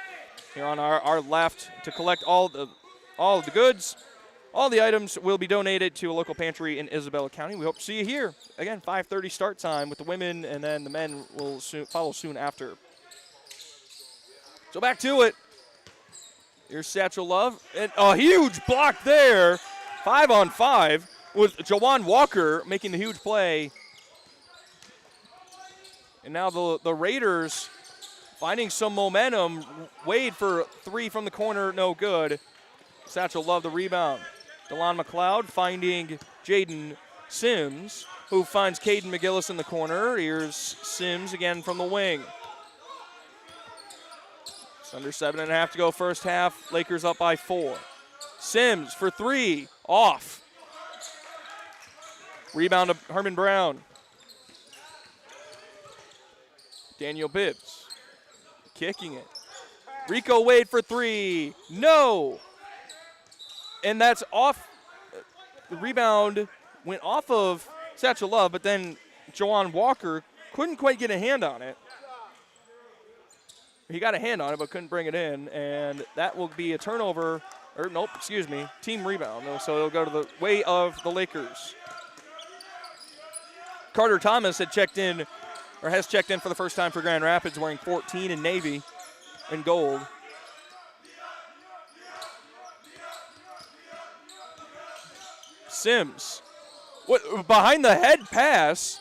Here on our left to collect all of the goods. All the items will be donated to a local pantry in Isabella County. We hope to see you here. Again, 5:30 start time with the women, and then the men will follow soon after. So back to it. Here's Satchel Love. And a huge block there. 5-on-5 with Jawan Walker making the huge play. And now the Raiders finding some momentum. Wade for three from the corner, no good. Satchel Love the rebound. DeLon McLeod finding Jaden Sims, who finds Caden McGillis in the corner. Here's Sims again from the wing. It's under 7.5 to go first half. Lakers up by 4. Sims for three, off. Rebound to Herman Brown. Daniel Bibbs kicking it. Rico Wade for three, no. And that's off. The rebound went off of Satchel Love, but then Jawan Walker couldn't quite get a hand on it. He got a hand on it, but couldn't bring it in, and that will be a turnover. Team rebound. So it'll go to the way of the Lakers. Carter Thomas has checked in for the first time for Grand Rapids, wearing 14 in navy and gold. Sims What, behind the head pass.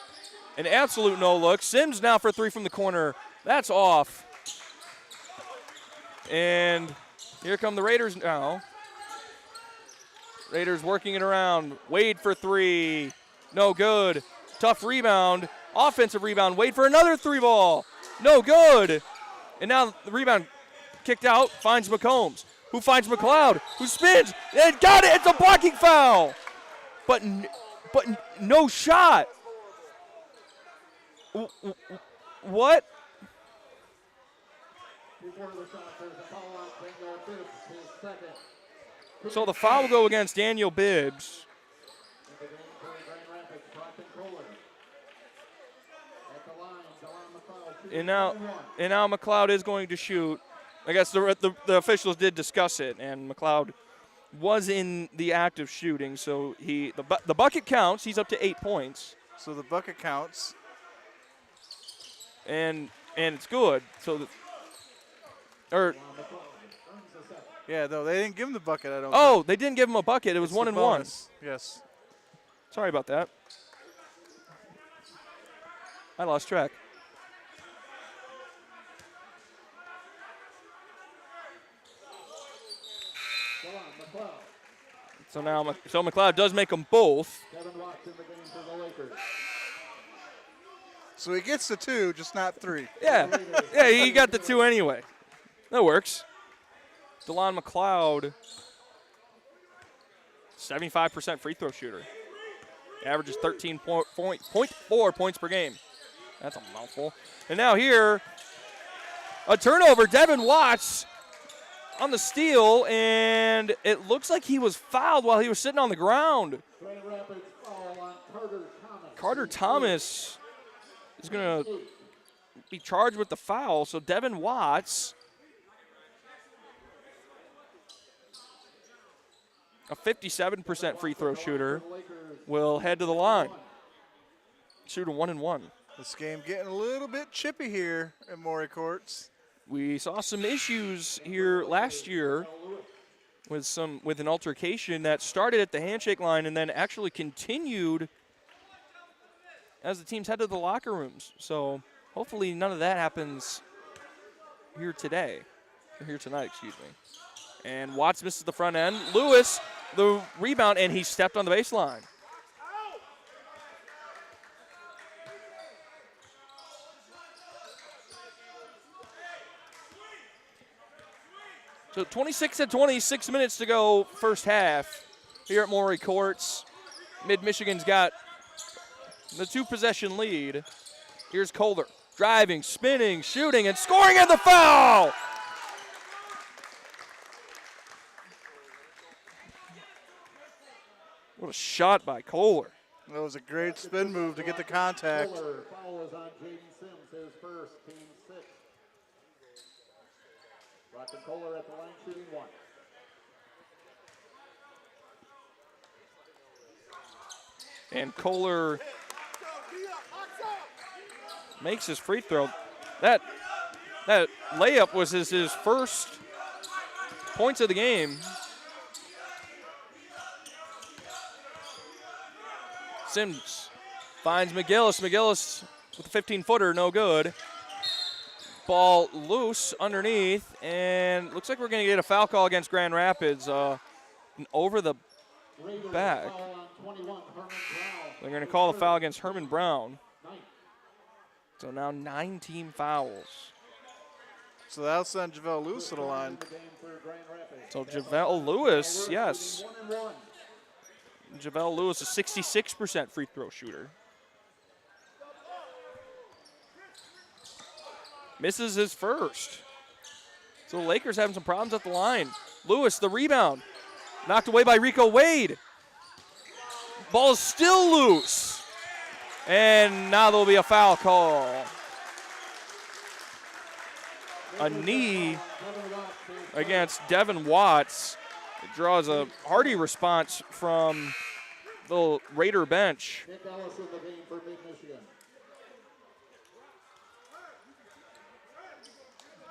An absolute no look. Sims now for three from the corner. That's off. And here come the Raiders now. Raiders working it around. Wade for three. No good. Tough rebound. Offensive rebound. Wade for another three ball. No good. And now the rebound kicked out. Finds McCombs. Who finds McLeod. Who spins. And got it. It's a blocking foul. But no shot. What? So the foul will go against Daniel Bibbs. And now McLeod is going to shoot. I guess the officials did discuss it, and McLeod was in the act of shooting, so the bucket counts. He's up to 8 points. So the bucket counts. And it's good. So yeah, no, they didn't give him the bucket. I don't. Oh, they didn't give him a bucket. It was 1 and 1. Yes. Sorry about that. I lost track. So now, McLeod does make them both. So he gets the 2, just not 3. Yeah, he got the 2 anyway. That works. DeLon McLeod, 75% free throw shooter. Averages 13.4 points per game. That's a mouthful. And now here, a turnover. Devin Watts on the steal, and it looks like he was fouled while he was sitting on the ground. Carter Thomas is going to be charged with the foul. So Devin Watts, a 57% free throw shooter, will head to the line. Shoot a 1 and 1. This game getting a little bit chippy here at Maury Courts. We saw some issues here last year with an altercation that started at the handshake line and then actually continued as the teams head to the locker rooms. So hopefully none of that happens here tonight, excuse me. And Watts misses the front end. Lewis, the rebound, and he stepped on the baseline. So 26-20, 6 minutes to go, first half here at Maury Courts. Mid-Michigan's got the 2-possession lead. Here's Kohler, driving, spinning, shooting, and scoring, and the foul! What a shot by Kohler. That was a great spin move to get the contact. Foul is on Jaden Sims, his first, team 6. Rocket Kohler at the line, shooting 1. And Kohler makes his free throw. That layup was his first points of the game. Sims finds McGillis. McGillis with a 15-footer, no good. Ball loose underneath, and looks like we're going to get a foul call against Grand Rapids. Over the back. They're going to call the foul against Herman Brown. So now 9 team fouls. So that'll send JaVale Lewis to the line. So JaVale Lewis, yes. JaVale Lewis, a 66% free throw shooter. Misses his first. So the Lakers having some problems at the line. Lewis, the rebound. Knocked away by Rico Wade. Ball is still loose. And now there'll be a foul call. A knee against Devin Watts. It draws a hearty response from the Raider bench.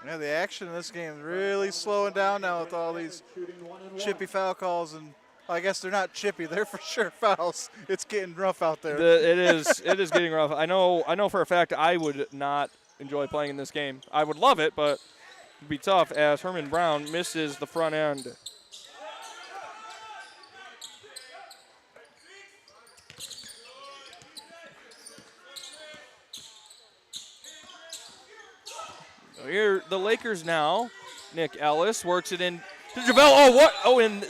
Yeah, the action in this game is really slowing down now with all these chippy foul calls and I guess they're not chippy. They're for sure fouls. It's getting rough out there. It is getting rough. I know for a fact I would not enjoy playing in this game. I would love it, but it'd be tough as Herman Brown misses the front end. Here, the Lakers now. Nick Ellis works it in to JaVale. Oh, what? Oh, and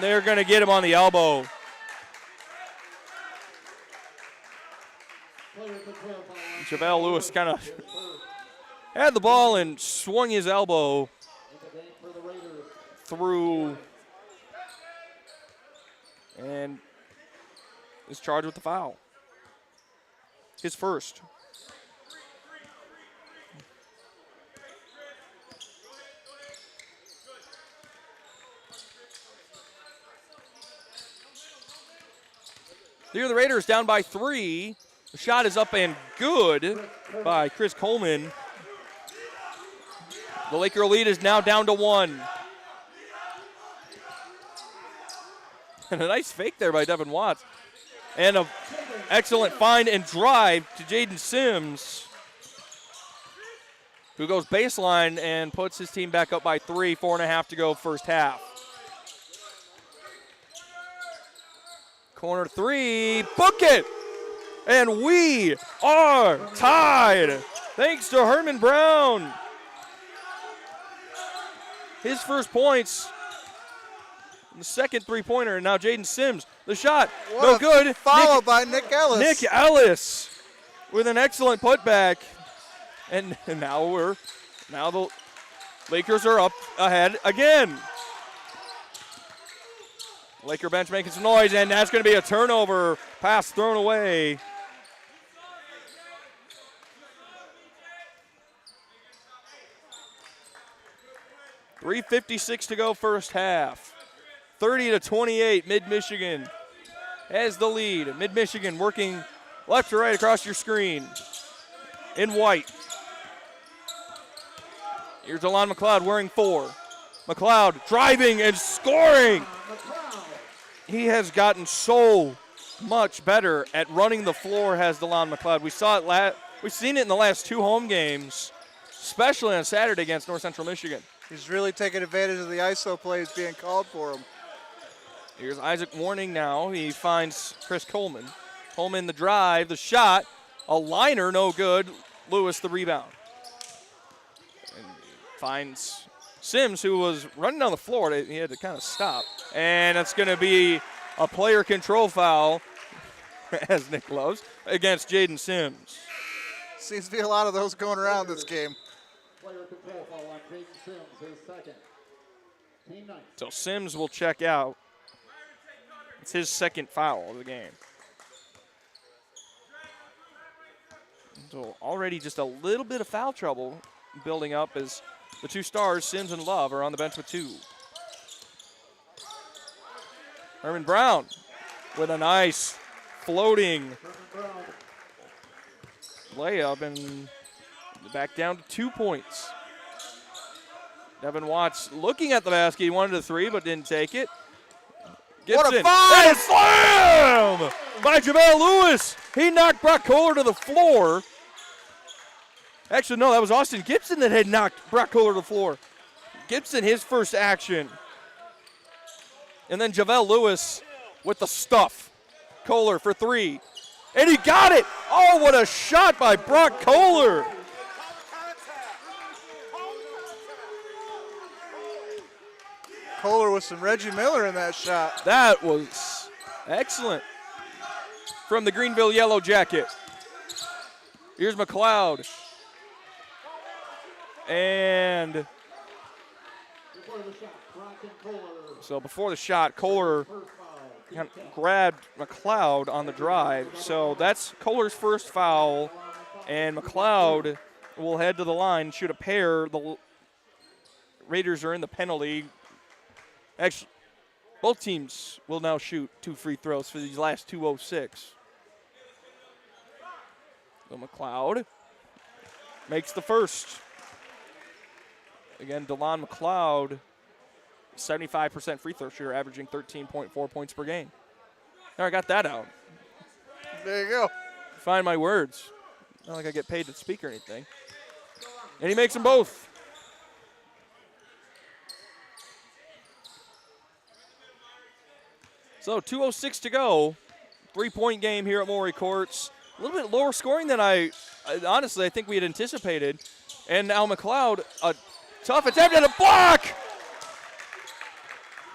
they're going to get him on the elbow. JaVale Lewis kind of had the ball and swung his elbow through and is charged with the foul. His first. Here the Raiders down by 3. The shot is up and good by Chris Coleman. The Laker lead is now down to 1. And a nice fake there by Devin Watts. And an excellent find and drive to Jaden Sims, who goes baseline and puts his team back up by 3, 4.5 to go first half. Corner 3, book it! And we are tied, thanks to Herman Brown. His first points, the second three-pointer, and now Jaden Sims. The shot, no good. Foul by Nick Ellis. Nick Ellis with an excellent putback. And now the Lakers are up ahead again. Laker bench making some noise, and that's going to be a turnover. Pass thrown away. .356 to go first half. 30-28, Mid-Michigan has the lead. Mid-Michigan working left to right across your screen in white. Here's Delon McLeod wearing 4. McLeod driving and scoring. He has gotten so much better at running the floor, has Delon McLeod. We've seen it in the last 2 home games, especially on Saturday against North Central Michigan. He's really taking advantage of the ISO plays being called for him. Here's Isaac Warning now. He finds Chris Coleman. Coleman the drive, the shot, a liner, no good. Lewis the rebound. And finds Sims, who was running down the floor. He had to kind of stop. And it's going to be a player control foul, as Nick loves, against Jaden Sims. Seems to be a lot of those going around this game. Player control foul on Jaden Sims, his second. Team 9. So Sims will check out. It's his second foul of the game. So already just a little bit of foul trouble building up as the 2 stars, Sims and Love, are on the bench with 2. Herman Brown with a nice floating layup and back down to 2 points. Devin Watts looking at the basket. He wanted a 3 but didn't take it. Gibson. What a find! And a slam by JaVale Lewis. He knocked Brock Kohler to the floor. Actually, no, that was Austin Gibson that had knocked Brock Kohler to the floor. Gibson, his first action. And then JaVale Lewis with the stuff. Kohler for 3. And he got it. Oh, what a shot by Brock Kohler. Kohler with some Reggie Miller in that shot. That was excellent from the Greenville Yellow Jacket. Here's McLeod. And so before the shot, Kohler grabbed McLeod on the drive. So that's Kohler's first foul, and McLeod will head to the line, shoot a pair. The Raiders are in the penalty. Actually, both teams will now shoot 2 free throws for these last 2:06. So McLeod makes the first. Again, Delon McLeod 75% free throw shooter, averaging 13.4 points per game. Now I got that out. There you go. Find my words. Not like I get paid to speak or anything. And he makes them both. So 2:06 to go. 3-point game here at Maury Courts. A little bit lower scoring than honestly, I think we had anticipated. And now McLeod, a tough attempt and a block!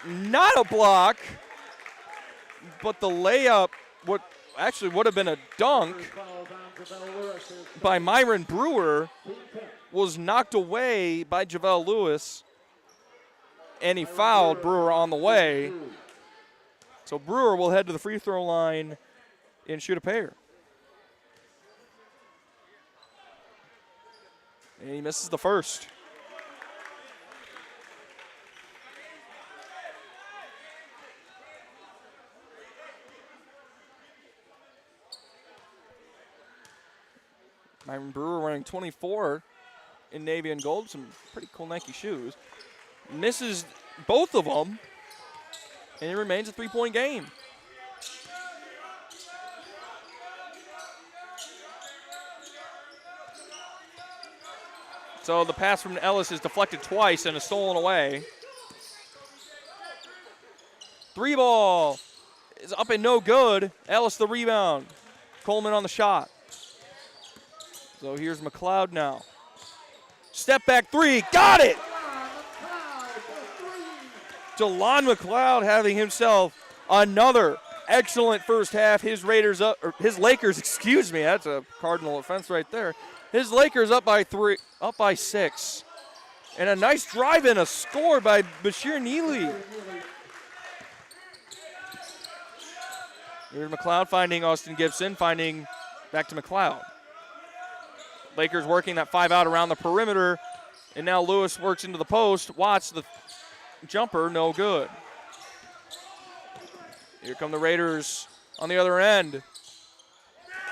Not a block, but the layup, what actually would have been a dunk by Myron Brewer, was knocked away by JaVale Lewis, and he fouled Brewer on the way. So Brewer will head to the free throw line and shoot a pair. And he misses the first. Myron Brewer wearing 24 in navy and gold, some pretty cool Nike shoes. Misses both of them, and it remains a 3-point game. So the pass from Ellis is deflected twice and is stolen away. 3 ball is up and no good. Ellis the rebound. Coleman on the shot. So here's McLeod now. Step back 3, got it! DeLon McLeod having himself another excellent first half. His Lakers, excuse me, that's a cardinal offense right there. His Lakers up by 6. And a nice drive and a score by Bashir Neely. Here's McLeod finding Austin Gibson, finding back to McLeod. Lakers working that 5 out around the perimeter, and now Lewis works into the post. Watts the jumper, no good. Here come the Raiders on the other end.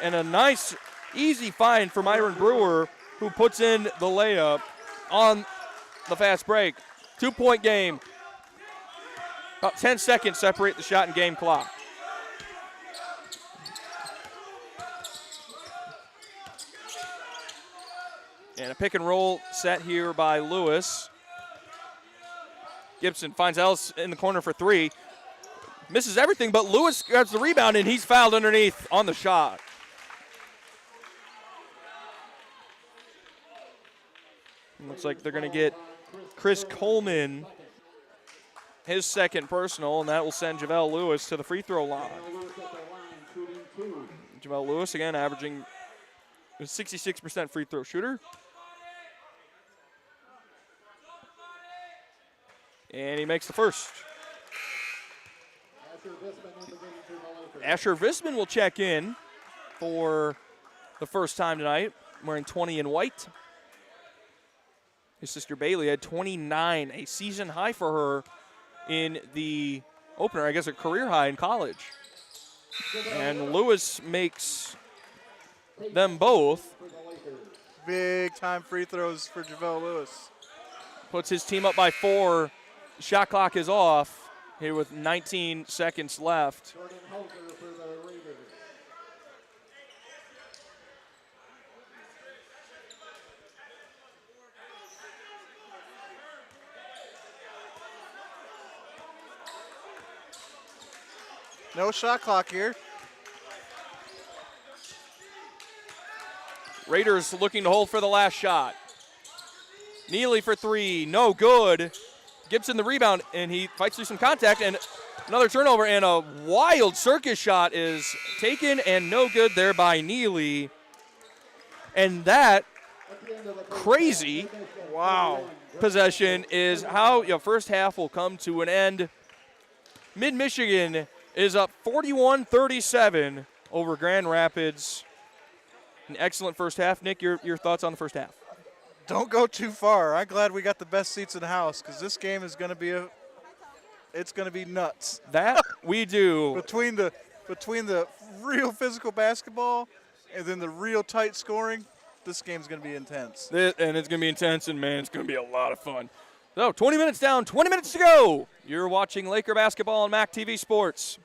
And a nice, easy find for Myron Brewer, who puts in the layup on the fast break. 2-point game. About 10 seconds separate the shot and game clock. And a pick and roll set here by Lewis. Gibson finds Ellis in the corner for 3. Misses everything, but Lewis grabs the rebound, and he's fouled underneath on the shot. Looks like they're going to get Chris Coleman his second personal, and that will send JaVale Lewis to the free throw line. JaVale Lewis, again, averaging a 66% free throw shooter. And he makes the first. Asher Visman will check in for the first time tonight, wearing 20 in white. His sister Bailey had 29, a season high for her in the opener, I guess a career high in college. And Lewis makes them both. Big time free throws for JaVale Lewis. Puts his team up by 4. Shot clock is off here with 19 seconds left. No shot clock here. Raiders looking to hold for the last shot. Neely for 3, no good. Gibson the rebound, and he fights through some contact, and another turnover, and a wild circus shot is taken and no good there by Neely. And that crazy possession is how your first half will come to an end. Mid-Michigan is up 41-37 over Grand Rapids. An excellent first half. Nick, your thoughts on the first half? Don't go too far. I'm glad we got the best seats in the house because this game is going to be it's going to be nuts. That we do. Between the real physical basketball and then the real tight scoring, this game's going to be intense. And it's going to be intense, and man, it's going to be a lot of fun. So 20 minutes down, 20 minutes to go. You're watching Laker basketball on MAC TV Sports.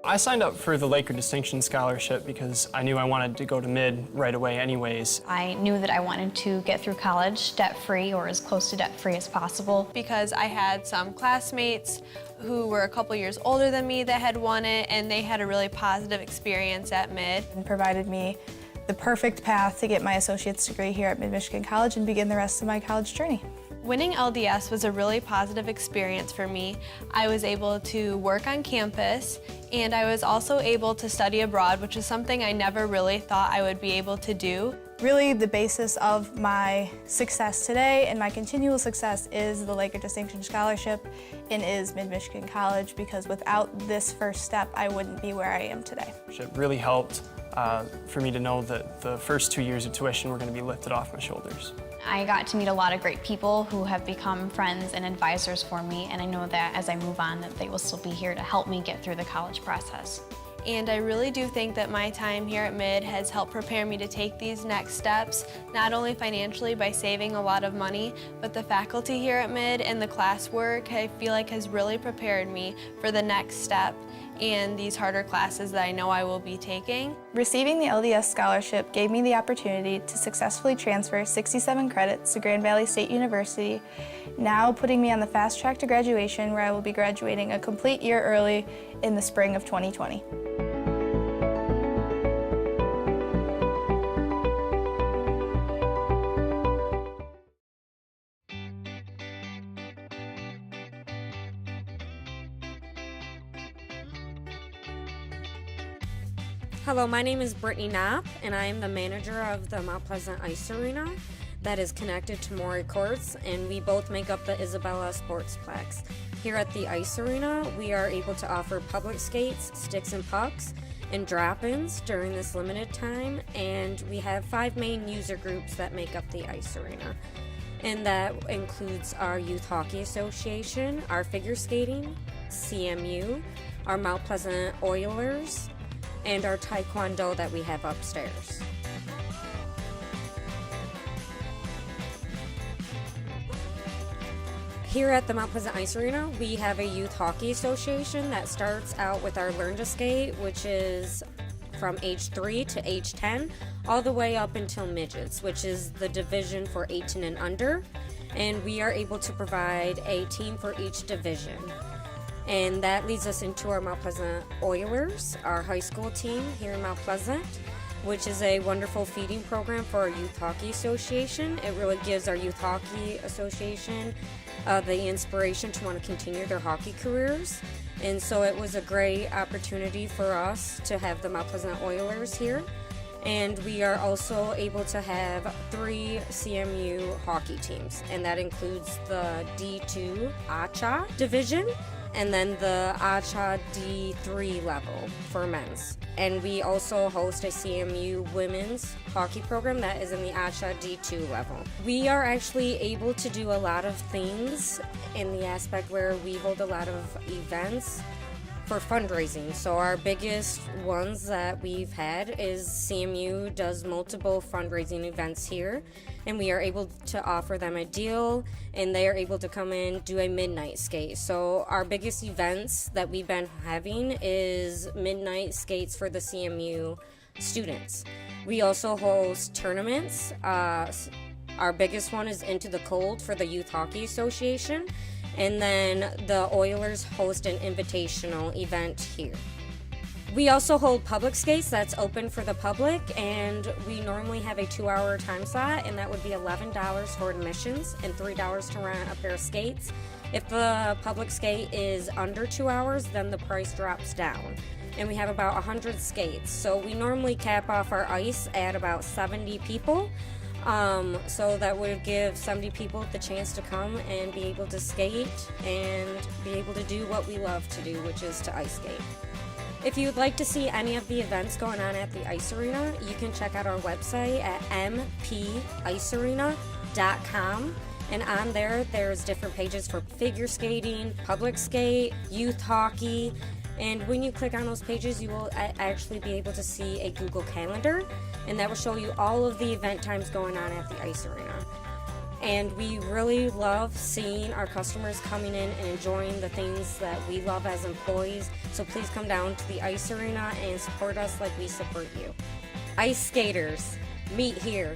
I signed up for the Laker Distinction Scholarship because I knew I wanted to go to mid right away anyways. I knew that I wanted to get through college debt-free or as close to debt-free as possible. Because I had some classmates who were a couple years older than me that had won it, and they had a really positive experience at mid. And provided me the perfect path to get my associate's degree here at Mid-Michigan College and begin the rest of my college journey. Winning LDS was a really positive experience for me. I was able to work on campus, and I was also able to study abroad, which is something I never really thought I would be able to do. Really, the basis of my success today and my continual success is the Laker Distinction Scholarship and is Mid-Michigan College, because without this first step, I wouldn't be where I am today. It really helped for me to know that the first 2 years of tuition were going to be lifted off my shoulders. I got to meet a lot of great people who have become friends and advisors for me, and I know that as I move on that they will still be here to help me get through the college process. And I really do think that my time here at Mid has helped prepare me to take these next steps, not only financially by saving a lot of money, but the faculty here at Mid and the classwork I feel like has really prepared me for the next step and these harder classes that I know I will be taking. Receiving the LDS scholarship gave me the opportunity to successfully transfer 67 credits to Grand Valley State University, now putting me on the fast track to graduation, where I will be graduating a complete year early in the spring of 2020. Hello, my name is Brittany Knapp, and I am the manager of the Mount Pleasant Ice Arena that is connected to Maury Courts, and we both make up the Isabella Sportsplex. Here at the Ice Arena, we are able to offer public skates, sticks and pucks, and drop-ins during this limited time, and we have 5 main user groups that make up the Ice Arena. And that includes our Youth Hockey Association, our figure skating, CMU, our Mount Pleasant Oilers, and our Taekwondo that we have upstairs. Here at the Mount Pleasant Ice Arena, we have a Youth Hockey Association that starts out with our Learn to Skate, which is from age 3 to age 10, all the way up until midgets, which is the division for 18 and under. And we are able to provide a team for each division. And that leads us into our Mount Pleasant Oilers, our high school team here in Mount Pleasant, which is a wonderful feeding program for our Youth Hockey Association. It really gives our Youth Hockey Association the inspiration to want to continue their hockey careers. And so it was a great opportunity for us to have the Mount Pleasant Oilers here. And we are also able to have 3 CMU hockey teams, and that includes the D2 ACHA division, and then the ACHA D3 level for men's. And we also host a CMU women's hockey program that is in the ACHA D2 level. We are actually able to do a lot of things in the aspect where we hold a lot of events for fundraising. So our biggest ones that we've had is CMU does multiple fundraising events here, and we are able to offer them a deal, and they are able to come in, do a midnight skate. So our biggest events that we've been having is midnight skates for the CMU students. We also host tournaments. Our biggest one is Into the Cold for the Youth Hockey Association. And then the Oilers host an invitational event here. We also hold public skates that's open for the public, and we normally have a 2-hour time slot, and that would be $11 for admissions and $3 to rent a pair of skates. If the public skate is under 2 hours, then the price drops down. And we have about 100 skates. So we normally cap off our ice at about 70 people. So that would give 70 people the chance to come and be able to skate and be able to do what we love to do, which is to ice skate. If you'd like to see any of the events going on at the ice arena, you can check out our website at mpicearena.com. And on there, there's different pages for figure skating, public skate, youth hockey. And when you click on those pages, you will actually be able to see a Google Calendar, and that will show you all of the event times going on at the ice arena. And we really love seeing our customers coming in and enjoying the things that we love as employees. So please come down to the ice arena and support us like we support you. Ice skaters, meet here.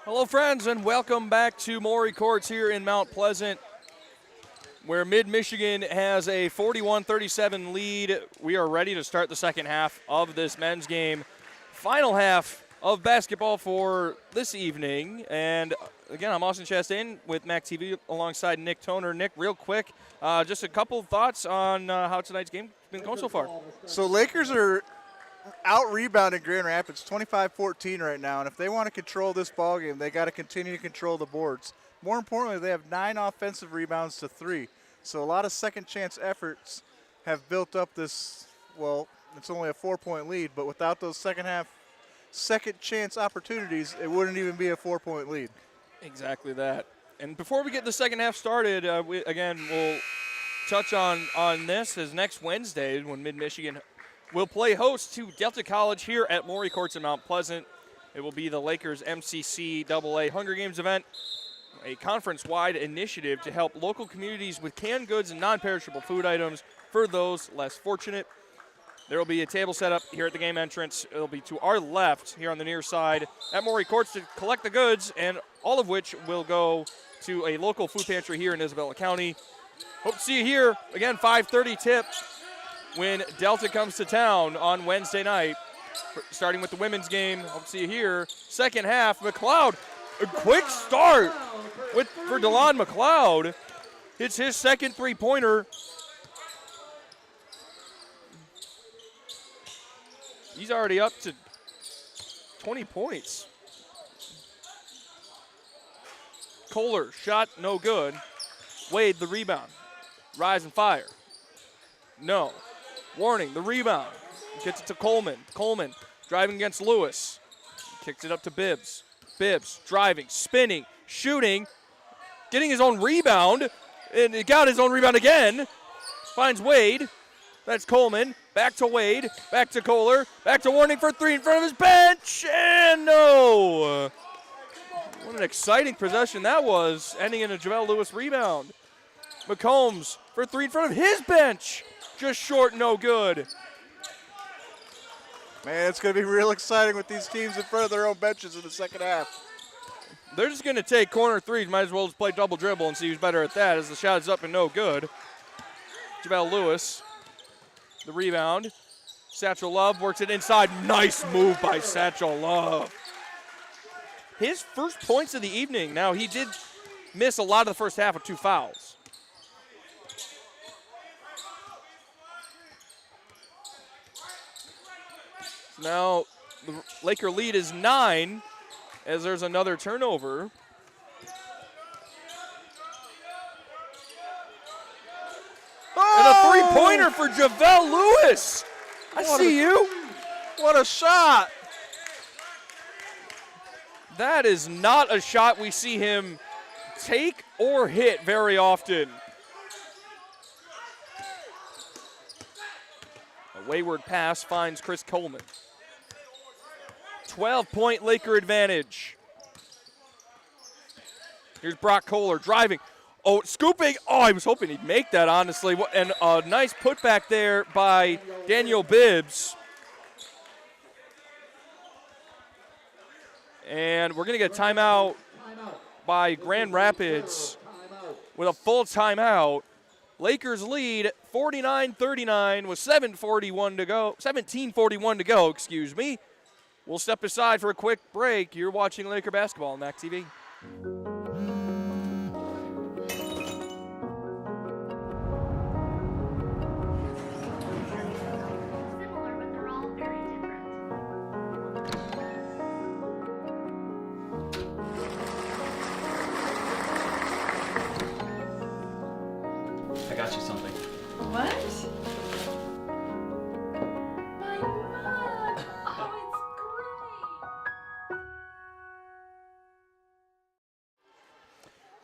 Hello, friends, and welcome back to Maury Courts here in Mount Pleasant, where Mid-Michigan has a 41-37 lead. We are ready to start the second half of this men's game. Final half of basketball for this evening. And again, I'm Austin Chastain with MAC TV alongside Nick Toner. Nick, real quick, just a couple thoughts on how tonight's game has been going so far. So Lakers are out-rebounding Grand Rapids 25-14 right now, and if they want to control this ball game, they got to continue to control the boards. More importantly, they have 9 offensive rebounds to 3. So a lot of second-chance efforts have built up this, well, it's only a 4-point lead, but without those second-chance opportunities, it wouldn't even be a 4-point lead. Exactly that. And before we get the second half started, we'll touch on this as next Wednesday when Mid-Michigan will play host to Delta College here at Maury Courts in Mount Pleasant. It will be the Lakers MCC AA Hunger Games event, a conference-wide initiative to help local communities with canned goods and non-perishable food items for those less fortunate. There will be a table set up here at the game entrance. It'll be to our left here on the near side at Maury Courts to collect the goods, and all of which will go to a local food pantry here in Isabella County. Hope to see you here. Again, 5:30 tip when Delta comes to town on Wednesday night, starting with the women's game. Hope to see you here. Second half, McLeod, a quick start for DeLon McLeod. Hits his second three-pointer. He's already up to 20 points. Kohler, shot no good. Wade, the rebound. Rise and fire. No. Warning, the rebound. Gets it to Coleman. Coleman driving against Lewis. Kicks it up to Bibbs. Bibbs driving, spinning, shooting, getting his own rebound. And he got his own rebound again. Finds Wade. That's Coleman. Back to Wade. Back to Kohler. Back to Warning for 3 in front of his bench. And no. What an exciting possession that was, ending in a JaVale Lewis rebound. McCombs for 3 in front of his bench. Just short, no good. Man, it's going to be real exciting with these teams in front of their own benches in the second half. They're just going to take corner threes. Might as well just play double dribble and see who's better at that as the shot is up and no good. JaVale Lewis, the rebound. Satchel Love works it inside. Nice move by Satchel Love. His first points of the evening. Now, he did miss a lot of the first half with 2 fouls. Now, the Laker lead is 9 as there's another turnover. And a three-pointer for JaVale Lewis. I see you. What a shot. That is not a shot we see him take or hit very often. A wayward pass finds Chris Coleman. 12-point Laker advantage. Here's Brock Kohler driving. Oh, scooping. Oh, I was hoping he'd make that, honestly. And a nice putback there by Daniel Bibbs. And we're going to get a timeout by Grand Rapids with a full timeout. Lakers lead 49-39 with 17:41 to go, excuse me. We'll step aside for a quick break. You're watching Laker basketball on MAC TV. I got you something. What? My mug. Oh, it's great.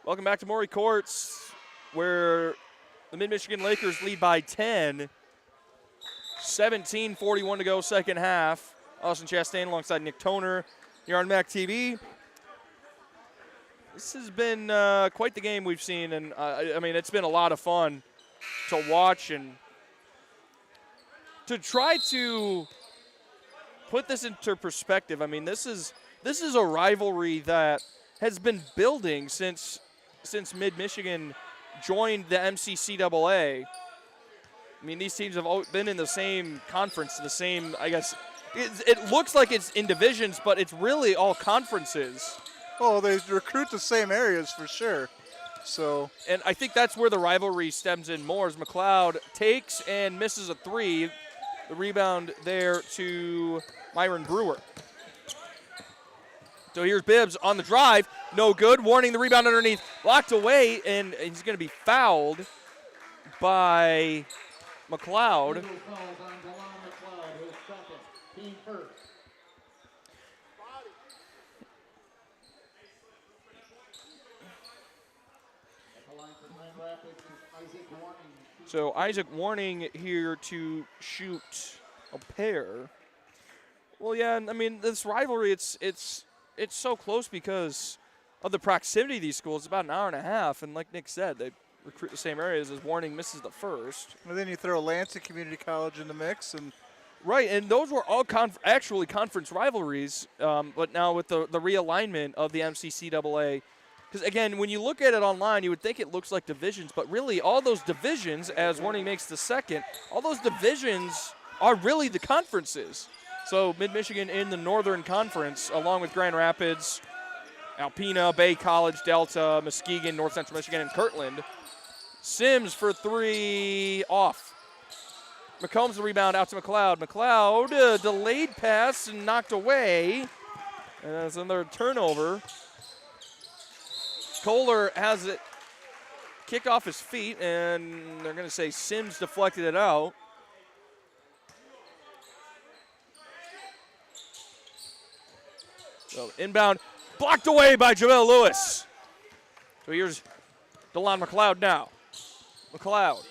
Welcome back to Maury Courts, where the Mid-Michigan Lakers lead by 10. 17:41 to go, second half. Austin Chastain alongside Nick Toner here on MAC TV. This has been quite the game we've seen, and I mean, it's been a lot of fun to watch and to try to put this into perspective. I mean, this is this is a rivalry that has been building since Mid-Michigan joined the MCCAA. I mean, these teams have been in the same conference, the same, I guess, it looks like it's in divisions, but it's really all conferences. Oh, they recruit the same areas for sure. So, and I think that's where the rivalry stems in more, as McLeod takes and misses a three. The rebound there to Myron Brewer. So here's Bibbs on the drive. No good. Warning, the rebound underneath. Blocked away, and he's going to be fouled by McLeod. So Isaac Warning here to shoot a pair. Well, yeah, I mean, this rivalry, it's so close because of the proximity of these schools. It's about an hour and a half, and like Nick said, they recruit the same areas as Warning misses the first. And then you throw Lansing Community College in the mix. And right, and those were all actually conference rivalries, but now with the realignment of the MCCAA, because, again, when you look at it online, you would think it looks like divisions, but really all those divisions, as Warning makes the second, all those divisions are really the conferences. So Mid-Michigan in the Northern Conference, along with Grand Rapids, Alpena, Bay College, Delta, Muskegon, North Central Michigan, and Kirtland. Sims for three, off. McCombs the rebound out to McLeod. McLeod, delayed pass and knocked away. And that's another turnover. Kohler has it kicked off his feet, and they're going to say Sims deflected it out. So inbound, blocked away by Jamel Lewis. So here's DeLon McLeod now. McLeod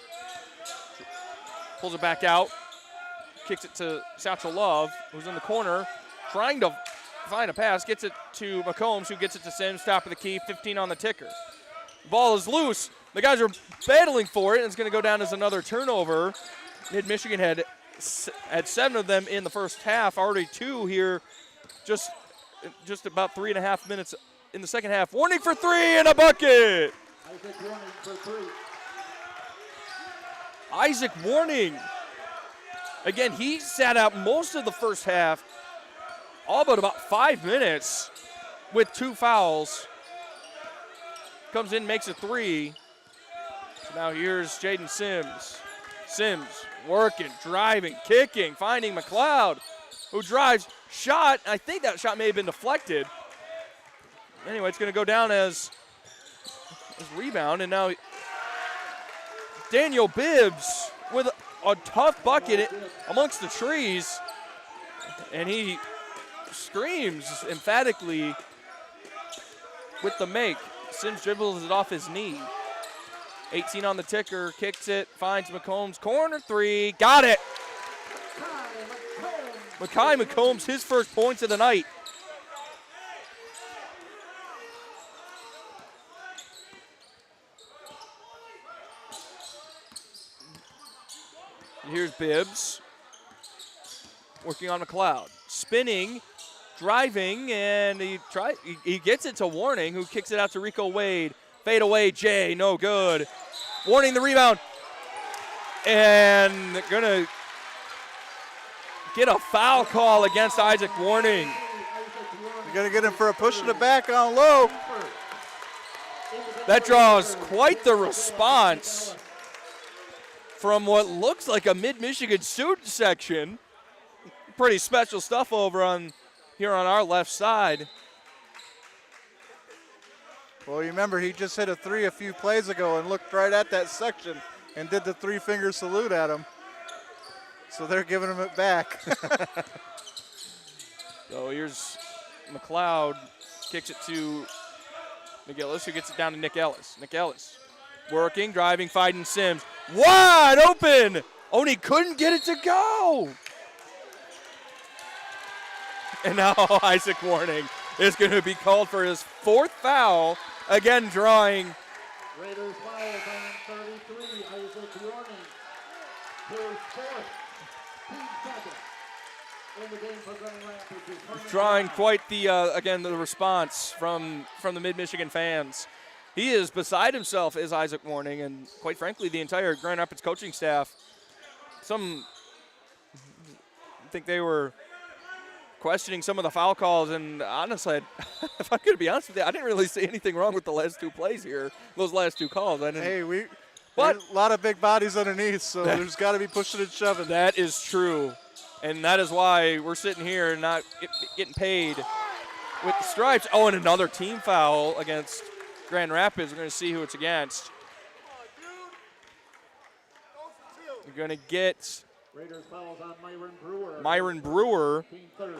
pulls it back out, kicks it to Satchel Love, who's in the corner, trying to find a pass, gets it to McCombs, who gets it to Sims, top of the key, 15 on the ticker. Ball is loose. The guys are battling for it, and it's going to go down as another turnover. Mid-Michigan had 7 of them in the first half, already 2 here, just about 3.5 minutes in the second half. Warning for 3 and a bucket. Isaac Warning for 3. Isaac Warning. Again, he sat out most of the first half, all but about 5 minutes with 2 fouls. Comes in, makes a 3. So now here's Jaden Sims. Sims working, driving, kicking, finding McLeod, who drives, shot. I think that shot may have been deflected. Anyway, it's going to go down as rebound, and now Daniel Bibbs with a tough bucket amongst the trees, and he screams emphatically with the make. Sims dribbles it off his knee. 18 on the ticker, kicks it, finds McCombs, corner 3, got it. Makai McCombs, his first points of the night. And here's Bibbs working on McLeod, spinning, driving, and he gets it to Warning, who kicks it out to Rico Wade. Fade away, Jay, no good. Warning the rebound, and going to get a foul call against Isaac Warning. You're going to get him for a push in the back on low. That draws quite the response from what looks like a Mid-Michigan student section. Pretty special stuff over here on our left side. Well, you remember he just hit a 3 a few plays ago and looked right at that section and did the 3-finger salute at him. So they're giving him it back. So here's McLeod, kicks it to Nick Ellis, who gets it down to Nick Ellis. Nick Ellis working, driving, fighting Sims. Wide open! Oh, and he couldn't get it to go! And now Isaac Warning is going to be called for his 4th foul. Again, drawing. Raiders foul on 33, Isaac Warning. His 4th, team second. in the game for Grand Rapids is Herman Drawing Brown. quite the, again, the response from the Mid-Michigan fans. He is beside himself, is Isaac Warning, and quite frankly, the entire Grand Rapids coaching staff. I think they were questioning some of the foul calls, and honestly, if I'm going to be honest with you, I didn't really see anything wrong with the last two plays here, those last two calls. I didn't. Hey, But there's a lot of big bodies underneath, so there's got to be pushing and shoving. That is true, and that is why we're sitting here and not getting paid with the stripes. Oh, and another team foul against Grand Rapids. We're going to see who it's against. You're going to get Raiders fouls on Myron Brewer. Myron Brewer. Team third.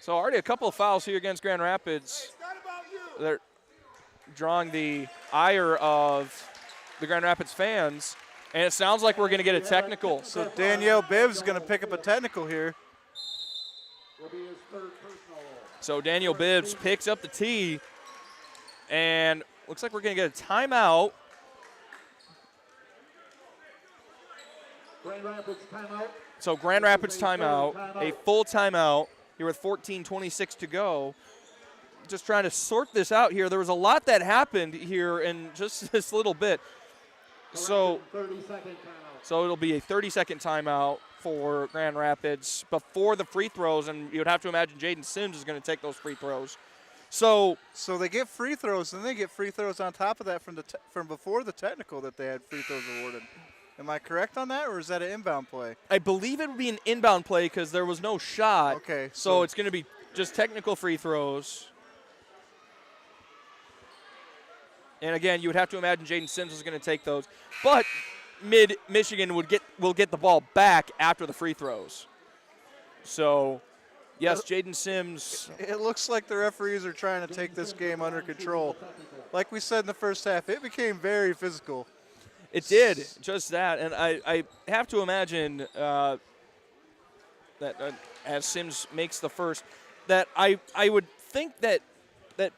So already a couple of fouls here against Grand Rapids. They're drawing the ire of the Grand Rapids fans, and it sounds like we're going to get a technical. So Danielle Bibbs going to pick up a technical here. Will be his third personal. So Daniel Bibbs picks up the tee, and looks like we're going to get a timeout. Grand Rapids timeout. So Grand Rapids timeout, a full timeout here with 14:26 to go. Just trying to sort this out here. There was a lot that happened here in just this little bit. So it'll be a 30-second timeout for Grand Rapids before the free throws, and you would have to imagine Jaden Sims is going to take those free throws. So they get free throws, and they get free throws on top of that from before the technical that they had free throws awarded. Am I correct on that, or is that an inbound play? I believe it would be an inbound play because there was no shot. Okay. So it's going to be just technical free throws. And again, you would have to imagine Jaden Sims is going to take those. But Mid-Michigan will get the ball back after the free throws. So, yes, Jaden Sims. It looks like the referees are trying to take this game under control. Like we said in the first half, it became very physical. It did, just that. And I have to imagine that as Sims makes the first, that I would think that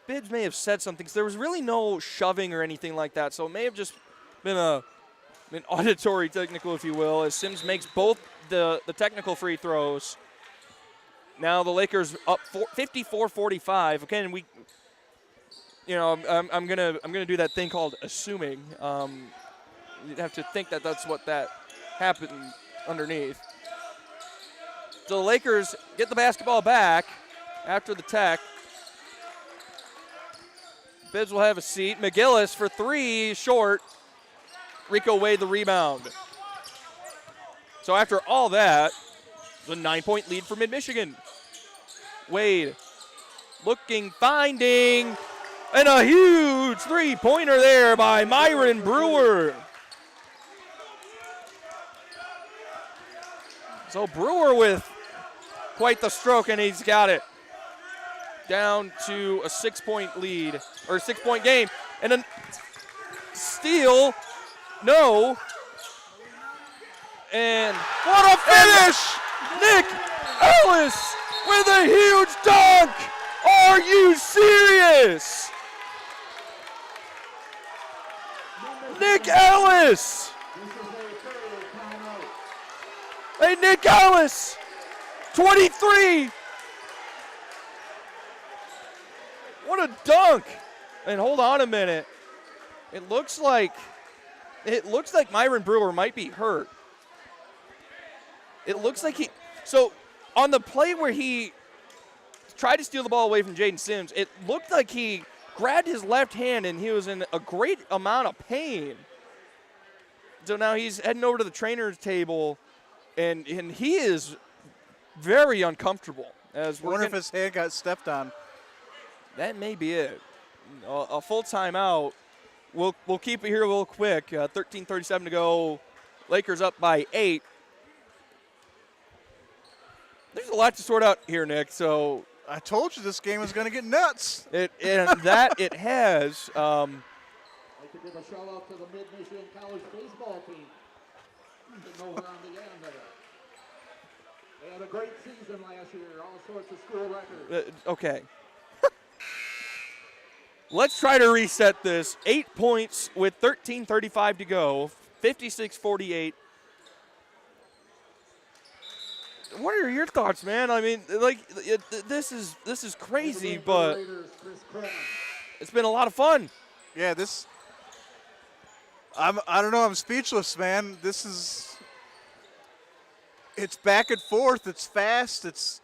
Bibbs may have said something, because there was really no shoving or anything like that. So it may have just been an auditory technical, if you will, as Sims makes both the technical free throws. Now the Lakers up 54-45. Again, I'm gonna do that thing called assuming. You'd have to think that that's what that happened underneath. So the Lakers get the basketball back after the tech. Bibbs will have a seat. McGillis for three, short. Rico Wade the rebound. So after all that, the 9-point lead for Mid-Michigan. Wade looking, finding, and a huge three-pointer there by Myron Brewer. So Brewer with quite the stroke, and he's got it. Down to a 6-point lead, or a 6-point game. And a steal, no. And what a finish! Nick Ellis with a huge dunk! Are you serious? Nick Ellis! Hey, Nick Ellis, 23. What a dunk. And hold on a minute. It looks like Myron Brewer might be hurt. It looks like so on the play where he tried to steal the ball away from Jaden Sims, it looked like he grabbed his left hand and he was in a great amount of pain. So now he's heading over to the trainer's table, and he is very uncomfortable. I wonder if his hand got stepped on. That may be it. A full timeout. We'll keep it here real quick. 13:37 to go. Lakers up by 8. There's a lot to sort out here, Nick. So I told you this game was going to get nuts. It has. I'd like to give a shout out to the Mid-Michigan College baseball team. Sitting over on the end there. They had a great season last year, all sorts of school records. Okay. Let's try to reset this. 8 points with 13:35 to go. 56-48. what are your thoughts, man? I mean, like, this is crazy, but it's been a lot of fun. Yeah, I don't know. I'm speechless, man. It's back and forth. It's fast. It's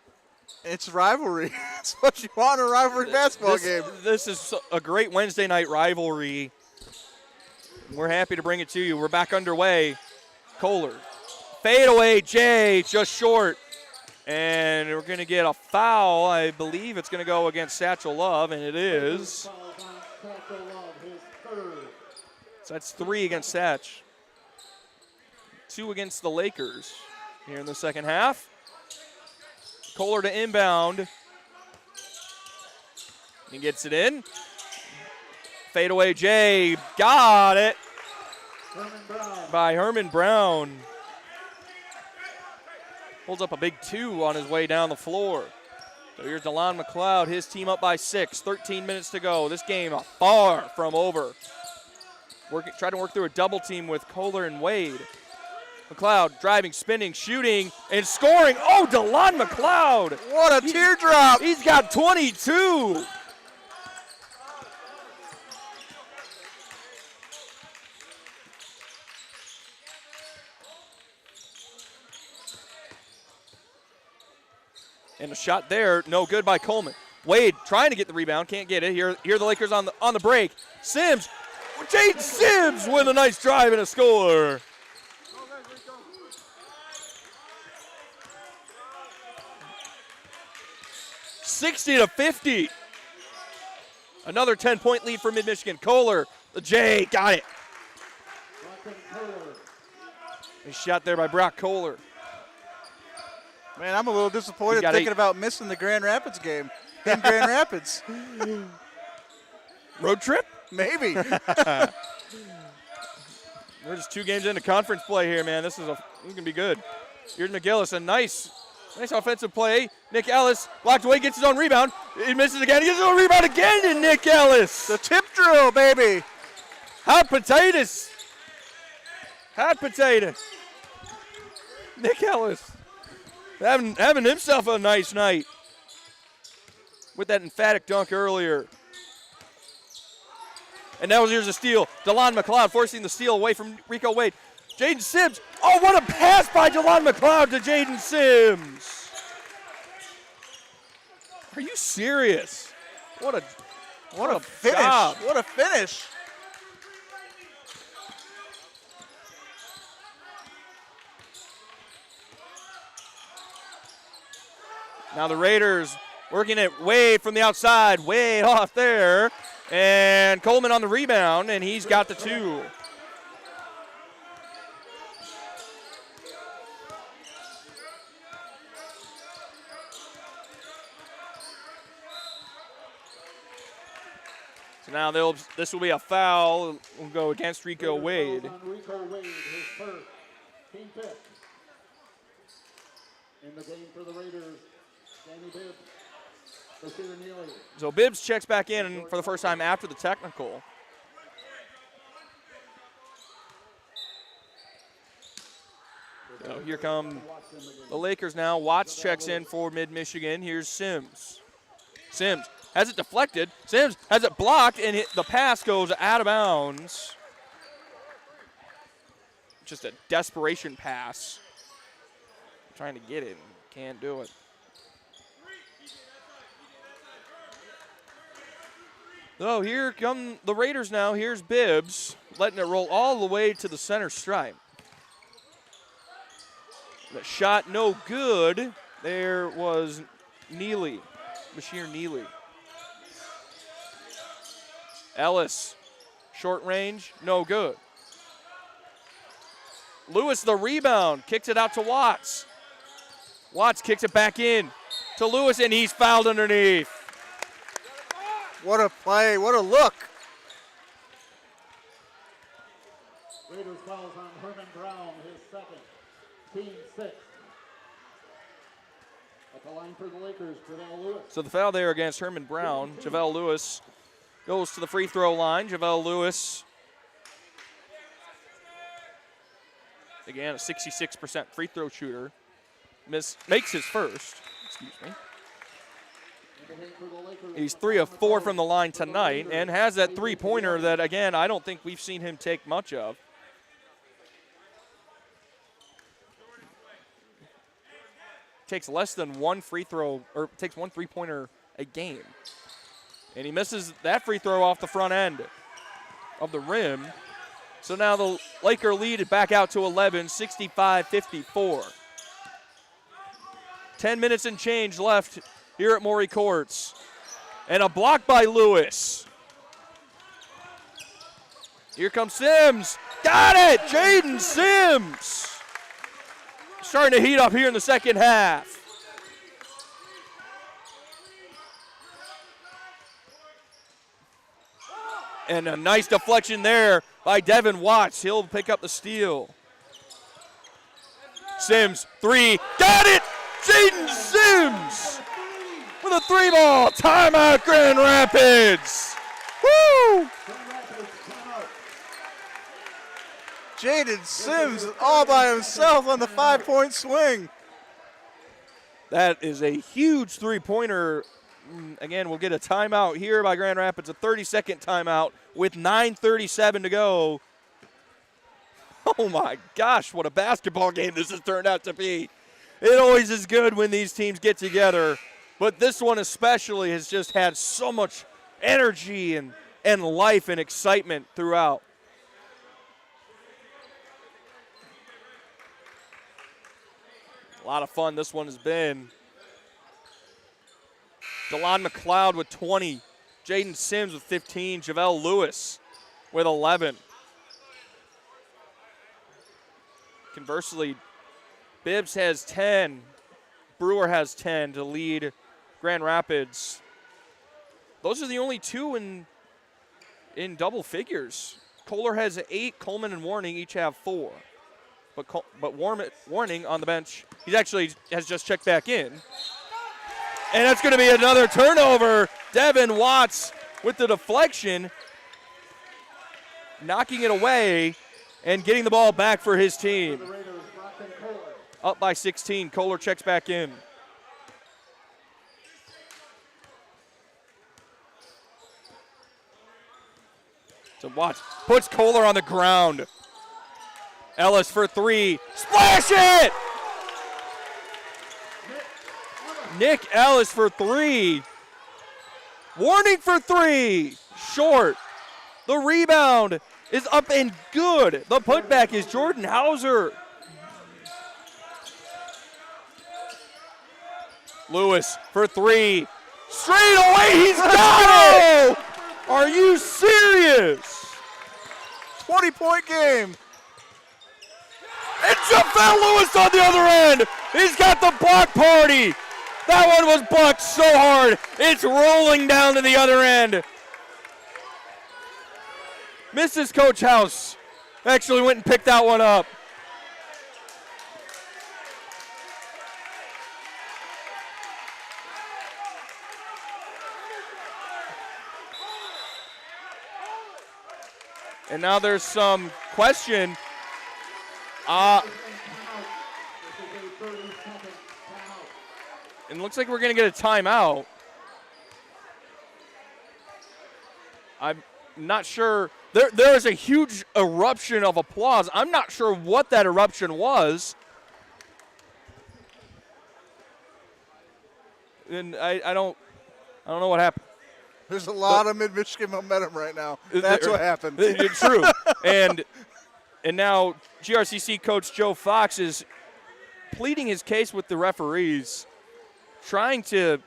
rivalry. It's what you want in a rivalry basketball game. This is a great Wednesday night rivalry. We're happy to bring it to you. We're back underway. Kohler. Fadeaway, Jay, just short. And we're going to get a foul. I believe it's going to go against Satchel Love, and it is. So that's 3 against Satch. 2 against the Lakers here in the second half. Kohler to inbound. He gets it in. Fadeaway Jay, got it by Herman Brown. Holds up a big 2 on his way down the floor. So here's DeLon McLeod, his team up by 6, 13 minutes to go. This game far from over. Trying to work through a double team with Kohler and Wade. McLeod driving, spinning, shooting, and scoring. Oh, DeLon McLeod. What a teardrop. He's got 22. And a shot there, no good by Coleman. Wade trying to get the rebound, can't get it. Here the Lakers on the break. Sims, Jaden Sims with a nice drive and a score. $60-50. Another 10-point lead for Mid-Michigan. Kohler, the J, got it. A shot there by Brock Kohler. Man, I'm a little disappointed thinking about missing the Grand Rapids game in Grand Rapids. Road trip? Maybe. We're just 2 games into conference play here, man. This is going to be good. Here's McGillis, a nice offensive play. Nick Ellis blocked away, gets his own rebound. He misses again. He gets his own rebound again to Nick Ellis. The tip drill, baby. Hot potatoes. Hot potato. Nick Ellis having himself a nice night with that emphatic dunk earlier. And now here's a steal. DeLon McLeod forcing the steal away from Rico Wade. Jaden Sims. Oh, what a pass by DeLon McLeod to Jaden Sims. Are you serious? What a finish. job. What a finish. Now the Raiders working it Wade from the outside. Wade off there. And Coleman on the rebound, and he's got the 2. So now this will be a foul. Will go against Rico Wade. Rico Wade, his first, team 5th. In the game for the Raiders, Danny Bibbs. So Bibbs checks back in for the first time after the technical. So here come the Lakers now. Watts checks in for Mid-Michigan. Here's Sims. Sims has it deflected. Sims has it blocked, and the pass goes out of bounds. Just a desperation pass. Trying to get it, can't do it. So here come the Raiders now. Here's Bibbs, letting it roll all the way to the center stripe. The shot no good. There was Neely, Bashir Neely. Ellis, short range, no good. Lewis the rebound, kicks it out to Watts. Watts kicks it back in to Lewis, and he's fouled underneath. What a play, what a look. Raiders fouls on Herman Brown, his second, team 6. At the line for the Lakers, JaVale Lewis. So the foul there against Herman Brown. JaVale Lewis goes to the free throw line. JaVale Lewis, again, a 66% free throw shooter. makes his first. Excuse me. He's 3 of 4 from the line tonight and has that three-pointer that, again, I don't think we've seen him take much of. Takes less than one free throw, or takes one three-pointer a game. And he misses that free throw off the front end of the rim. So now the Laker lead back out to 11, 65-54. 10 minutes and change left here at Morey Courts. And a block by Lewis. Here comes Sims. Got it! Jaden Sims. Starting to heat up here in the second half. And a nice deflection there by Devin Watts. He'll pick up the steal. Sims, 3. Got it! Jaden Sims with a 3-ball. Timeout, Grand Rapids. Woo! Jaden Sims all by himself on the 5-point swing. That is a huge three-pointer. Again, we'll get a timeout here by Grand Rapids, a 30-second timeout with 9:37 to go. Oh, my gosh, what a basketball game this has turned out to be. It always is good when these teams get together, but this one especially has just had so much energy and life and excitement throughout. A lot of fun this one has been. DeLon McLeod with 20. Jaden Sims with 15. JaVale Lewis with 11. Conversely, Bibbs has 10. Brewer has 10 to lead Grand Rapids. Those are the only two in double figures. Kohler has 8. Coleman and Warning each have 4. But Warning on the bench, he actually has just checked back in. And that's going to be another turnover. Devin Watts with the deflection, knocking it away and getting the ball back for his team. Up by 16, Kohler checks back in. So Watts puts Kohler on the ground. Ellis for 3. Splash it! Nick Ellis for 3. Warning for 3. Short. The rebound is up and good. The putback is Jordan Hauser. Lewis for 3. Straight away, he's got it! Are you serious? 20-point game. And JaVale Lewis on the other end. He's got the block party. That one was blocked so hard. It's rolling down to the other end. Mrs. Coach House actually went and picked that one up. And now there's some question. It looks like we're going to get a timeout. I'm not sure. There is a huge eruption of applause. I'm not sure what that eruption was. And I don't know what happened. There's a lot of Mid-Michigan momentum right now. That's what happened. It's true. And now GRCC coach Joe Fox is pleading his case with the referees, trying to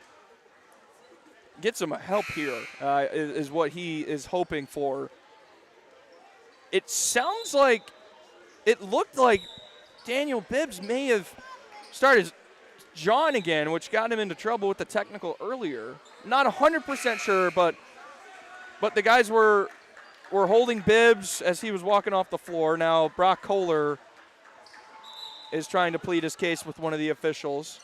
get some help here, is what he is hoping for. It sounds like, it looked like Daniel Bibbs may have started jawing again, which got him into trouble with the technical earlier. Not 100% sure, but the guys were holding Bibbs as he was walking off the floor. Now Brock Kohler is trying to plead his case with one of the officials.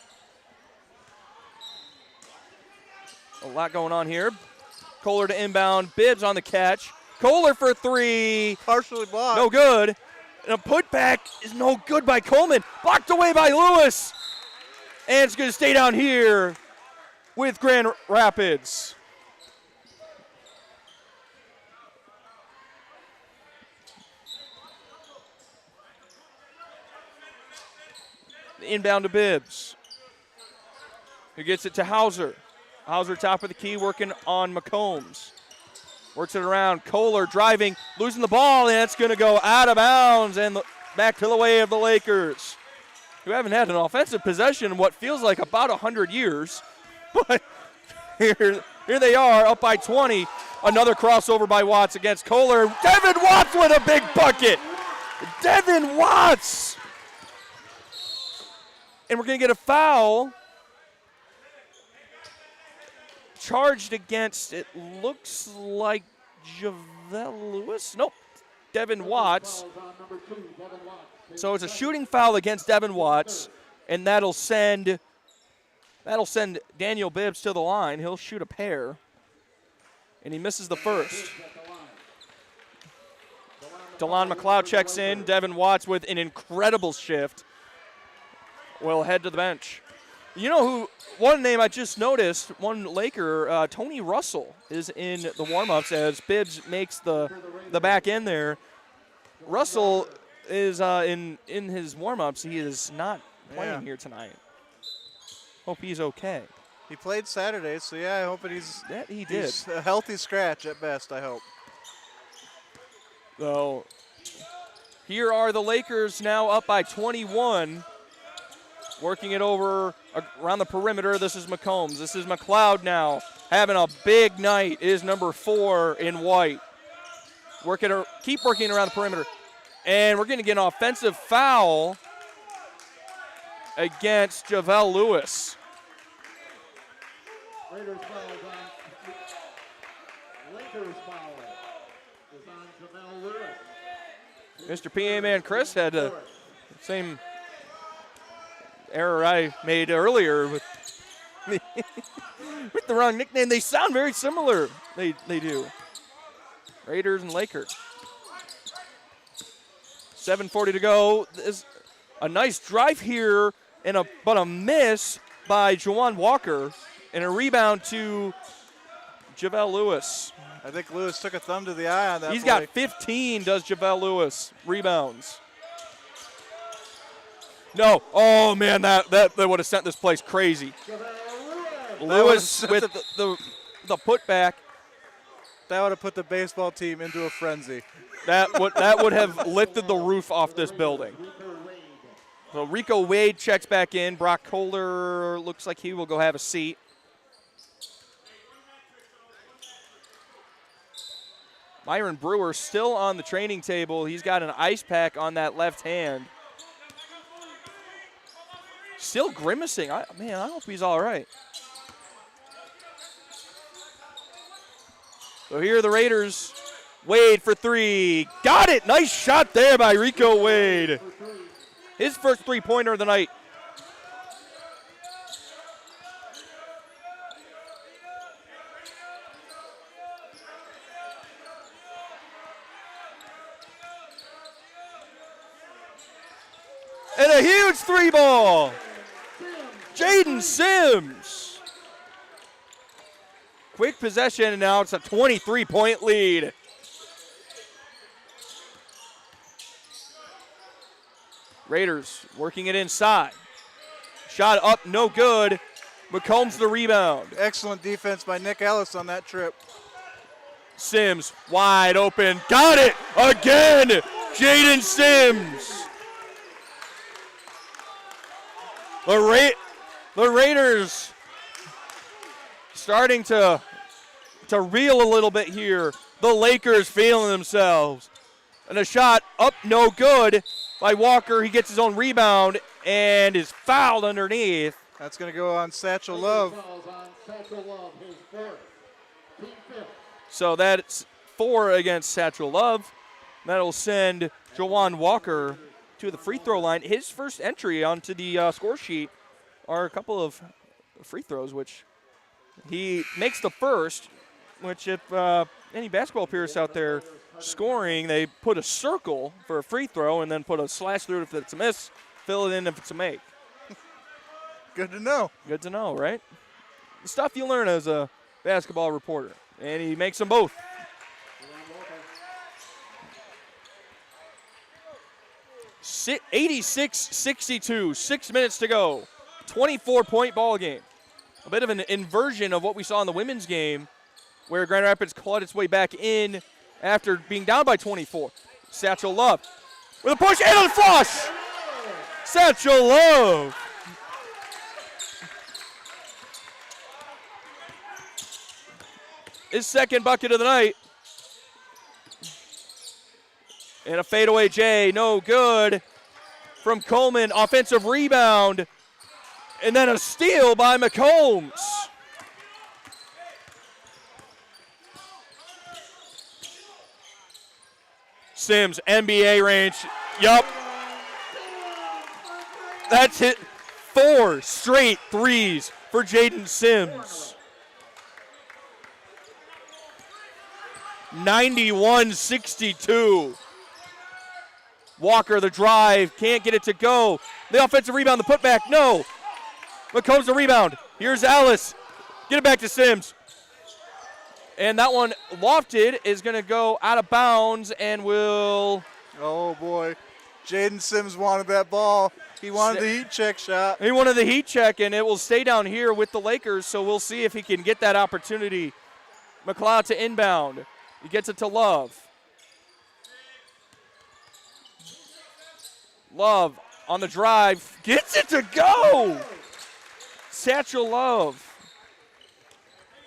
A lot going on here. Kohler to inbound. Bibbs on the catch. Kohler for 3. Partially blocked. No good. And a putback is no good by Coleman. Blocked away by Lewis. And it's going to stay down here with Grand Rapids. Inbound to Bibbs, who gets it to Hauser. Hauser top of the key, working on McCombs. Works it around. Kohler driving, losing the ball, and it's going to go out of bounds and back to the way of the Lakers, who haven't had an offensive possession in what feels like about 100 years. But here they are, up by 20. Another crossover by Watts against Kohler. Devin Watts with a big bucket. Devin Watts. And we're going to get a foul charged against, it looks like Javelle Lewis. Nope, Devin Watts. So it's a shooting foul against Devin Watts, and that'll send Daniel Bibbs to the line. He'll shoot a pair, and he misses the first. DeLon McLeod checks in. Devin Watts with an incredible shift will head to the bench. You know who, one name I just noticed, one Laker, Tony Russell is in the warm-ups as Bibbs makes the back end there. Russell is in his warm-ups. He is not playing here tonight. Hope he's okay. He played Saturday, so yeah, I hope he did. He's a healthy scratch at best, I hope. So here are the Lakers now up by 21. Working it over around the perimeter. This is McCombs. This is McLeod now. Having a big night is number 4 in white. Keep working around the perimeter. And we're going to get an offensive foul against Javelle Lewis. Lakers foul is on Javelle Lewis. Mr. PA man Chris had the same error I made earlier with with the wrong nickname. They sound very similar. They do. Raiders and Lakers. 7:40 to go. This a nice drive here but a miss by Juwan Walker and a rebound to Javelle Lewis. I think Lewis took a thumb to the eye on that. He's play. got 15, does Javelle Lewis. Rebounds. No. Oh, man, that would have sent this place crazy. Lewis with the putback. That would have put the baseball team into a frenzy. That would have lifted the roof off this building. So Rico Wade checks back in. Brock Kohler looks like he will go have a seat. Myron Brewer still on the training table. He's got an ice pack on that left hand. Still grimacing. I hope he's all right. So here are the Raiders. Wade for 3. Got it. Nice shot there by Rico Wade. His first three-pointer of the night. And a huge 3-ball. Jaden Sims. Quick possession, and now it's a 23-point lead. Raiders working it inside. Shot up, no good. McCombs the rebound. Excellent defense by Nick Ellis on that trip. Sims wide open. Got it again. Jaden Sims. The Raiders starting to reel a little bit here. The Lakers feeling themselves. And a shot up, no good by Walker. He gets his own rebound and is fouled underneath. That's going to go on Satchel Love. So that's 4 against Satchel Love. That'll send Juwan Walker to the free throw line. His first entry onto the score sheet are a couple of free throws, which he makes the first, which if any basketball purists out there scoring, they put a circle for a free throw and then put a slash through it if it's a miss, fill it in if it's a make. Good to know. Good to know, right? The stuff you learn as a basketball reporter. And he makes them both. Sit 86-62, 6 minutes to go. 24-point ball game. A bit of an inversion of what we saw in the women's game, where Grand Rapids clawed its way back in after being down by 24. Satchel Love with a push and a flush. Satchel Love. His second bucket of the night. And a fadeaway J, no good from Coleman. Offensive rebound. And then a steal by McCombs. Sims, NBA range. Yup. That's hit 4 straight threes for Jaden Sims. 91-62. Walker, the drive, can't get it to go. The offensive rebound, the putback, no. McCombs the rebound. Here's Ellis. Get it back to Sims. And that one lofted is going to go out of bounds and will. Oh, boy. Jaden Sims wanted that ball. He wanted the heat check shot. He wanted the heat check, and it will stay down here with the Lakers, so we'll see if he can get that opportunity. McLeod to inbound. He gets it to Love. Love on the drive. Gets it to go! Satchel Love.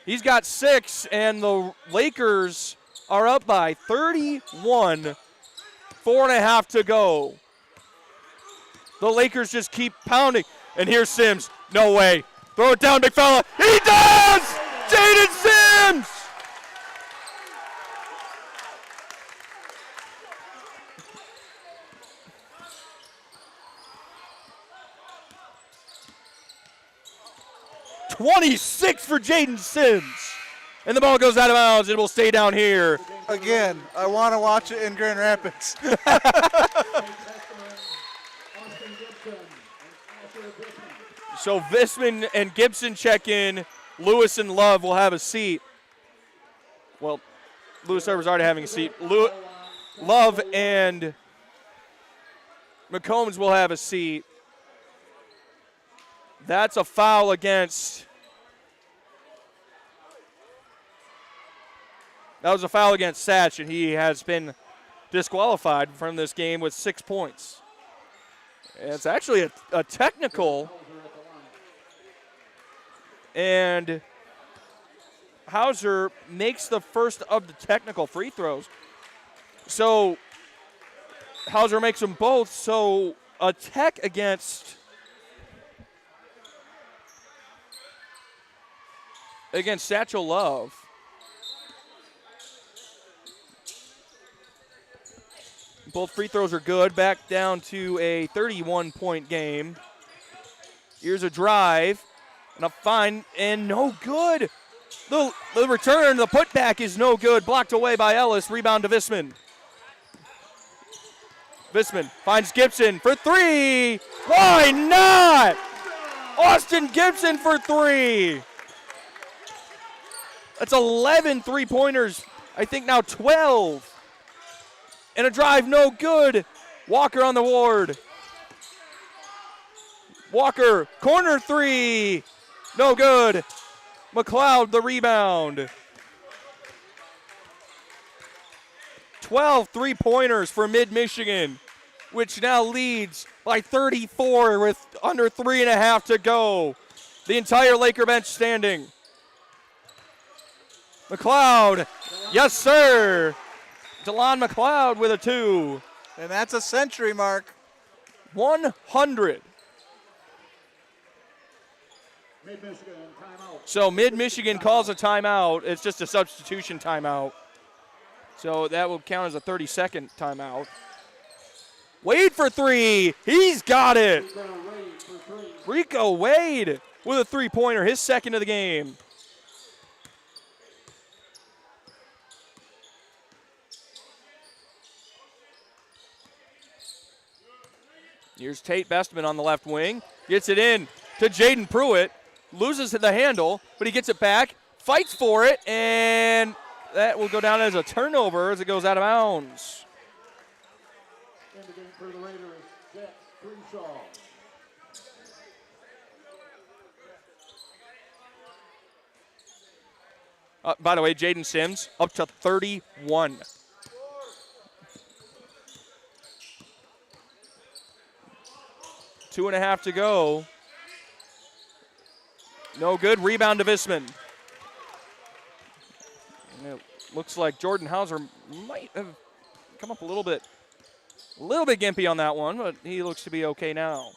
He's got 6, and the Lakers are up by 31. 4.5 to go. The Lakers just keep pounding. And here's Sims. No way. Throw it down, big fella. He does! Jaden Sims! .26 for Jaden Sims. And the ball goes out of bounds. It will stay down here. Again, I want to watch it in Grand Rapids. So Visman and Gibson check in. Lewis and Love will have a seat. Well, Lewis Server's already having a seat. Love and McCombs will have a seat. That's a foul against. That was a foul against Satch, and he has been disqualified from this game with 6 points. It's actually a technical. And Hauser makes the first of the technical free throws. So Hauser makes them both. So a tech against Satchel Love. Both free throws are good. Back down to a 31-point game. Here's a drive. And a fine and no good. The return, the putback is no good. Blocked away by Ellis. Rebound to Visman. Visman finds Gibson for 3. Why not? Austin Gibson for 3. That's 11 three-pointers. I think now 12. And a drive, no good. Walker on the board. Walker, corner 3. No good. McLeod the rebound. 12 three-pointers for Mid-Michigan, which now leads by 34 with under 3.5 to go. The entire Laker bench standing. McLeod, yes sir. DeLon McLeod with a 2. And that's a century mark. 100. So Mid-Michigan calls a timeout. It's just a substitution timeout. So that will count as a 30-second timeout. Wade for 3. He's got it. Rico Wade with a three-pointer, his second of the game. Here's Tate Bestman on the left wing. Gets it in. to Jaden Pruitt. Loses the handle, but he gets it back, fights for it, and that will go down as a turnover as it goes out of bounds. In the game for the Raiders, Jack Crenshaw. By the way, Jaden Sims up to 31. Two and a half to go. No good. Rebound to Visman. And it looks like Jordan Hauser might have come up a little bit gimpy on that one, but he looks to be okay now.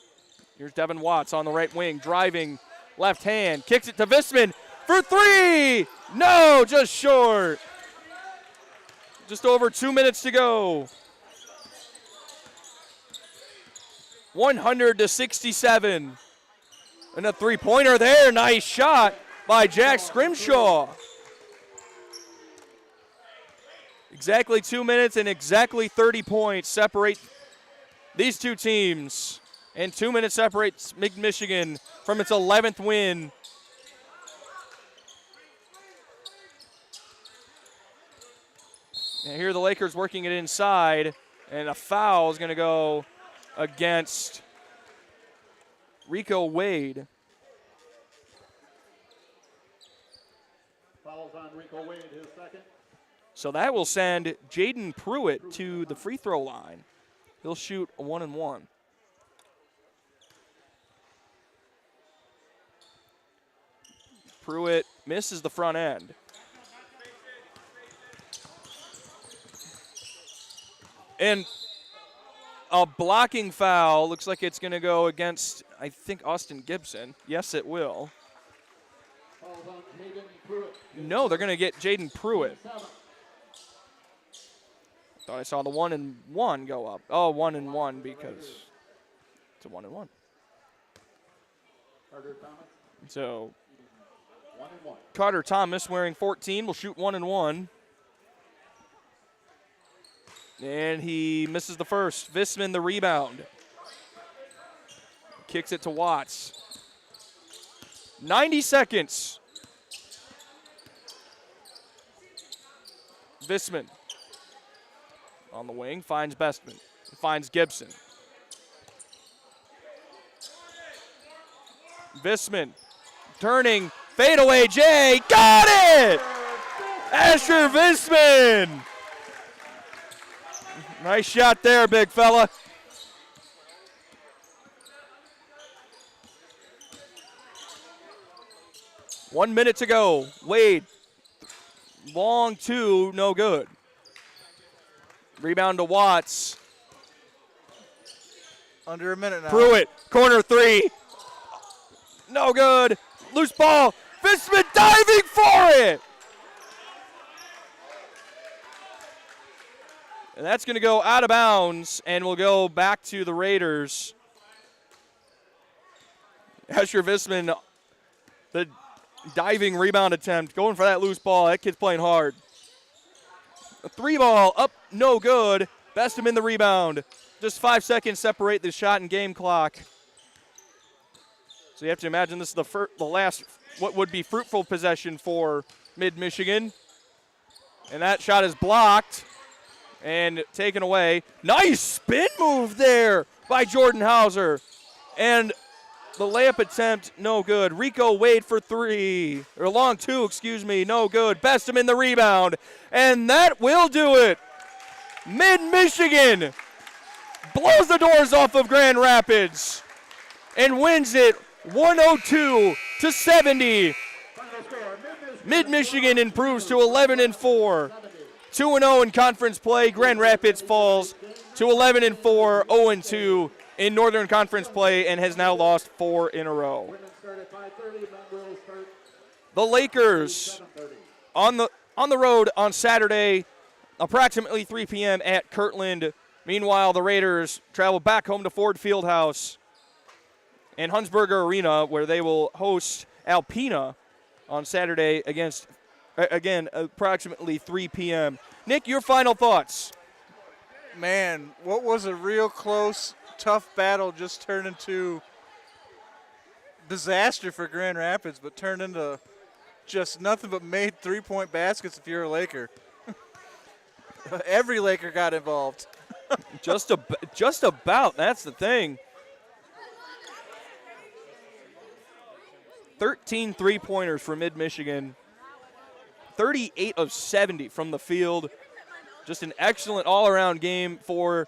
Here's Devin Watts on the right wing, driving left hand, kicks it to Visman for three. No, just short. Just over 2 minutes to go. 100-67. And a three-pointer there. Nice shot by Jack Scrimshaw. Exactly 2 minutes and exactly 30 points separate these two teams. And 2 minutes separates Mid-Michigan from its 11th win. And here the Lakers working it inside. And a foul is going to go against Rico Wade. Fouls on Rico Wade, his second. So that will send Jaden Pruitt to the free throw line. He'll shoot a 1-and-1. Pruitt misses the front end. And a blocking foul. Looks like it's going to go against, I think, Austin Gibson. Yes, it will. Fouls on Jaden Pruitt. No, they're going to get Jaden Pruitt. Thought I saw the 1-and-1 go up. Oh, 1-and-1 because it's a 1-and-1. Carter Thomas. So 1-and-1. Carter Thomas, wearing 14, will shoot 1-and-1. And he misses the first. Visman the rebound. Kicks it to Watts. 90 seconds. Visman on the wing, finds Bestman, finds Gibson. Visman turning, fadeaway Jay, got it! Asher Visman! Nice shot there, big fella. One minute to go. Wade, long two, no good. Rebound to Watts. Under a minute now. Pruitt, corner three. No good. Loose ball. Visman diving for it. And that's going to go out of bounds, and we'll go back to the Raiders. Asher Visman, the diving rebound attempt, going for that loose ball. That kid's playing hard. A three ball up, no good. Bestham in the rebound. Just 5 seconds separate the shot and game clock. So you have to imagine this is the last, what would be fruitful possession for Mid-Michigan. And that shot is blocked and taken away. Nice spin move there by Jordan Hauser. And the layup attempt, no good. Rico Wade for three, or long two, excuse me, no good. Bestham in the rebound, and that will do it. Mid-Michigan blows the doors off of Grand Rapids and wins it 102-70. Mid-Michigan improves to 11-4. 2-0 in conference play. Grand Rapids falls to 11-4, 0-2 in Northern Conference play, and has now lost 4 in a row. The Lakers on the road on Saturday, approximately 3 p.m. at Kirtland. Meanwhile, the Raiders travel back home to Ford Fieldhouse and Hunsberger Arena, where they will host Alpena on Saturday against, again, approximately 3 p.m. Nick, your final thoughts? Man, what was a real close, tough battle just turned into disaster for Grand Rapids, but turned into just nothing but made three-point baskets if you're a Laker. Every Laker got involved. just about. That's the thing. 13 three-pointers for Mid-Michigan. 38 of 70 from the field. Just an excellent all-around game for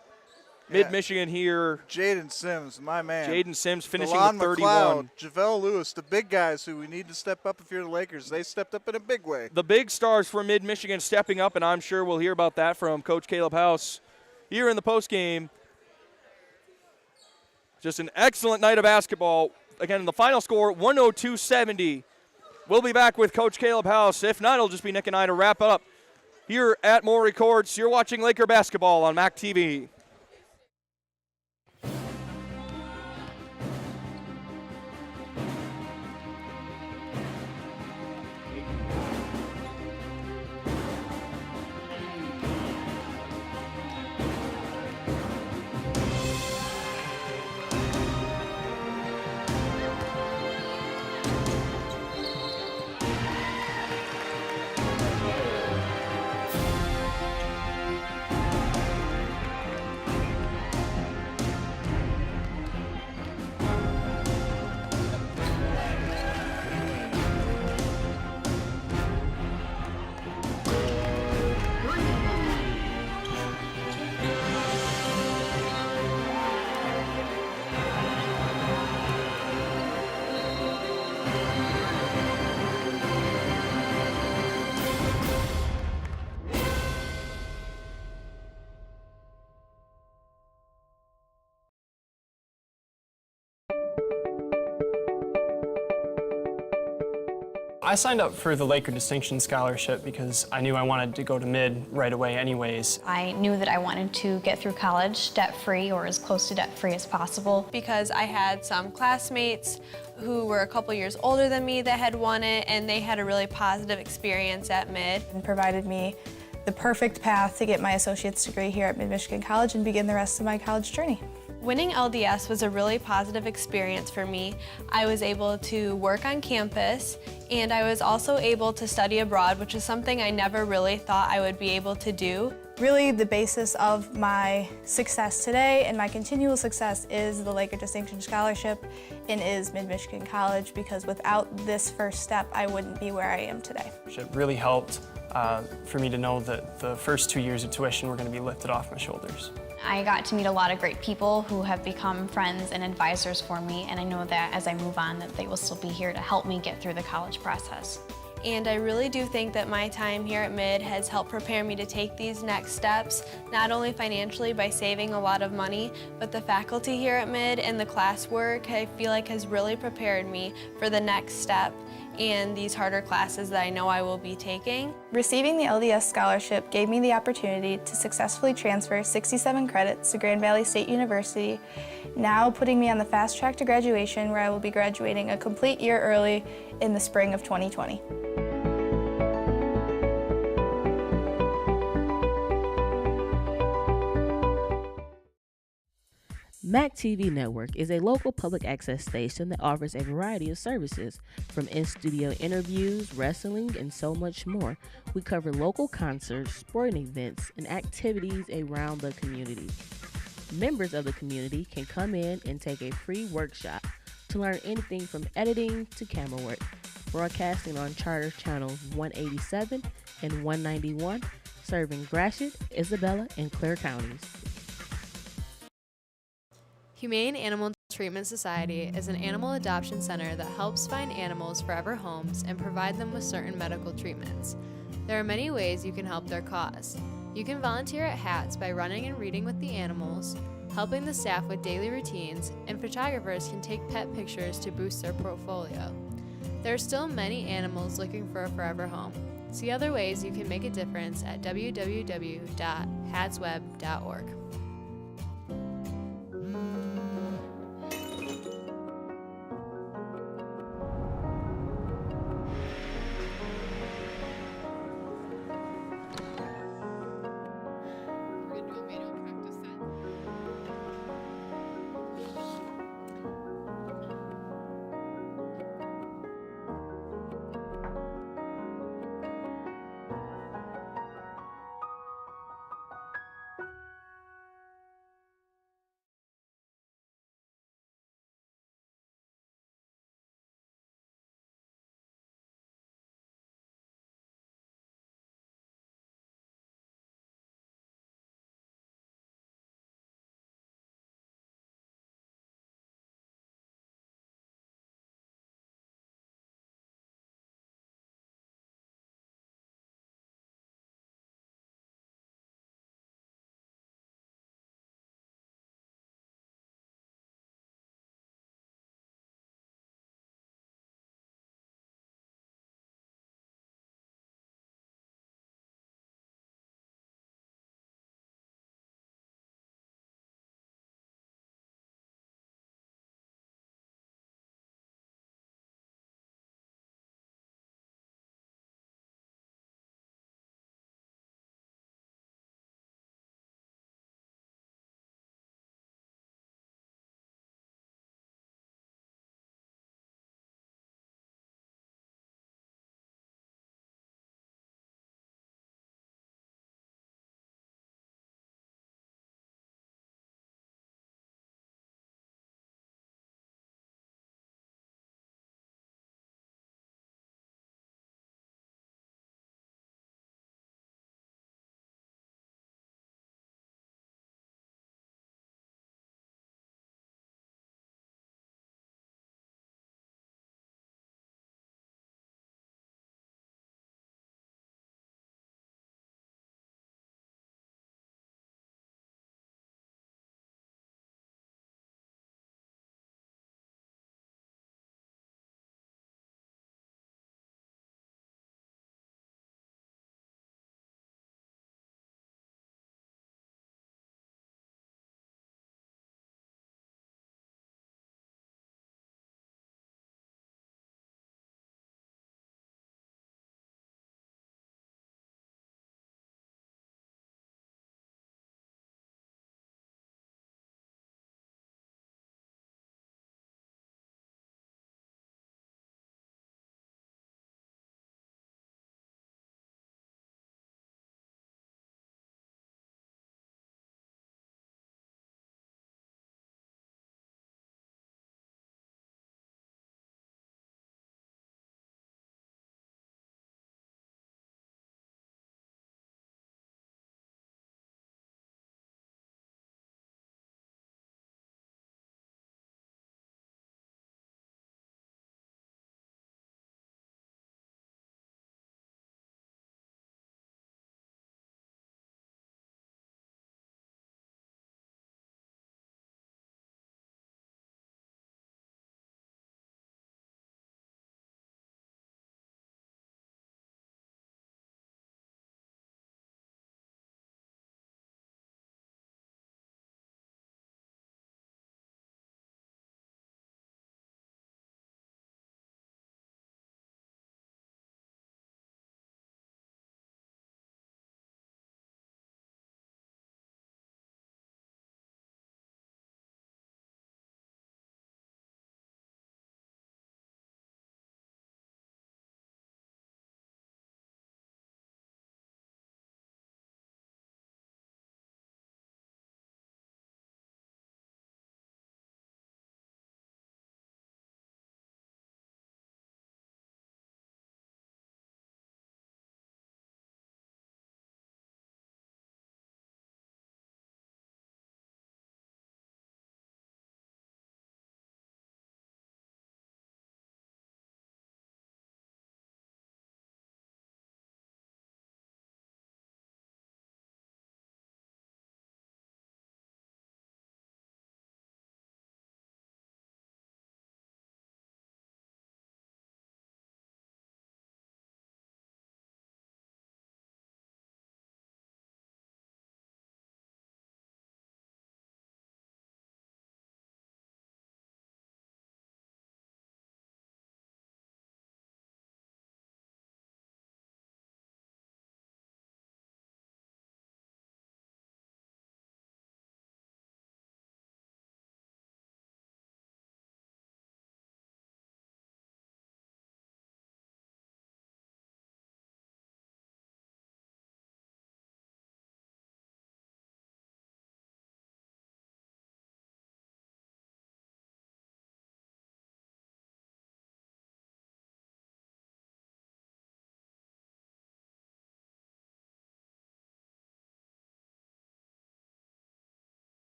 Mid-Michigan here. Jaden Sims, my man. Jaden Sims finishing Delon with 31. McLeod, JaVale Lewis, the big guys who we need to step up if you're the Lakers. They stepped up in a big way. The big stars for Mid-Michigan stepping up, and I'm sure we'll hear about that from Coach Caleb House here in the postgame. Just an excellent night of basketball. Again, the final score, 102-70. We'll be back with Coach Caleb House. If not, it'll just be Nick and I to wrap it up here at Maury Courts. You're watching Laker basketball on MAC TV. I signed up for the Laker Distinction Scholarship because I knew I wanted to go to mid right away anyways. I knew that I wanted to get through college debt-free or as close to debt-free as possible. Because I had some classmates who were a couple years older than me that had won it, and they had a really positive experience at mid. And provided me the perfect path to get my associate's degree here at Mid-Michigan College and begin the rest of my college journey. Winning LDS was a really positive experience for me. I was able to work on campus, and I was also able to study abroad, which is something I never really thought I would be able to do. Really, the basis of my success today and my continual success is the Laker Distinction Scholarship and is Mid-Michigan College, because without this first step, I wouldn't be where I am today. It really helped for me to know that the first 2 years of tuition were going to be lifted off my shoulders. I got to meet a lot of great people who have become friends and advisors for me, and I know that as I move on that they will still be here to help me get through the college process. And I really do think that my time here at Mid has helped prepare me to take these next steps, not only financially by saving a lot of money, but the faculty here at Mid and the classwork I feel like has really prepared me for the next step and these harder classes that I know I will be taking. Receiving the LDS scholarship gave me the opportunity to successfully transfer 67 credits to Grand Valley State University, now putting me on the fast track to graduation, where I will be graduating a complete year early in the spring of 2020. MAC TV Network is a local public access station that offers a variety of services, from in-studio interviews, wrestling, and so much more. We cover local concerts, sporting events, and activities around the community. Members of the community can come in and take a free workshop to learn anything from editing to camera work. Broadcasting on Charter Channels 187 and 191, serving Gratiot, Isabella, and Clare counties. Humane Animal Treatment Society is an animal adoption center that helps find animals forever homes and provide them with certain medical treatments. There are many ways you can help their cause. You can volunteer at HATS by running and reading with the animals, helping the staff with daily routines, and photographers can take pet pictures to boost their portfolio. There are still many animals looking for a forever home. See other ways you can make a difference at www.hatsweb.org.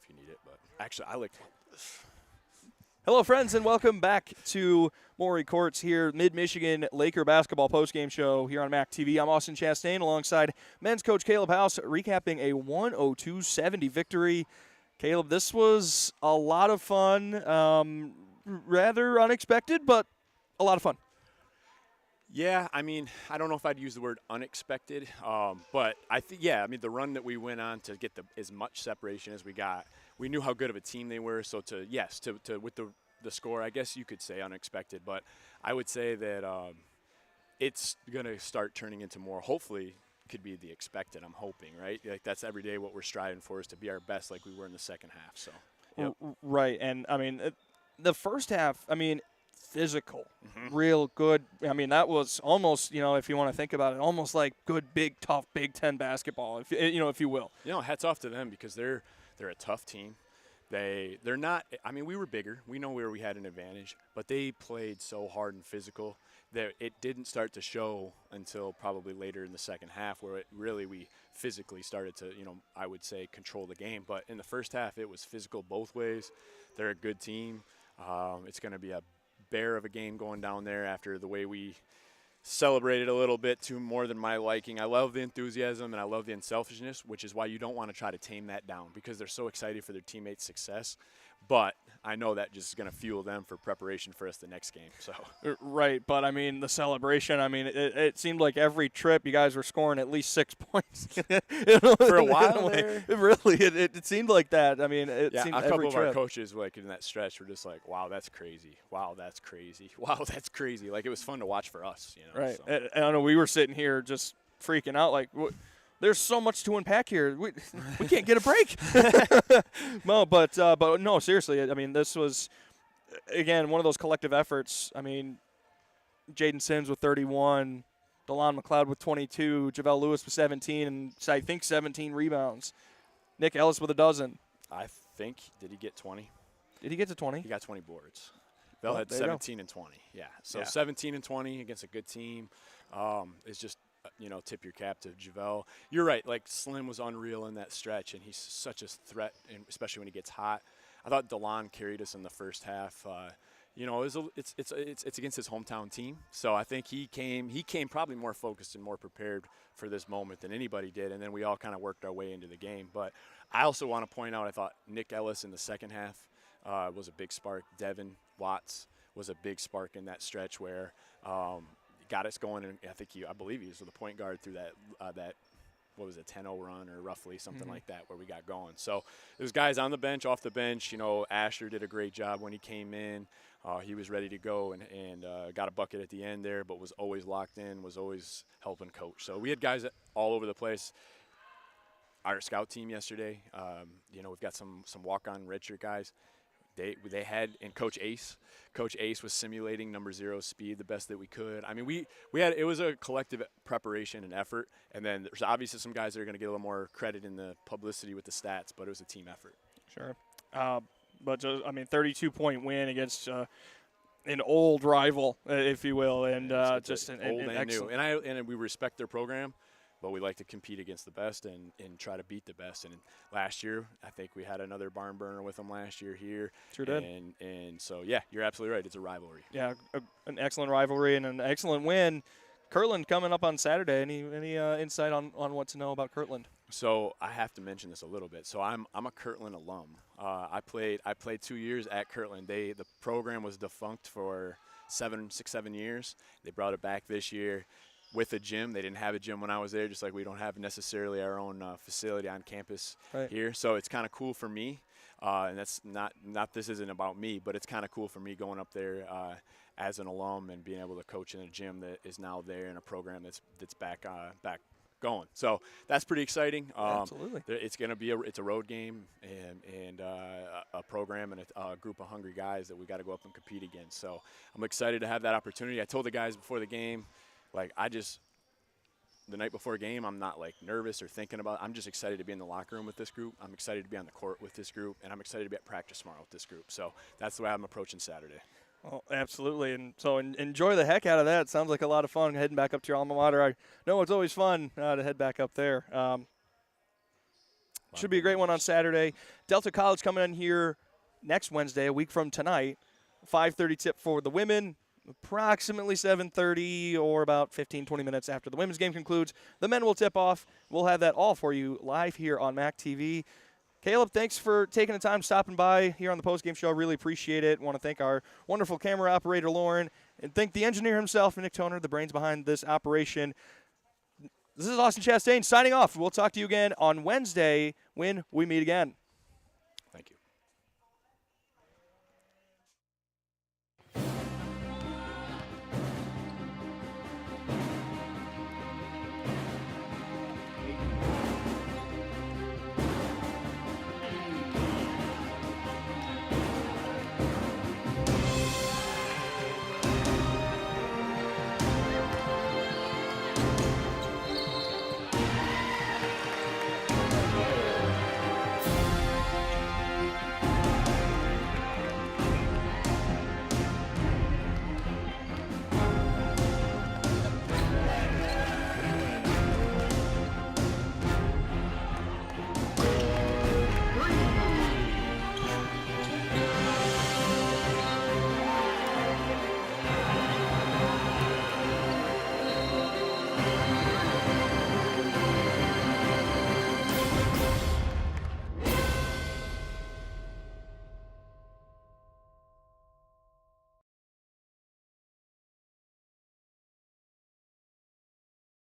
if you need it, but actually I like. Hello, friends, and welcome back to Maury Courts here, Mid-Michigan Laker basketball postgame show here on MAC TV. I'm Austin Chastain alongside men's coach Caleb House, recapping a 102-70 victory. Caleb, this was a lot of fun, rather unexpected, but a lot of fun. Yeah, I mean, I don't know if I'd use the word unexpected, but I think, yeah, I mean, the run that we went on to get as much separation as we got, we knew how good of a team they were. So with the score, I guess you could say unexpected, but I would say that it's going to start turning into more, hopefully, could be the expected, I'm hoping, right? Like that's every day what we're striving for is to be our best like we were in the second half. So, yep. Right, and I mean, the first half, I mean, physical, real good. I mean, that was almost, if you want to think about it, almost like good, big, tough Big Ten basketball, if you will. Hats off to them because they're a tough team. They're not. I mean, we were bigger. We know where we had an advantage, but they played so hard and physical that it didn't start to show until probably later in the second half, where we physically started to, I would say, control the game. But in the first half, it was physical both ways. They're a good team. It's going to be a bear of a game going down there after the way we celebrated a little bit too more than my liking. I love the enthusiasm and I love the unselfishness, which is why you don't want to try to tame that down because they're so excited for their teammates' success. But I know that just is going to fuel them for preparation for us the next game. So right, but I mean the celebration. I mean it seemed like every trip you guys were scoring at least 6 points for a while. It seemed like that. I mean, it seemed a couple every of trip. our coaches like in that stretch were just like, "Wow, that's crazy! Wow, that's crazy! Wow, that's crazy!" Like it was fun to watch for us. Right. So. And I know we were sitting here just freaking out like. There's so much to unpack here. We can't get a break. No, but no, seriously. I mean, this was, again, one of those collective efforts. I mean, Jaden Sims with 31, DeLon McLeod with 22, JaVale Lewis with 17, and I think 17 rebounds. Nick Ellis with a dozen. I think, did he get 20? Did he get to 20? He got 20 boards. Bell had 17 and 20. Yeah, so 17 and 20 against a good team. It's just, tip your cap to JaVale. You're right. Like Slim was unreal in that stretch, and he's such a threat, and especially when he gets hot. I thought DeLon carried us in the first half. It's against his hometown team, so I think he came probably more focused and more prepared for this moment than anybody did, and then we all kind of worked our way into the game. But I also want to point out, I thought Nick Ellis in the second half was a big spark. Devin Watts was a big spark in that stretch where got us going, and I believe he was the point guard through that what was it, 10-0 run or roughly something like that where we got going. So there's guys on the bench, off the bench. Asher did a great job when he came in. He was ready to go and got a bucket at the end there, but was always locked in, was always helping coach. So we had guys all over the place. Our scout team yesterday, we've got some walk-on redshirt guys. They had, and Coach Ace was simulating number 0 speed the best that we could. I mean, it was a collective preparation and effort, and then there's obviously some guys that are going to get a little more credit in the publicity with the stats, but it was a team effort. Sure. But 32-point win against an old rival, if you will, and just an old and excellent. New. And we respect their program, but we like to compete against the best and try to beat the best. And last year, I think we had another barn burner with them last year here. Sure did. And so, yeah, you're absolutely right. It's a rivalry. Yeah, an excellent rivalry and an excellent win. Kirtland coming up on Saturday. Any insight on what to know about Kirtland? So I have to mention this a little bit. So I'm a Kirtland alum. I played 2 years at Kirtland. The program was defunct for 7 years. They brought it back this year with a gym. They didn't have a gym when I was there, just like we don't have necessarily our own facility on campus here. So it's kind of cool for me. And that's not this isn't about me, but it's kind of cool for me going up there as an alum and being able to coach in a gym that is now there in a program that's back going. So that's pretty exciting. Absolutely. It's going to be it's a road game and a program and a group of hungry guys that we got to go up and compete against. So I'm excited to have that opportunity. I told the guys before the game, the night before a game, I'm not nervous or thinking about it. I'm just excited to be in the locker room with this group. I'm excited to be on the court with this group, and I'm excited to be at practice tomorrow with this group. So that's the way I'm approaching Saturday. Well, absolutely, and so enjoy the heck out of that. It sounds like a lot of fun heading back up to your alma mater. I know it's always fun to head back up there. Should be a great one on Saturday. Delta College coming in here next Wednesday, a week from tonight. 5:30 tip for the women. Approximately 7:30 or about 15, 20 minutes after the women's game concludes, the men will tip off. We'll have that all for you live here on MAC TV. Caleb, thanks for taking the time, stopping by here on the postgame show. Really appreciate it. Want to thank our wonderful camera operator, Lauren, and thank the engineer himself, Nick Toner, the brains behind this operation. This is Austin Chastain signing off. We'll talk to you again on Wednesday when we meet again.